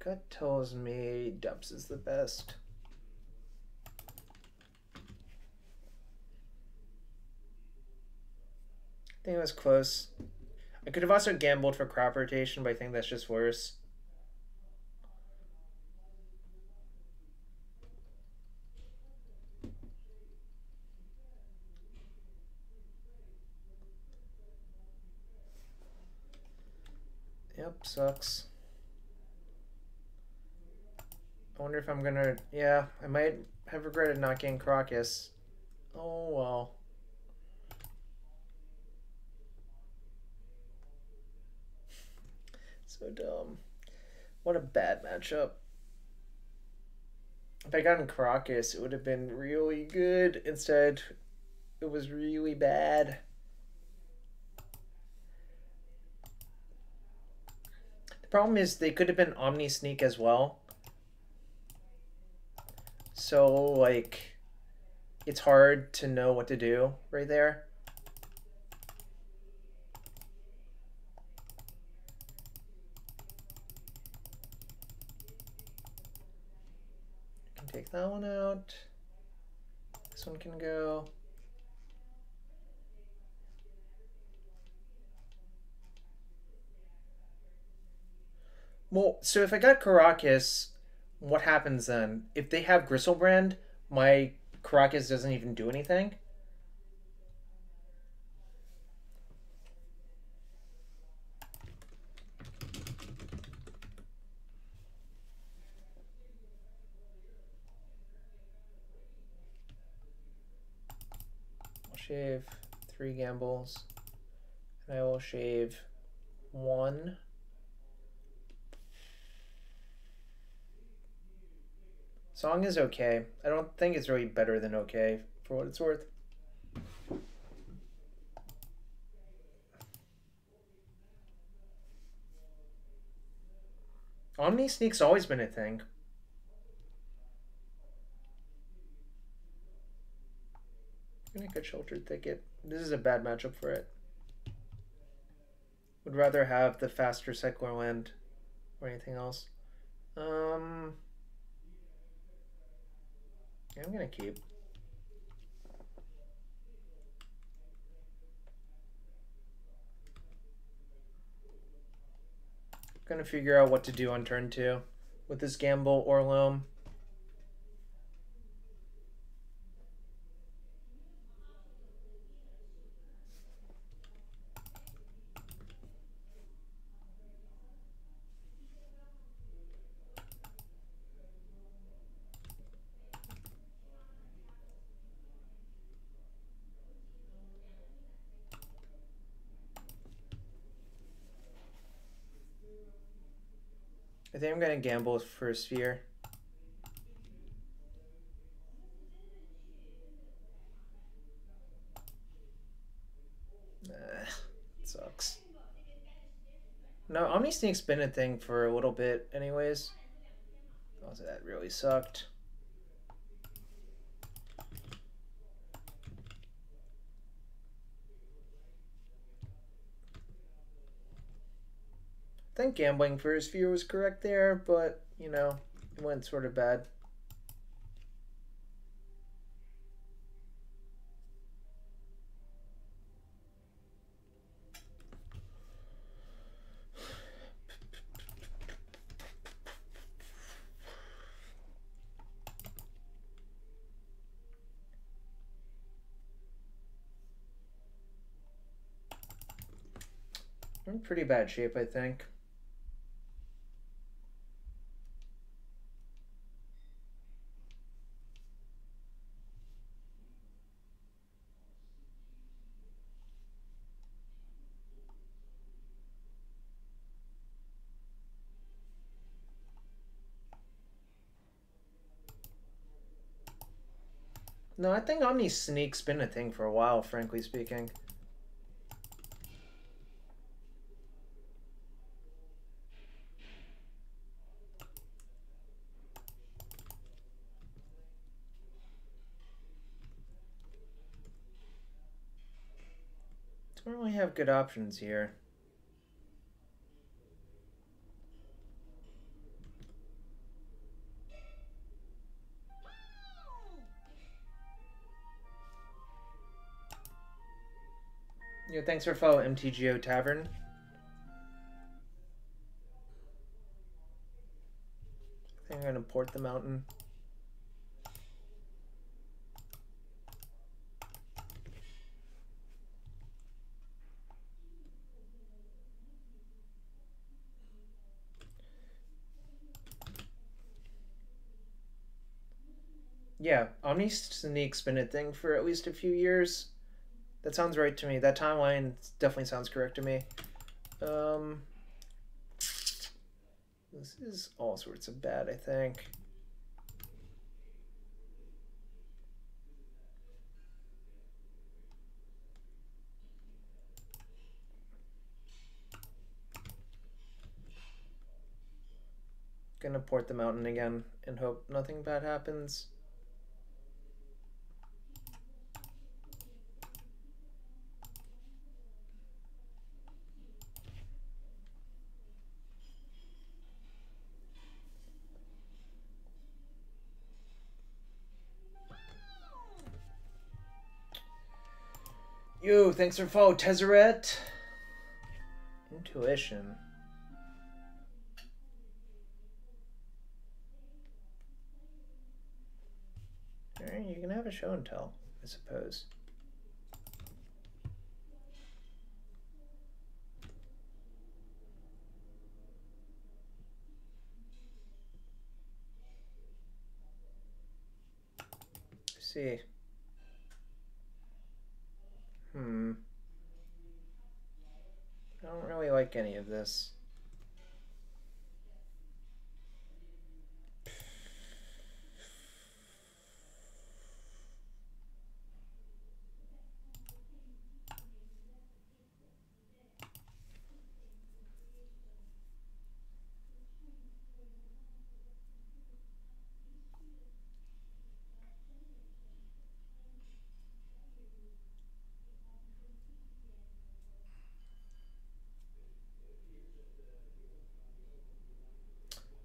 Gut tells me Depths is the best. I think it was close. I could have also gambled for crop rotation, but I think that's just worse. Yep, sucks. I wonder if I'm gonna... Yeah, I might have regretted not getting Crocus. Oh, well. So dumb. What a bad matchup. If I gotten Crocus, it would have been really good. Instead, it was really bad. The problem is they could have been Omni Sneak as well. So, like, it's hard to know what to do right there. Can take that one out. This one can go. Well, so if I got Caracas, what happens then? If they have Gristlebrand, my Caracas doesn't even do anything? I'll shave 3 gambles. And I will shave 1. Song is okay. I don't think it's really better than okay, for what it's worth. Omni Sneak's always been a thing. I'm gonna get Sheltered Thicket. This is a bad matchup for it. Would rather have the faster Cycler Land or anything else. Yeah, I'm gonna keep. Gonna figure out what to do on turn 2 with this gamble or loam. I think I'm gonna gamble for a sphere. It sucks. No, Omni Sneak's been a thing for a little bit anyways. Oh, that really sucked. I think gambling for his sphere was correct there, but, you know, it went sort of bad. We're in pretty bad shape, I think. No, I think Omni Sneak's been a thing for a while, frankly speaking. Don't really have good options here. Yo, thanks for following MTGO Tavern. I think I'm gonna port the mountain. Yeah, Omni Sneak's been a thing for at least a few years. That sounds right to me. That timeline definitely sounds correct to me. This is all sorts of bad, I think. Gonna port the mountain again and hope nothing bad happens. Yo, thanks for follow, Tezzeret. Intuition. Alright, you can have a show and tell, I suppose. Let's see. I don't really like any of this.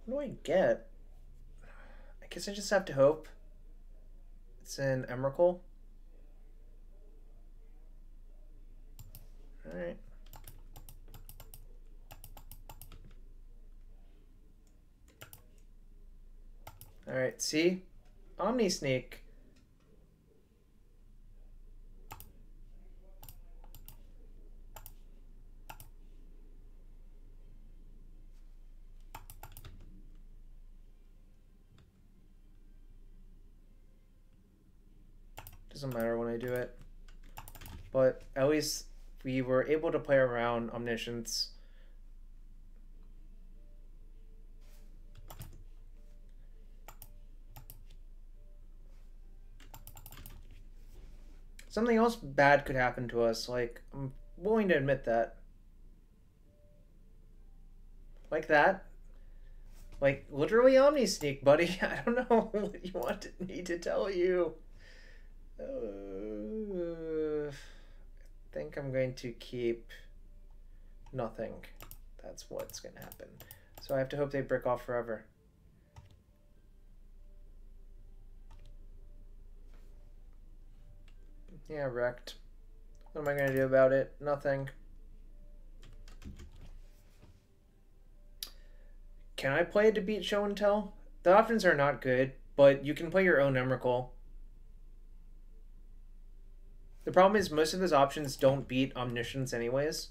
What do I get? I guess I just have to hope. It's an Emrakul. Alright. Alright, see? Omni Sneak. Doesn't matter when I do it. But at least we were able to play around Omniscience. Something else bad could happen to us, like, I'm willing to admit that. Like that. Like, literally Omni Sneak, buddy. I don't know what you wanted me to tell you. I think I'm going to keep nothing. That's what's going to happen. So I have to hope they brick off forever. Yeah, wrecked. What am I going to do about it? Nothing. Can I play to beat show and tell? The options are not good, but you can play your own Emrakul. The problem is most of those options don't beat Omniscience anyways.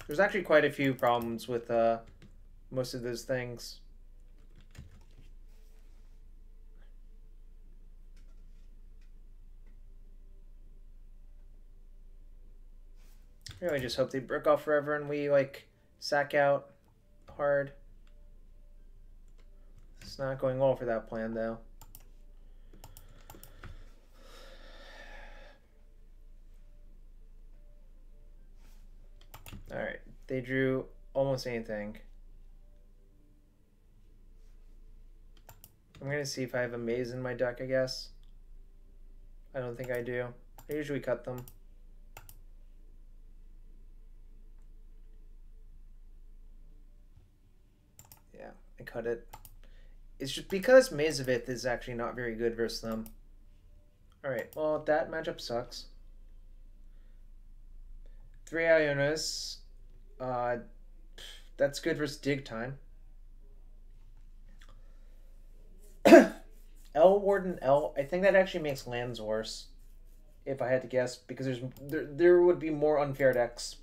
There's actually quite a few problems with most of those things. I really just hope they brick off forever and we, like, sack out hard. It's not going well for that plan, though. Alright, they drew almost anything. I'm gonna see if I have a maze in my deck, I guess. I don't think I do. I usually cut them. Yeah, I cut it. It's just because Maze of Ith is actually not very good versus them. Alright, well, that matchup sucks. 3 Ionis. That's good versus Dig Time. L Warden L. I think that actually makes lands worse, if I had to guess, because there would be more unfair decks.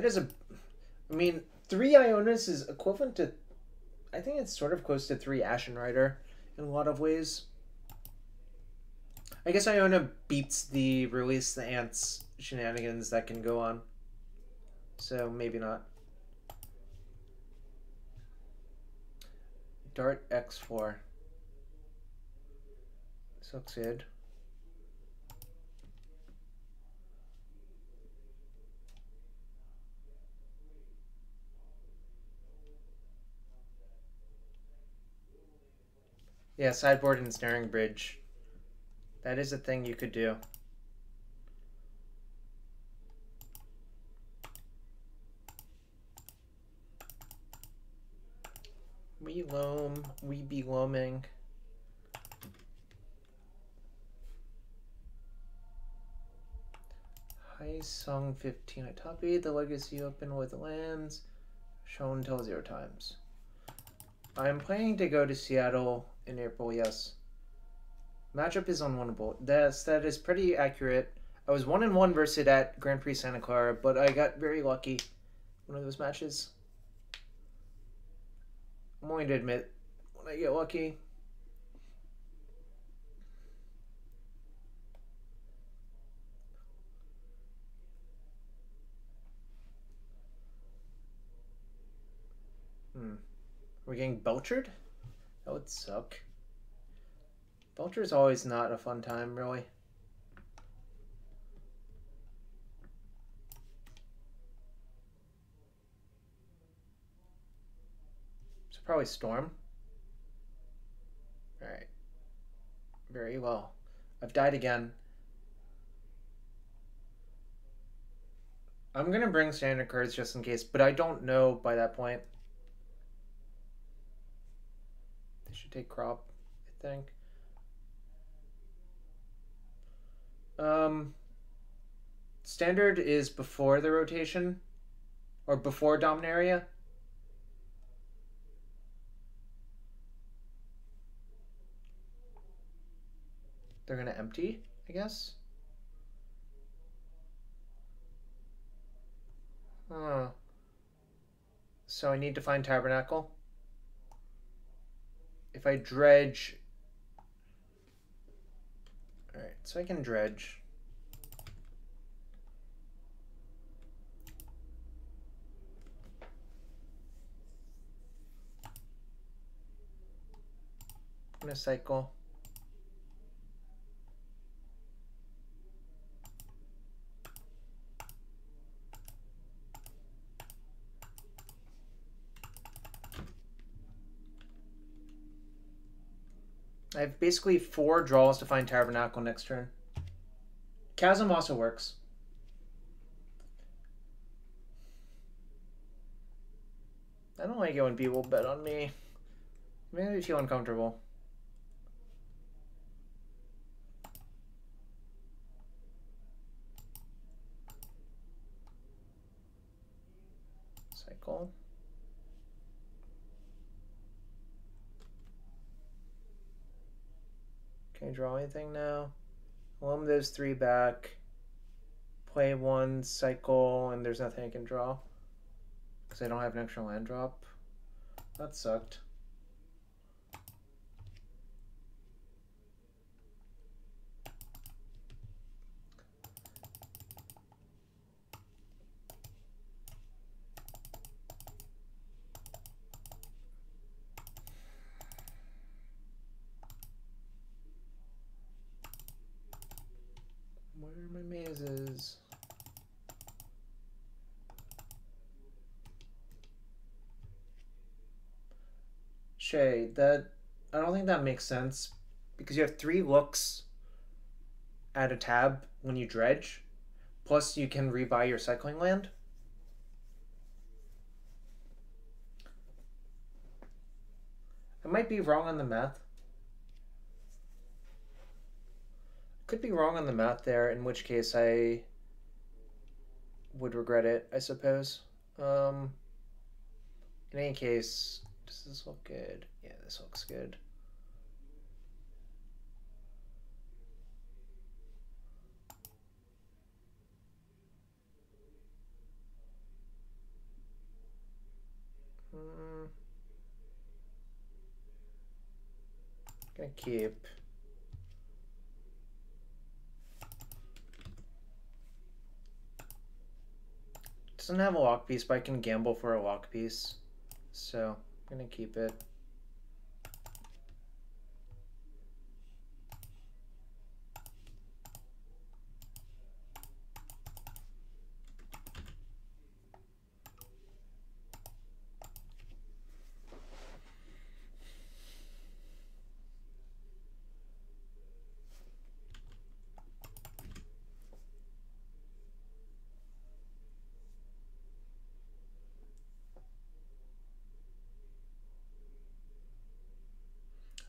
That is a... I mean, 3 Ionis is equivalent to... I think it's sort of close to 3 Ashen Rider in a lot of ways. I guess Iona beats the release the ants shenanigans that can go on. So maybe not. Dart X4. This looks good. Yeah, sideboard and snaring bridge. That is a thing you could do. We loam, we be loaming. High Song 15. I top 8 the Legacy Open with lands shown until 0 times. I'm planning to go to Seattle in April, yes. Matchup is unwinnable. That is pretty accurate. I was 1-1 versus it at Grand Prix Santa Clara, but I got very lucky one of those matches. I'm willing to admit when I get lucky. We're getting Belchered? That would suck. Belcher's always not a fun time, really. So probably Storm. Alright. Very well. I've died again. I'm gonna bring standard cards just in case, but I don't know by that point. They should take crop, I think. Standard is before the rotation, or before Dominaria. They're gonna empty, I guess. So I need to find Tabernacle. If I dredge... Alright, so I can dredge. I'm gonna cycle. I have basically 4 draws to find Tabernacle next turn. Chasm also works. I don't like it when people bet on me. Maybe I feel uncomfortable. Cycle. Can I draw anything now? Loam those 3 back. Play 1, cycle, and there's nothing I can draw. Because I don't have an extra land drop. That sucked. Where are my mazes? Shay, I don't think that makes sense because you have 3 looks at a tab when you dredge, plus you can rebuy your cycling land. I might be wrong on the math. Could be wrong on the math there, in which case I would regret it, I suppose. In any case, does this look good? Yeah, this looks good. Gonna keep. Doesn't have a lock piece, but I can gamble for a lock piece. So I'm gonna keep it.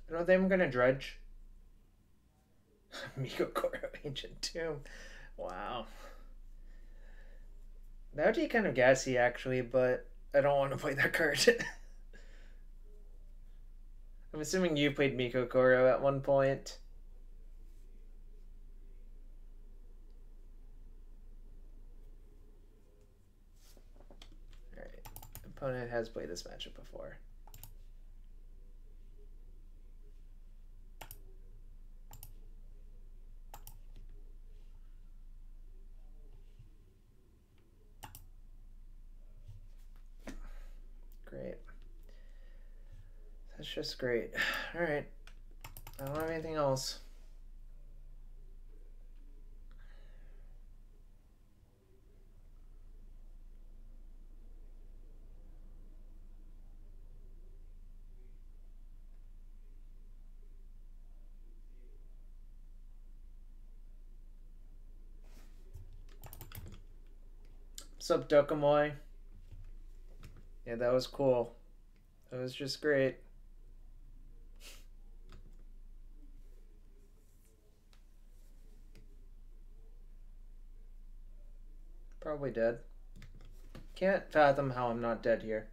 I don't think I'm gonna dredge. Mikokoro Ancient Tomb. Wow. That would be kind of gassy actually, but I don't want to play that card. I'm assuming you played Mikokoro at one point. Alright. Opponent has played this matchup before. Great. That's just great. Alright. I don't have anything else. What's up, Dokomoy? Yeah, that was cool. That was just great. Probably dead. Can't fathom how I'm not dead here.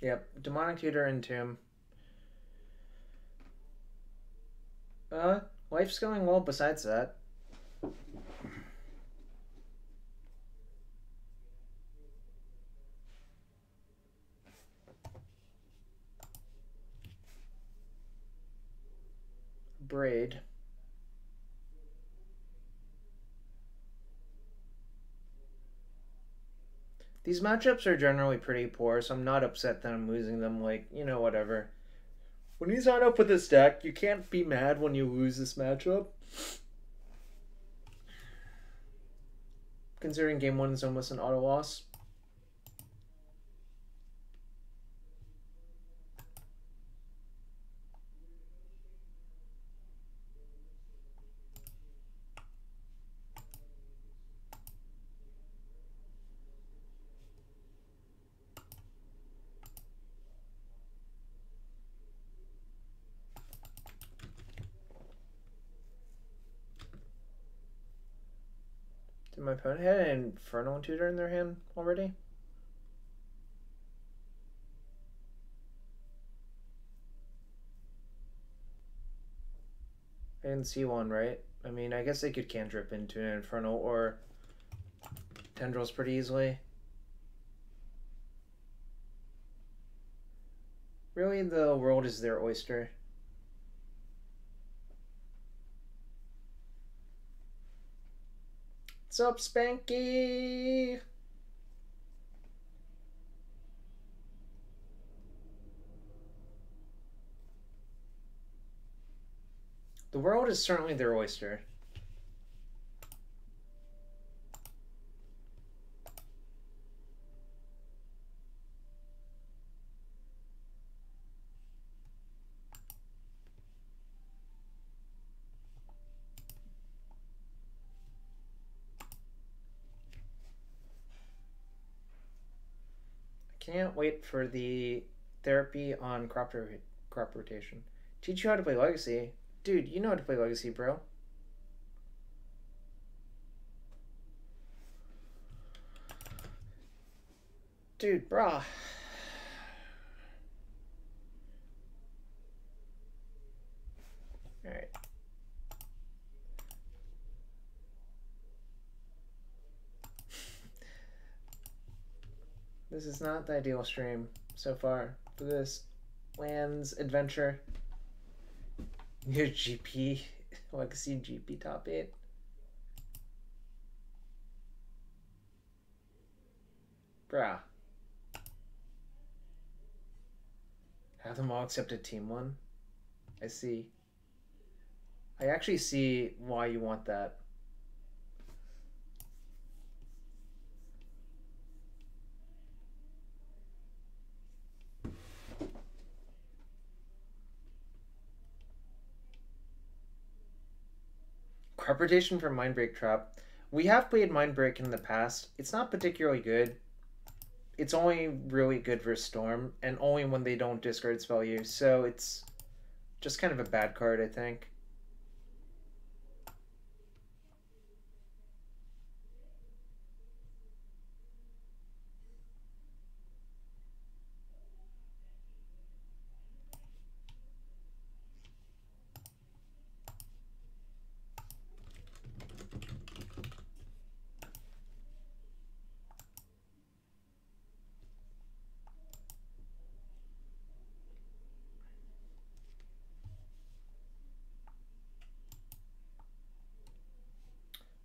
Yep, Demonic Tutor and Tomb. Life's going well besides that. Braid. These matchups are generally pretty poor, so I'm not upset that I'm losing them. Like, you know, whatever. When you sign up with this deck, you can't be mad when you lose this matchup. Considering game 1 is almost an auto loss. Did my opponent have an Infernal Tutor in their hand already? I didn't see one, right? I mean, I guess they could cantrip into an Infernal or Tendrils pretty easily. Really, the world is their oyster. What's up, Spanky? The world is certainly their oyster. Can't wait for the therapy on crop rotation. Teach you how to play Legacy. Dude, you know how to play Legacy, bro. Dude, brah. Alright. This is not the ideal stream so far for this. Lands Adventure. New GP. Legacy GP top 8. Bruh. Have them all except a team one? I see. I actually see why you want that. Crop rotation for Mindbreak Trap. We have played Mindbreak in the past. It's not particularly good. It's only really good for Storm, and only when they don't discard its value. So it's just kind of a bad card, I think.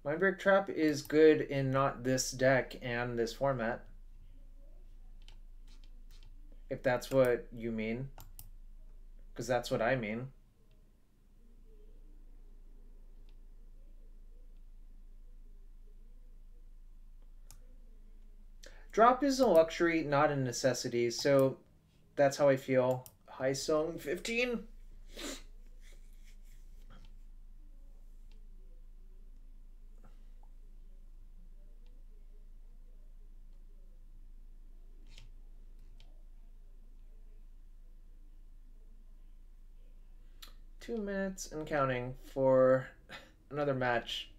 Mindbreak Trap is good in not this deck and this format. If that's what you mean. Because that's what I mean. Drop is a luxury, not a necessity, so that's how I feel. Hai Sung 15. Two minutes and counting for another match.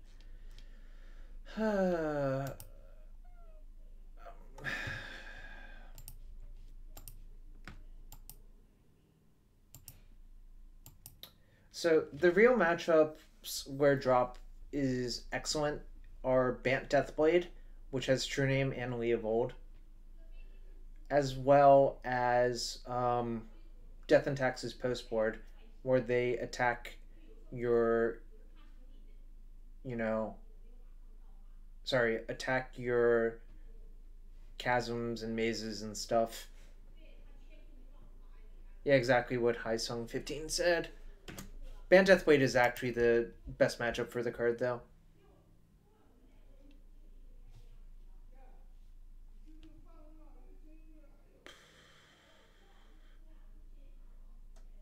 So the real matchups where drop is excellent are Bant Deathblade, which has True Name and Leovold, as well as Death and Taxes Postboard, where they attack your, attack your chasms and mazes and stuff. Yeah, exactly what Hai Sung 15 said. Bant Deathblade is actually the best matchup for the card, though.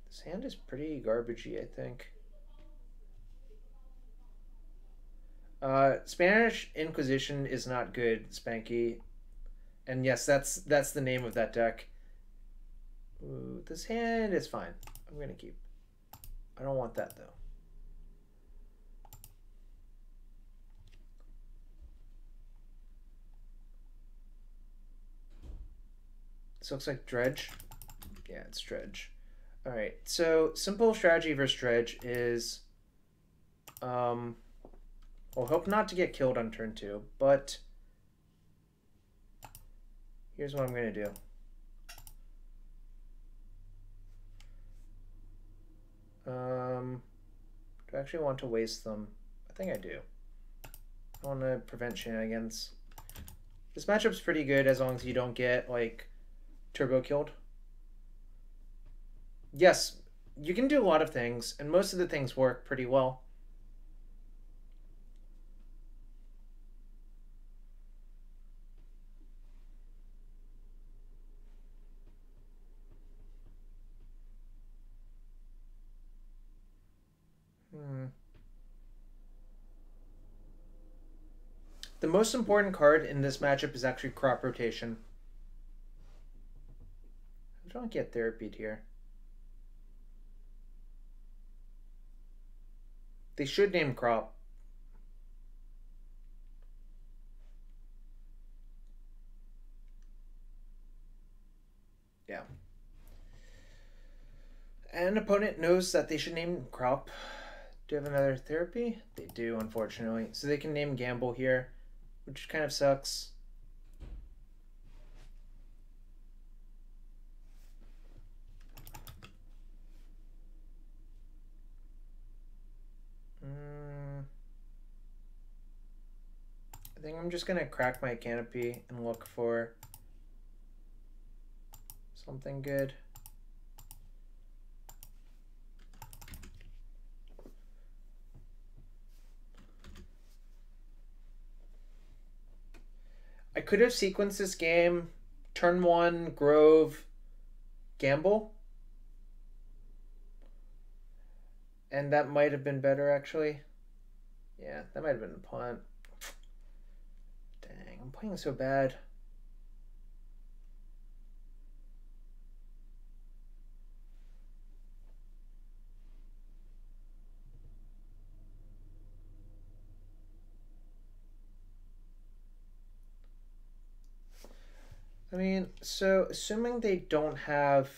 This hand is pretty garbagey, I think. Spanish Inquisition is not good, Spanky. And yes, that's the name of that deck. Ooh, this hand is fine. I'm gonna keep. I don't want that, though. This looks like Dredge. Yeah, it's Dredge. All right, so simple strategy versus Dredge is, well, hope not to get killed on turn 2, but here's what I'm gonna do. Do I actually want to waste them? I think I do. I want to prevent shenanigans. This matchup's pretty good as long as you don't get, like, turbo killed. Yes, you can do a lot of things, and most of the things work pretty well. The most important card in this matchup is actually Crop Rotation. I don't get therapied here. They should name Crop. Yeah. An opponent knows that they should name Crop. Do you have another therapy? They do, unfortunately. So they can name Gamble here, which kind of sucks. I think I'm just gonna crack my Canopy and look for something good. I could have sequenced this game, turn 1, Grove, Gamble. And that might have been better, actually. Yeah, that might have been a punt. Dang, I'm playing so bad. I mean, so assuming they don't have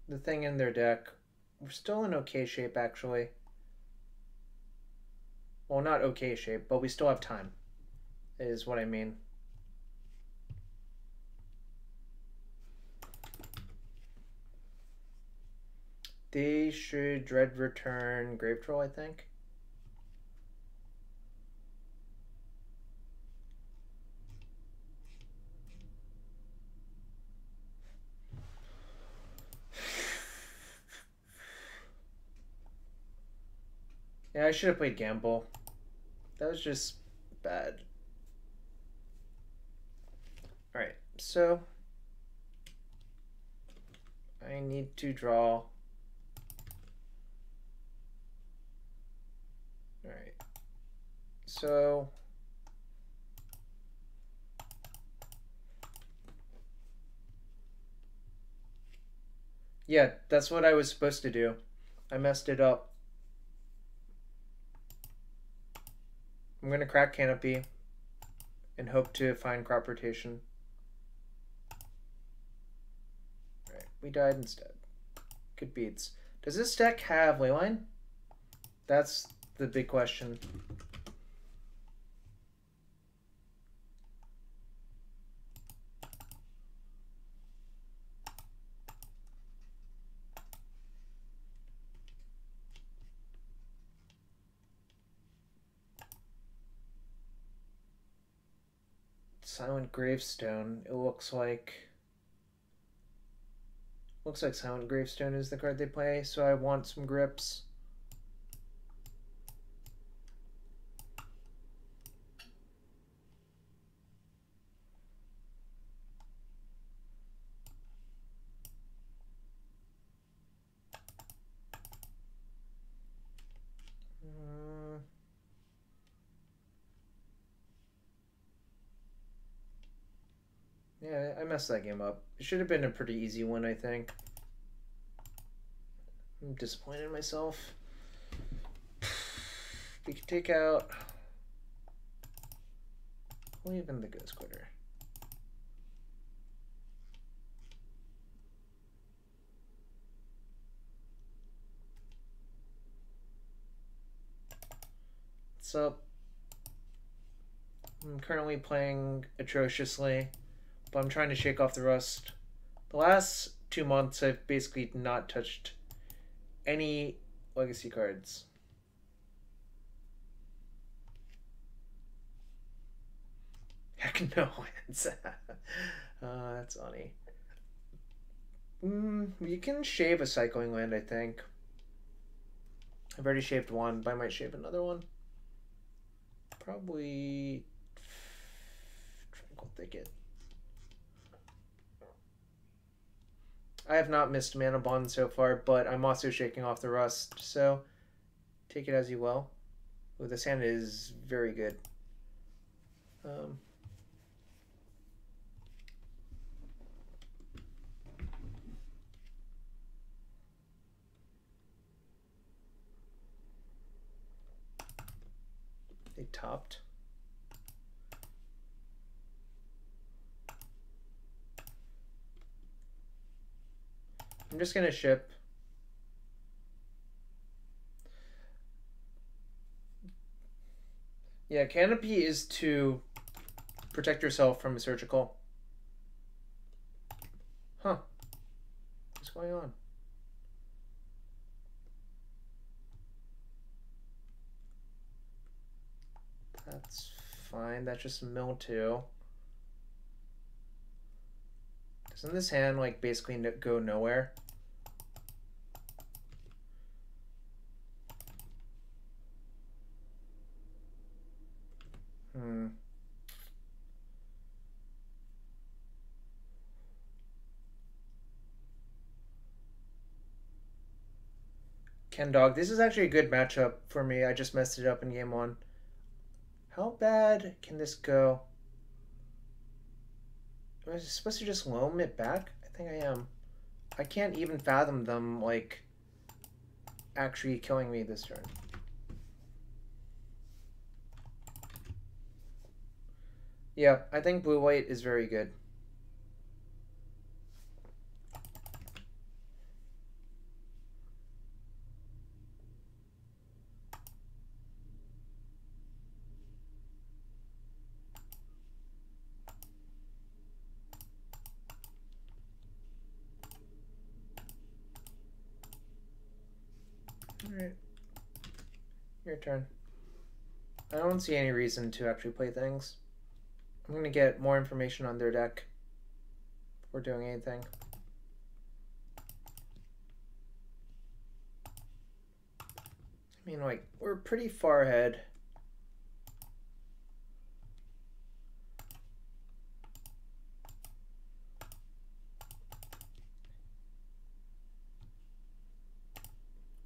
the thing in their deck, we're still in okay shape, actually. Well, not okay shape, but we still have time, is what I mean. They should Dread Return Grave Troll, I think. Yeah, I should have played Gamble. That was just bad. Alright, so I need to draw. Alright. So yeah, that's what I was supposed to do. I messed it up. I'm going to crack Canopy and hope to find crop rotation. Alright, we died instead. Good beats. Does this deck have Leyline? That's the big question. Silent Gravestone. It looks like Silent Gravestone is the card they play, so I want some grips. Yeah, I messed that game up. It should have been a pretty easy one, I think. I'm disappointed in myself. We could take out... Well, even the Ghost Quitter. What's up? I'm currently playing atrociously, but I'm trying to shake off the rust. The last 2 months, I've basically not touched any legacy cards. Heck no, it's that's funny. You can shave a cycling land, I think. I've already shaved one, but I might shave another one. Probably Tranquil Thicket. I have not missed Mana Bond so far, but I'm also shaking off the rust, so take it as you will. Ooh, this hand is very good. They topped. I'm just gonna ship. Yeah, Canopy is to protect yourself from a surgical. Huh. What's going on? That's fine. That's just mill 2. Doesn't this hand, like, basically go nowhere? Ken Dog, this is actually a good matchup for me. I just messed it up in game 1. How bad can this go? Am I supposed to just loam it back? I think I am. I can't even fathom them, like, actually killing me this turn. Yeah, I think blue-white is very good. Alright. Your turn. I don't see any reason to actually play things. I'm going to get more information on their deck before doing anything. I mean, like, we're pretty far ahead.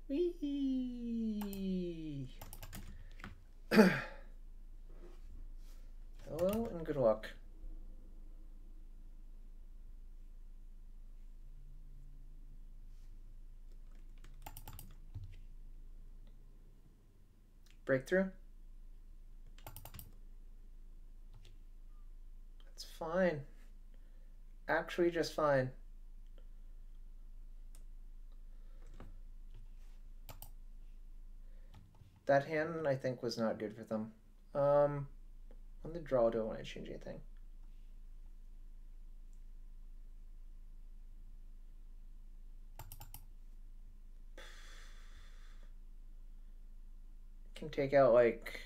Whee! Hello and good luck. Breakthrough? That's fine. Actually just fine. That hand, I think, was not good for them. On the draw, do I want to change anything? Can take out, like...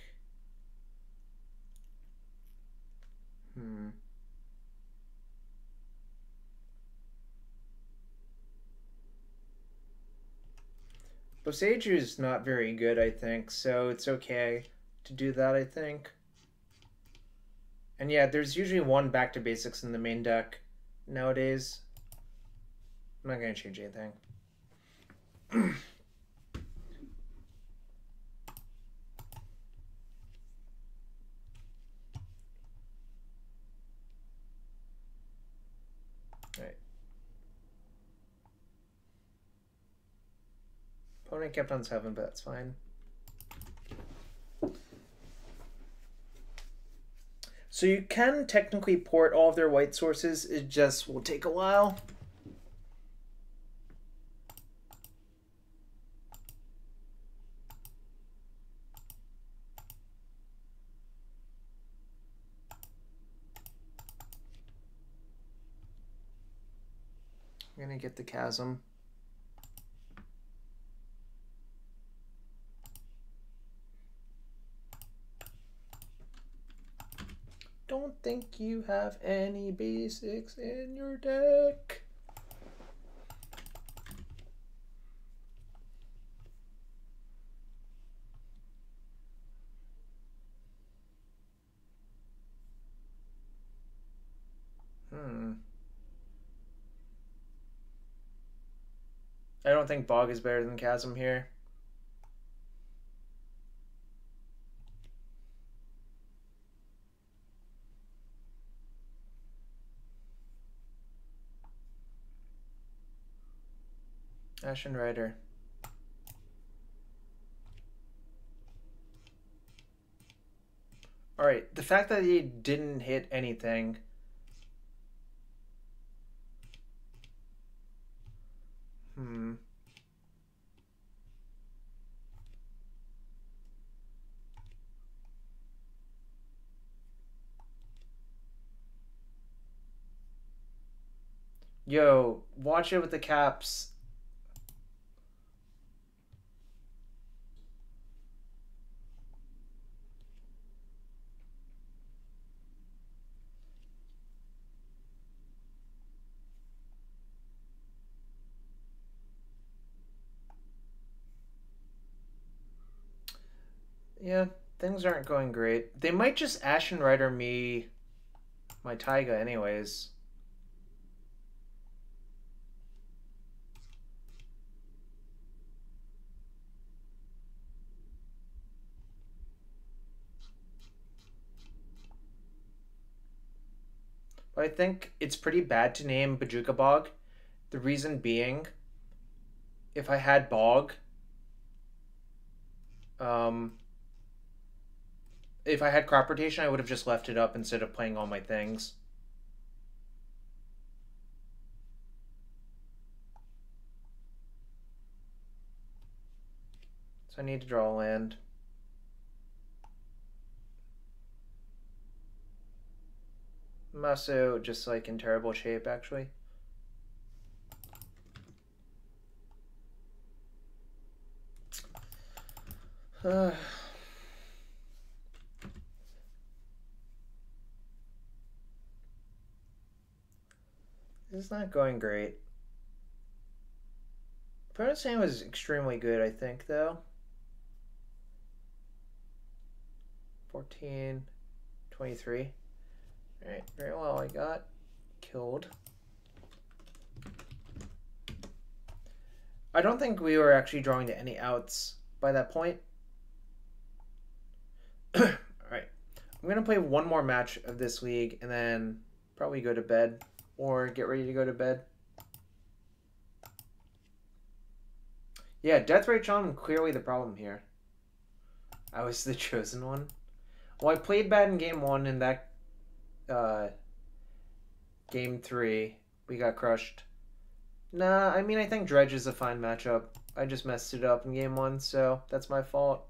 Boseiju is not very good, I think, so it's okay to do that, I think. And yeah, there's usually one back to basics in the main deck nowadays. I'm not going to change anything. Alright. Opponent kept on 7, but that's fine. So you can technically port all of their white sources, it just will take a while. I'm gonna get the chasm. Don't think you have any basics in your deck. I don't think Bog is better than Chasm here. Ashen Rider. Alright, the fact that he didn't hit anything. Yo, watch it with the caps. Yeah, things aren't going great. They might just Ashen Rider me my Taiga anyways. But I think it's pretty bad to name Bajuka Bog. The reason being, if I had Bog, um, if I had crop rotation, I would have just left it up instead of playing all my things. So I need to draw a land. I'm also just like in terrible shape actually. This is not going great. Opponent's hand was extremely good, I think, though. 14, 23. Alright, very well. I got killed. I don't think we were actually drawing to any outs by that point. Alright. I'm going to play one more match of this league and then probably go to bed or get ready to go to bed. Yeah, Deathray Shaman clearly the problem here. I was the chosen one. Well, I played bad in game 1 and that game 3 we got crushed. Nah, I mean I think Dredge is a fine matchup. I just messed it up in game 1, so that's my fault.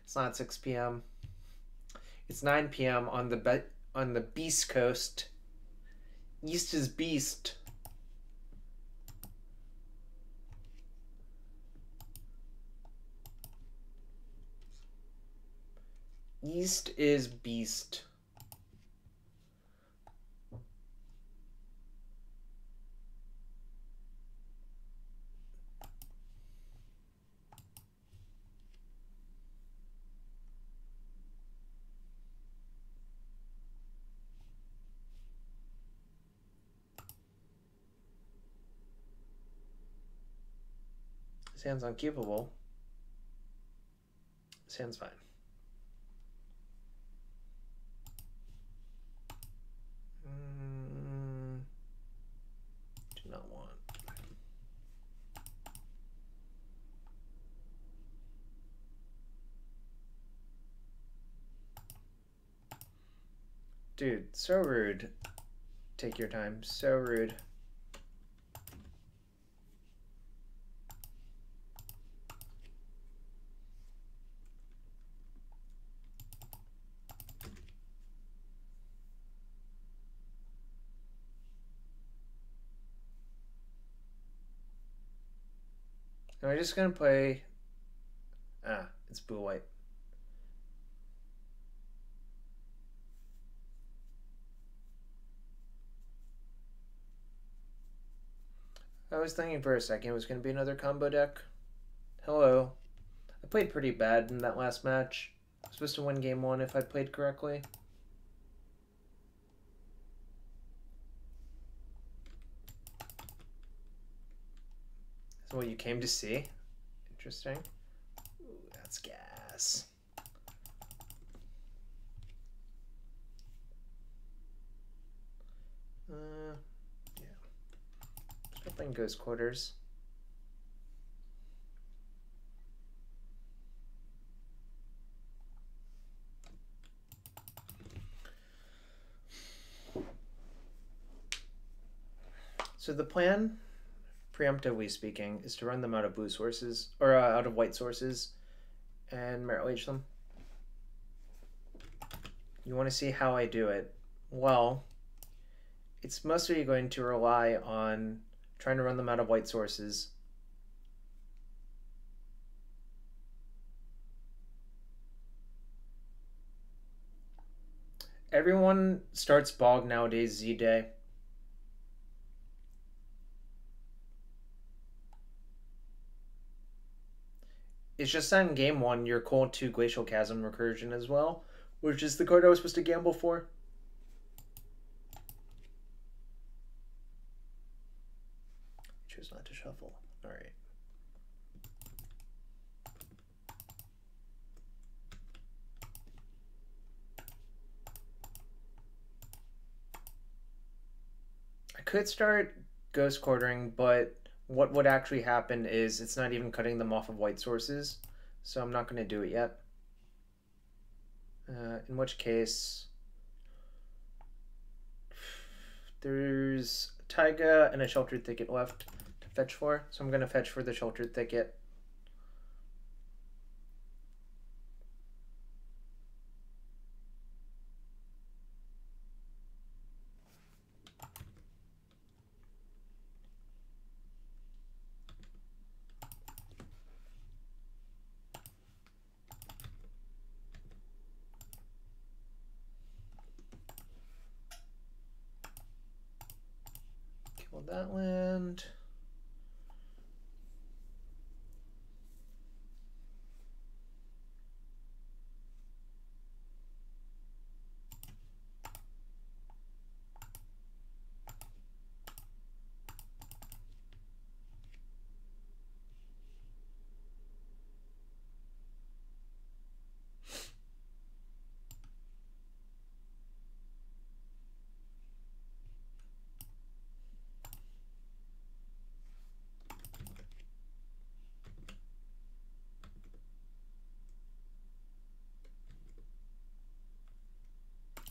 It's not 6 p.m. It's 9 p.m. on the Beast Coast. East is beast. East is beast. This hand's unkeepable. This hand's fine. Do not want. Dude, so rude. Take your time. So rude. Am I just gonna play? Ah, it's blue white. I was thinking for a second it was gonna be another combo deck. Hello. I played pretty bad in that last match. I was supposed to win game 1 if I played correctly. So what you came to see? Interesting. Ooh, that's gas. Yeah. Something goes quarters. So the plan, preemptively speaking, is to run them out of blue sources, or out of white sources, and Merit Wage them. You want to see how I do it? Well, it's mostly going to rely on trying to run them out of white sources. Everyone starts Bog nowadays Z-Day. It's just that in game 1, you're called to Glacial Chasm Recursion as well, which is the card I was supposed to gamble for. Choose not to shuffle. Alright. I could start Ghost Quartering, but what would actually happen is it's not even cutting them off of white sources, so I'm not going to do it yet. In which case, there's Taiga and a Sheltered Thicket left to fetch for, so I'm going to fetch for the Sheltered Thicket. Kill that land.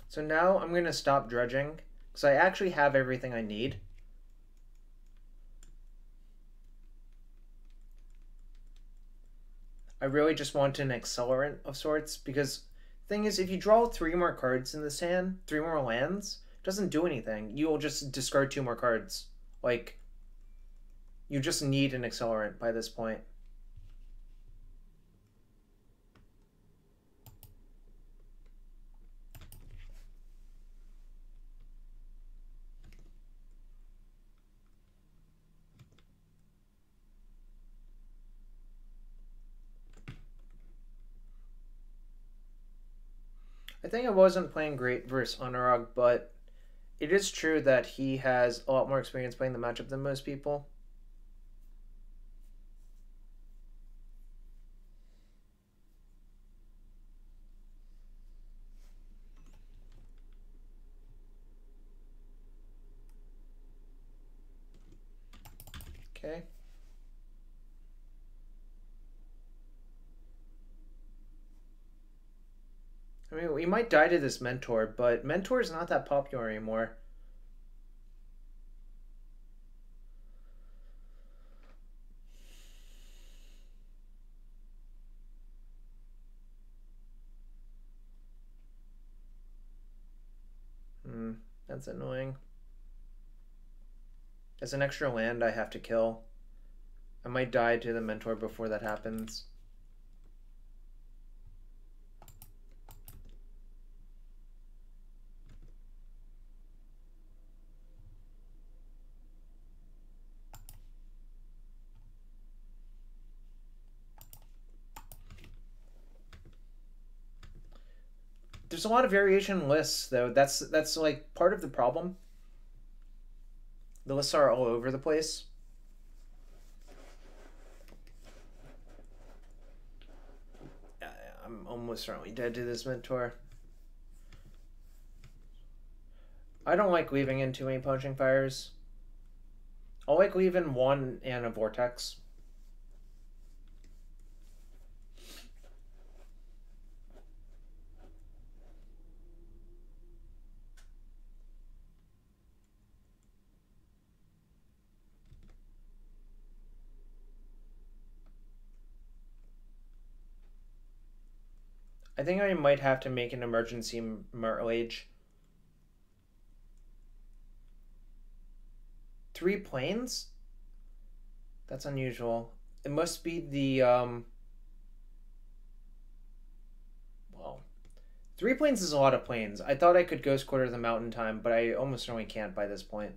So now I'm going to stop dredging, because I actually have everything I need. I really just want an accelerant of sorts, because the thing is, if you draw 3 more cards in this hand, 3 more lands, it doesn't do anything. You'll just discard 2 more cards. Like, you just need an accelerant by this point. I think I wasn't playing great versus Anurag, but it is true that he has a lot more experience playing the matchup than most people. Okay. I mean, we might die to this Mentor, but Mentor is not that popular anymore. That's annoying. As an extra land I have to kill. I might die to the Mentor before that happens. There's a lot of variation in lists, though. That's like part of the problem. The lists are all over the place. I'm almost certainly dead to this Mentor. I don't like leaving in too many Punching Fires. I'll like leaving 1 and a Vortex. I think I might have to make an emergency Myrtle Age. 3 planes? That's unusual. It must be the, well, 3 planes is a lot of planes. I thought I could Ghost Quarter the Mountain Time, but I almost certainly can't by this point.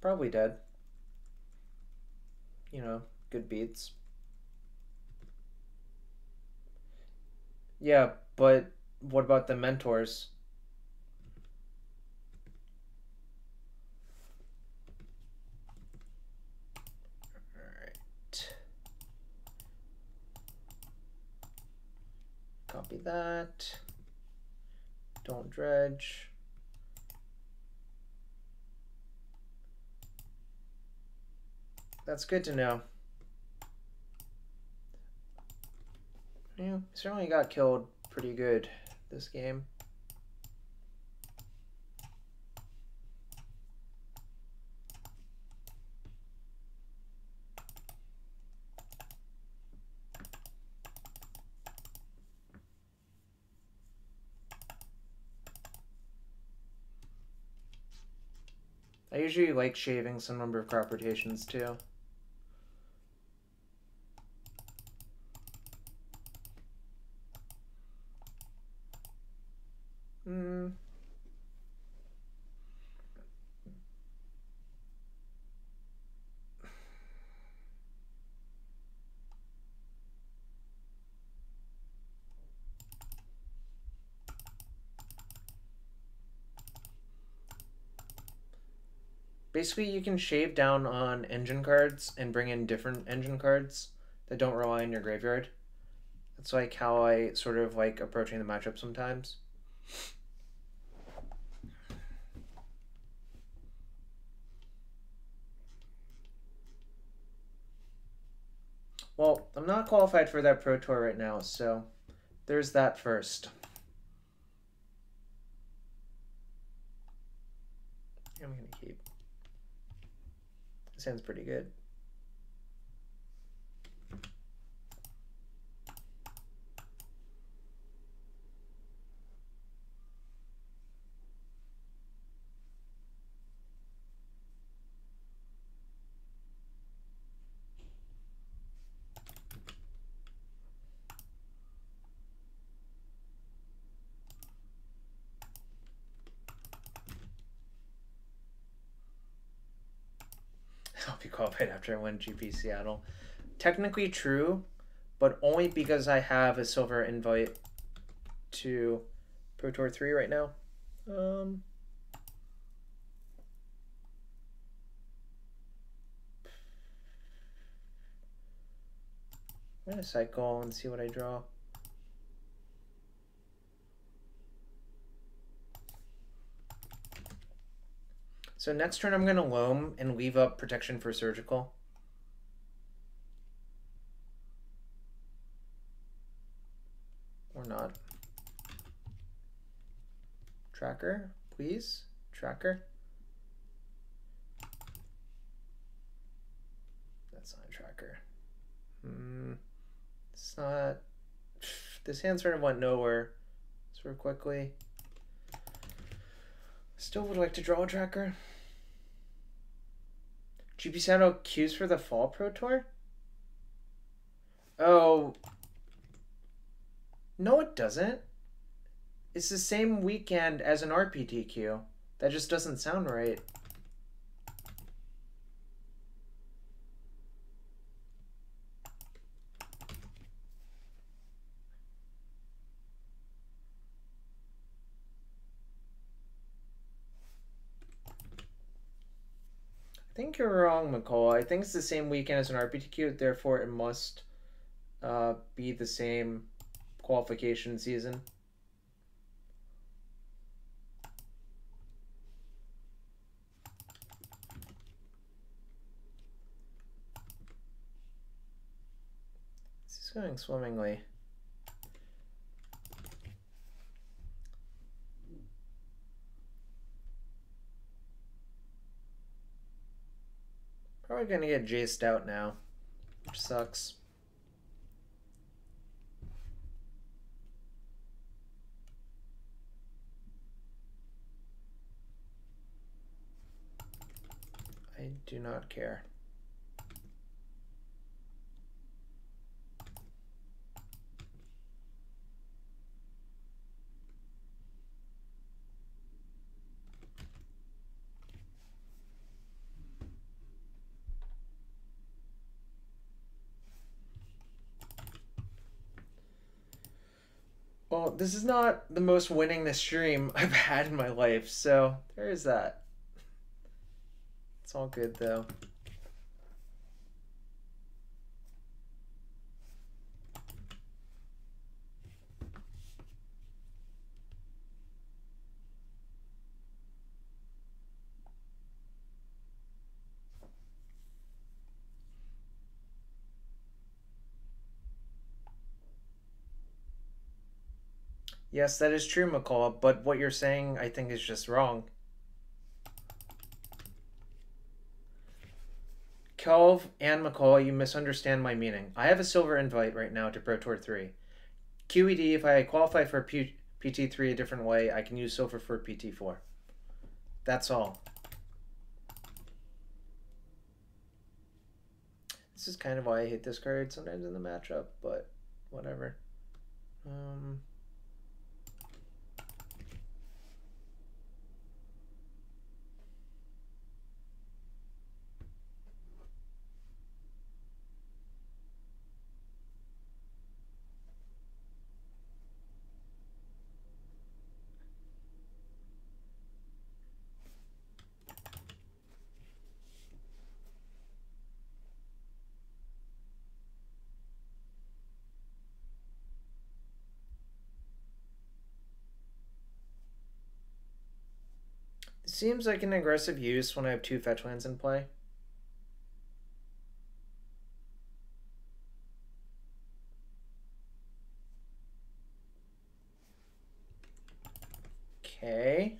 Probably dead. You know, good beats. Yeah, but what about the mentors? Alright. Copy that. Don't dredge. That's good to know. Yeah, certainly got killed pretty good this game. I usually like shaving some number of crop rotations too. Basically, you can shave down on engine cards and bring in different engine cards that don't rely on your graveyard. That's like how I sort of like approaching the matchup sometimes. Well, I'm not qualified for that Pro Tour right now, so there's that first. I'm gonna keep. This sounds pretty good. I'll be qualified after I win GP Seattle. Technically true, but only because I have a silver invite to Pro Tour 3 right now. I'm gonna cycle and see what I draw. So next turn I'm gonna loam and leave up protection for surgical. Or not. Tracker, please. Tracker. That's not a tracker. It's not. This hand sort of went nowhere sort of quickly. Still would like to draw a tracker. GP Seattle queues for the Fall Pro Tour? Oh. No, it doesn't. It's the same weekend as an RPTQ. That just doesn't sound right. I think you're wrong, McCall. I think it's the same weekend as an RPTQ, therefore it must be the same qualification season. This is going swimmingly. Probably gonna get jaced out now, which sucks. I do not care. Well, this is not the most winningest stream I've had in my life, so there is that. It's all good, though. Yes, that is true, McCall, but what you're saying, I think, is just wrong. Kelv and McCall, you misunderstand my meaning. I have a silver invite right now to Pro Tour 3. QED, if I qualify for PT3 a different way, I can use silver for PT4. That's all. This is kind of why I hate this card sometimes in the matchup, but whatever. It seems like an aggressive use when I have 2 fetch lands in play. Okay.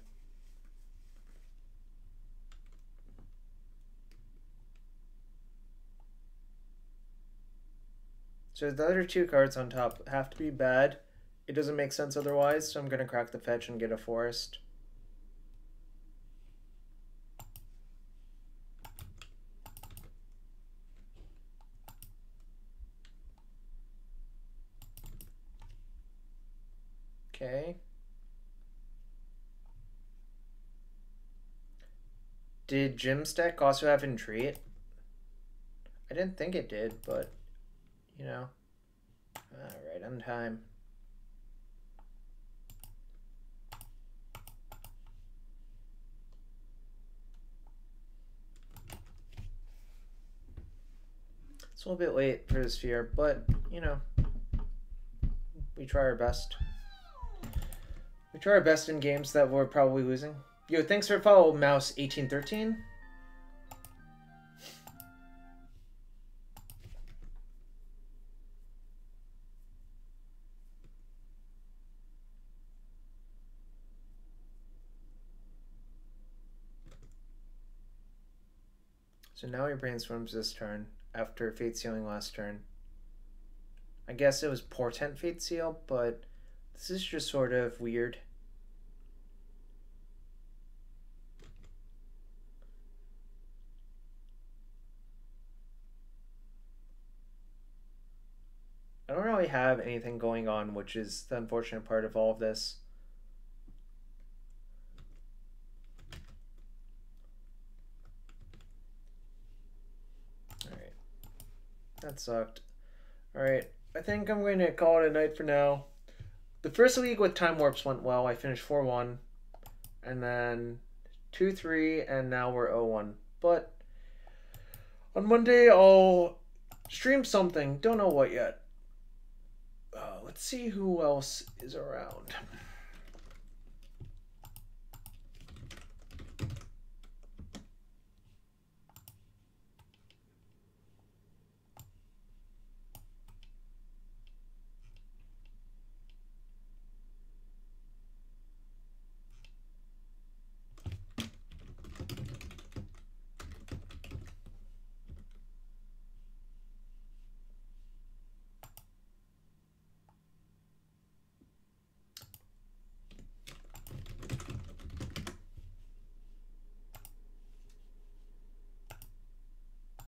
So the other 2 cards on top have to be bad. It doesn't make sense otherwise, so I'm going to crack the fetch and get a forest. Okay. Did Jim's deck also have Entreat? I didn't think it did, but, you know. Alright, on time. It's a little bit late for the sphere, but, you know, we try our best. We try our best in games that we're probably losing. Yo, thanks for follow, Mouse1813. So now he brainstorms this turn after Fate Sealing last turn. I guess it was Portent Fate Seal, but this is just sort of weird. I don't really have anything going on, which is the unfortunate part of all of this. Alright. That sucked. Alright. I think I'm going to call it a night for now. The first league with Time Warps went well. I finished 4-1. And then 2-3, and now we're 0-1. But on Monday, I'll stream something. Don't know what yet. Let's see who else is around.